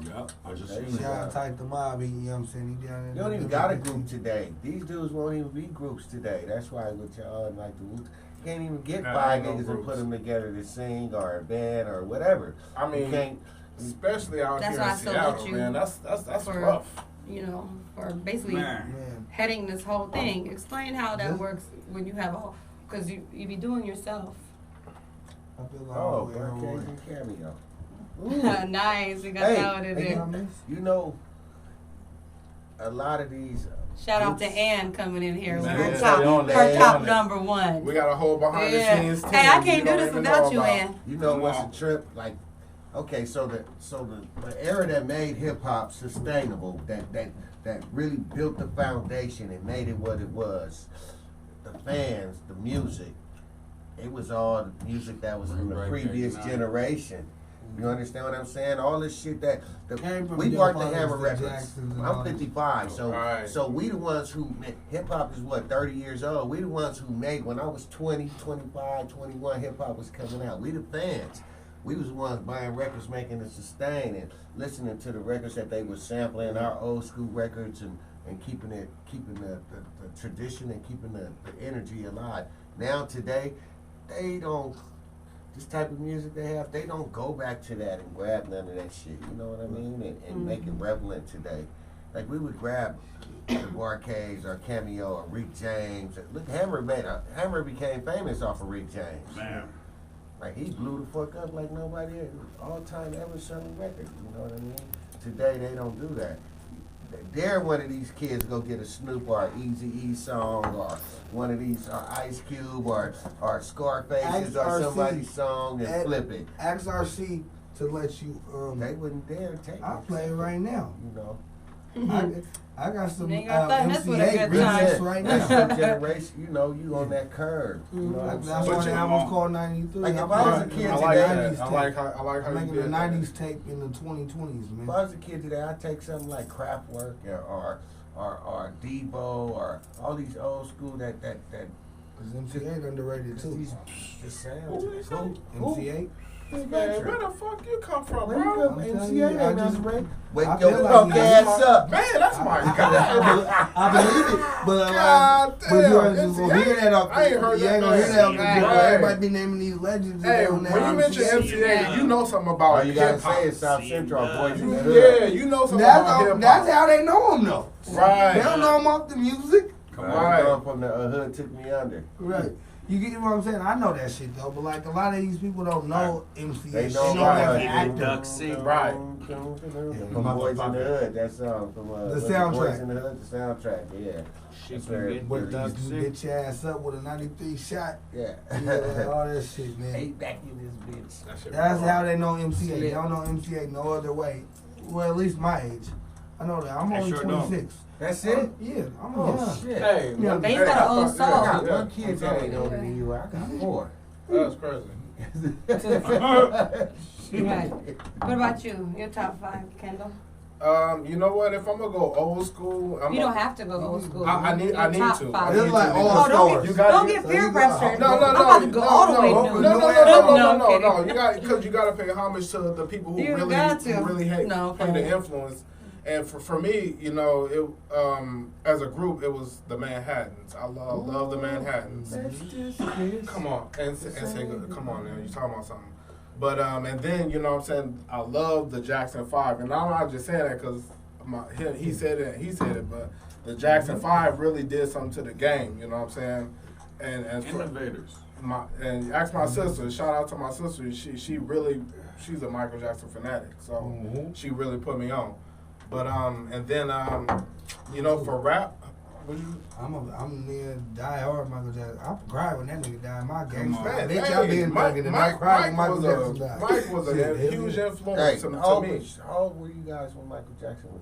Yep, I just Hey, seen Shout out that. Type the Mob, you know what I'm saying? He down there. You don't even got a group today. These dudes won't even be groups today. That's why with y'all like the you can't even get five niggas and put them together to sing or a band or whatever. I mean, you can't, especially out That's here why in I salute Seattle, you man. That's for, rough. You know, for basically Man. heading this whole thing. Explain how that works when you have a whole, because you be doing yourself. I feel like oh, Birdcage and Cameo. Nice, we got that one in there. You know, a lot of these. Shout out to Ann coming in here. Man, Her stay top on it. number one. We got a whole behind the scenes team. Hey, I can't you do don't this even without know you, about. Ann. You know what's a trip? Like, okay, so the era that made hip hop sustainable, that really built the foundation and made it what it was, the fans, the music, it was all the music that was from the previous generation. You understand what I'm saying? All this shit that we worked the Hammer Records. I'm 55, so we the ones who hip hop is what 30 years old. We the ones who made when I was 20, 25, 21, hip hop was coming out. We the fans. We was the ones buying records, making it sustain and listening to the records that they were sampling, our old school records and keeping the tradition and keeping the energy alive. Now today, they don't. This type of music they have, they don't go back to that and grab none of that shit. You know what I mean? And make it relevant today. Like we would grab the Barcades or Cameo or Rick James. Look, Hammer became famous off of Rick James. Man. Like he blew the fuck up like nobody all time ever selling records. You know what I mean? Today they don't do that. Dare one of these kids go get a Snoop or Eazy-E song or one of these Ice Cube or Scarface's or somebody's song and flip it. Ask RC to let you. They wouldn't dare take it. I'll play it right now. You know. I got some MC8 remix right That's now. your generation. You know, you on that curve. You know what I'm That's saying? why the album's called 93. Like if I was a kid I like today, that. I like how I'm you making did a that. 90s tape in the 2020s, man. if I was a kid today, I'd take something like Kraftwerk or Devo or all these old school that Because MC8 underrated too. the sound. MC8? Man, where the fuck you come from, Where you bro? come I'm from? telling you, MCA I ain't just- underrated. Wake I your feel like punk he- ass up. Man, that's my guy. I believe it, but God but you damn, ain't gonna hear that off. I ain't heard You ain't that gonna hear that off the man. book. Right. Everybody be naming these legends. Hey, on when that you mention MCA, you know something about All you gotta hip hop. say is South Central Boys in the Hood. Yeah, you know something about hip hop. That's how they know him though. Right. They don't know him off the music. Right. I'm from the hood took me under. Right. You get what I'm saying? I know that shit though, but like a lot of these people don't know MC. They They know know about as it. an actor. Right. From Boys in the Hood, that song from The what's it, soundtrack. Boys in the Hood, the soundtrack, yeah. Shit That's can very- get But dirty. these dudes get your ass up with a 93 shot. Yeah. Yeah, all that shit, man. Ain't back in this bitch. That shit That's was how hard. they know MCA. They don't know MCA no other way. Well, at least my age. I know that. I'm They only sure don't. 26. That's it? Yeah, I'm Oh, young. shit. Hey, Yeah, man, but he's hey, got an old I soul. thought- I got yeah, one kid that ain't older than you. I got 4. That's crazy. Right. What about you? Your top 5, Kendall? You know what? If I'm gonna go old school, You don't have to go old school. I need Your top to. 5. I need It's like to all because stars. you gotta Don't get peer pressure. No, I'm about to go all the way new. No. You got because you gotta pay homage to the people who You really got to. who really play the influence. And for me, you know, it as a group, it was the Manhattans. I love the Manhattans. Come on, and say good. Come on, man, you talking about something. But and then you know what I'm saying, I love the Jackson 5, and I'm not just saying that because he said it, but the Jackson 5 really did something to the game. You know what I'm saying? And Innovators. And ask my sister. Shout out to my sister. She's a Michael Jackson fanatic, so she really put me on. But and then you know, for rap, I'm near die hard Michael Jackson. I cried when that nigga died. My gang, man, bitch, hey, I been thugging and I cried when Michael Jackson died. Mike was a Yeah, huge influence Hey, to how me. old were you guys when Michael Jackson was?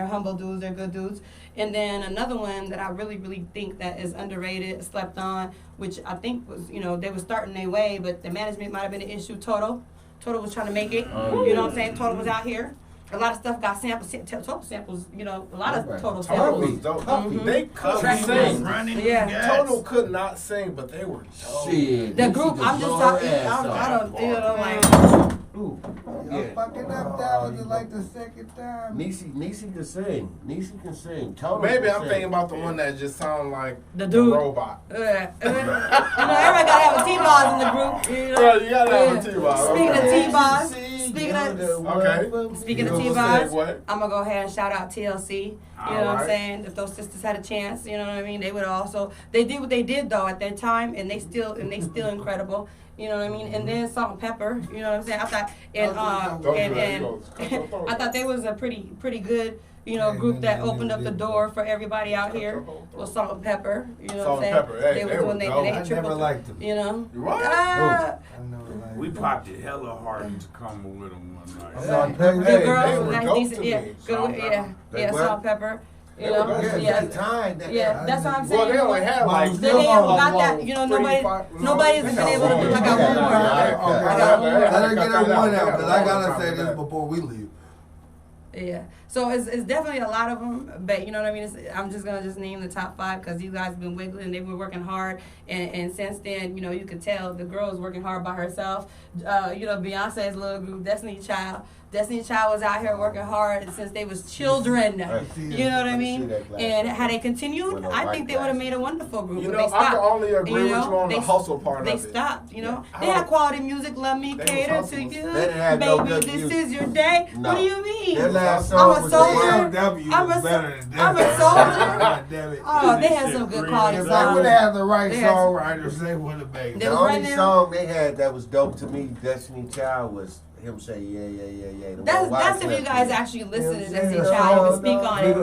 they're humble dudes, they're good dudes. And then another one that I really, really think that is underrated, slept on, which I think was, they were starting their way, but the management might have been an issue. Total was trying to make it. You know what I'm saying? Total was out here. A lot of stuff got samples, total samples, a lot of total samples. They couldn't sing. Yeah. Total could not sing, but they were dope. Shit. The group, I'm just talking, I don't, like. Y'all fucking up that was like the second time. Niecy can sing. Niecy can sing. Total Maybe can I'm sing. thinking about the one that just sounded like The dude. robot. Everybody gotta have a T-Boss in the group. Bro, you gotta have a T-Boss. Speaking of T-Boss, speaking of T-Boss, I'm gonna go ahead and shout out TLC. You know what I'm saying? If those sisters had a chance, you know what I mean, they would also. They did what they did though at their time, and they still incredible. You know what I mean? And then Salt and Pepper. You know what I'm saying? I thought I thought they was a pretty good. Group that opened up the door for everybody out here was Salt and Pepper. You know what I'm saying? Hey, they was doing they I never liked them. What? We popped it hella hard to come with them one night. Good they girls, were nice, dope decent, to yeah, me. good, yeah, Salt and Pepper. Yeah, That's what I'm saying. Well, they only had like They ain't got that. Nobody's been able to do. I got one more. Let her get her one out, because I gotta say this before we leave. Yeah, so it's definitely a lot of them, but you know what I mean. I'm just gonna name the top 5 because you guys have been wiggling. They've been working hard, and since then, you could tell the girl is working hard by herself. Beyonce's little group, Destiny Child. Destiny Child was out here working hard since they was children. You know what I mean? And had they continued, I think they would have made a wonderful group. But they stopped. I can only agree with you on the hustle part of it. They stopped. They had quality music. Love me, cater to you, baby. This is your day. What do you mean? Their last I'm song a was soldier. I'm a soldier. Oh, they had some good quality songs. If they would have had the right songwriters, they would have made it. The only song they had that was dope to me, Destiny Child, was him say yeah. That's if you guys actually listen to Destiny Child, you can speak on it. You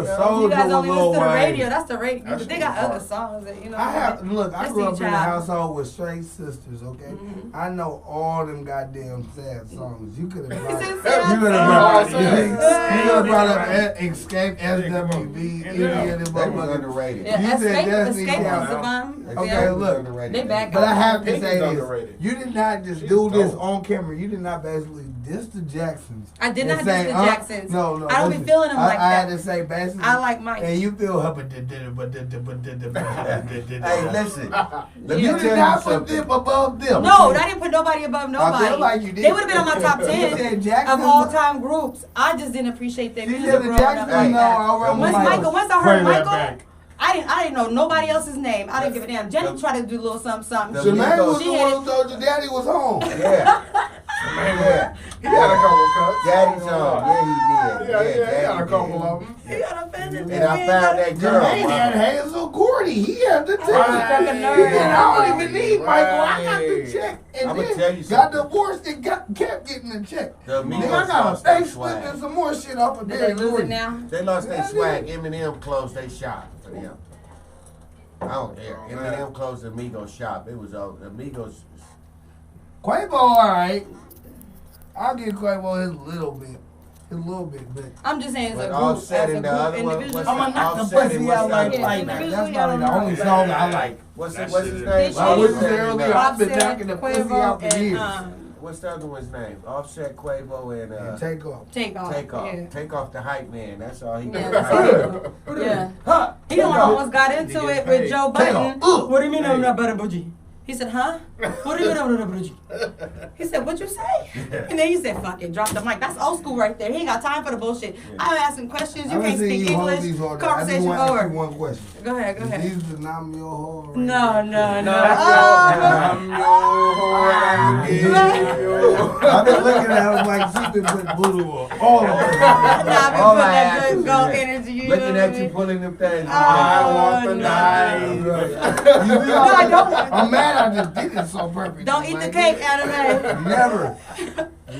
guys only listen to the radio. That's the radio. They got other songs that I grew up in a household with straight sisters. Okay, I know all them goddamn sad songs. You could have brought up Escape, SWV, any of them underrated. Yeah, Escape was the bomb. Okay, look, they back. But I have to say this: you did not just do this on camera. You did not basically diss the Jacksons. I did not diss the Jacksons. No. I don't be feeling them like that. I had to say basically. I like Mike. And you feel her, Hey, listen. You did not put them above them. No, I didn't put nobody above nobody. I feel like you did. They would have been on my top 10 of all-time groups. I just didn't appreciate their music growing up like that. Once I heard Michael, I didn't know nobody else's name. I didn't give a damn. Jenny tried to do a little something. Jermaine was the one who told your daddy was home. Yeah. He had a couple cuts. Daddy's home. Yeah, he did. He had a couple of them. He got offended. And I found that girl. Jermaine had Hazel Gordy. He had the ticket. I don't even need Michael. I got the check. And I'm then tell you got divorced and kept getting the check. Nigga, I got a face flip and some more shit off of Did there. they lose it now? They lost their swag. Eminem closed their shop for them. I don't care. Eminem closed the Migos shop. It was over. The Migos. Quavo, all right. I'll give Quavo his little bit, but I'm just saying, as a group, Offset and the other one. individually. I'ma knock the pussy out like that. That's probably the only song I like. What's his name? I wouldn't say earlier. I've been knocking the pussy out for years. What's the other one's name? Offset, Quavo, and Takeoff. Yeah. Take off the hype man. That's all he Yeah, does. yeah. He the one almost got into it with Joe Budden. What do you mean I'm not better, Bougie? He said, huh? What do you mean I'm not Bougie? He said, what'd you say? And then he said, fuck it, drop the mic. That's old school right there. He ain't got time for the bullshit. I'm asking questions. You can't speak English. Conversation over. One question. Go ahead. These the I'm your whore. No. I'm I've been looking at him like she been put voodoo on all of them. I've been putting that good gold energy. Looking at you pulling them things. I want the knife. No, I don't. I'm mad I just did it so perfect. Don't eat the cake, anime. Never.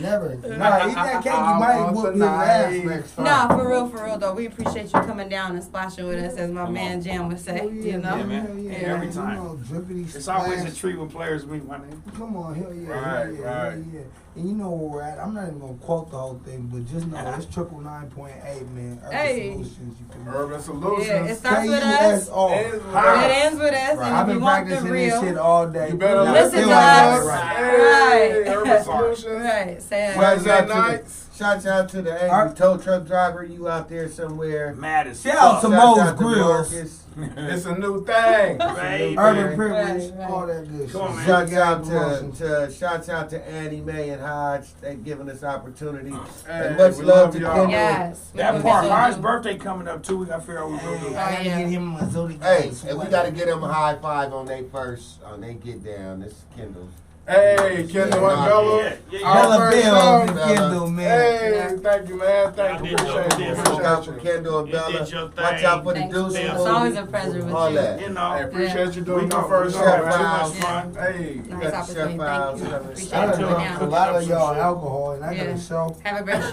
Never. Nah, eat that cake. You might whoop his ass next time. Nah, for real though. We appreciate you coming down and splashing with us, as my man Jam would say. Oh, yeah, You know. Yeah, man. Yeah, Every you time. know, drippity It's always a splash. treat when players meet my name. Come on, hell yeah, Right, hell yeah, right. hell yeah. And you know where we're at. I'm not even gonna quote the whole thing, but just know it's 9.8, man. Urban Hey. Solutions. You can Urban Solutions. Yeah, it starts with us. KUSO. It ends with us, Right. and I've if been you want the practicing this real, shit all day. You better listen to like us. Right. Right. Hey, Urban Solutions. right? Say it. Wednesday nights. Shout out to the angry tow truck driver. You out there somewhere. Mad as Shout out to Shout Mo's out to Grills. Marcus. It's a new thing. Baby. Urban Privilege. Right. All that good Come on, shit. man. Shouts out Promotions. shouts out to Annie Mae and Hodge. They giving us opportunity. Hey, and much we love love to y'all. Kendall. Yes. That part, Hodge's birthday coming up too. We gotta figure out what we're gonna Hey, do. I gotta yeah. get him a Zodi Hey, and we gotta get them a high five on they first, on they get down. This is Kendall's. Hey, Kendall and Bella. Yeah. Our Bella first Bill show. and Kendall, man. Hey, thank you, man. Thank you. Y'all did Appreciate your it. thing. Look out for Appreciate you. Kendall and You Bella. did your Watch thing. out for the Thanks, Deuce. man. movie. It's always a pleasure with All you. that. You know, I appreciate you doing We my go- first we show, go- Chef man. Miles. Too much fun. Hey. Nice Got the opportunity. Chef Miles Thank you. coming. Appreciate Shout you out coming to down. a lot of y'all alcohol, and I got Yeah. a show. Have a great show.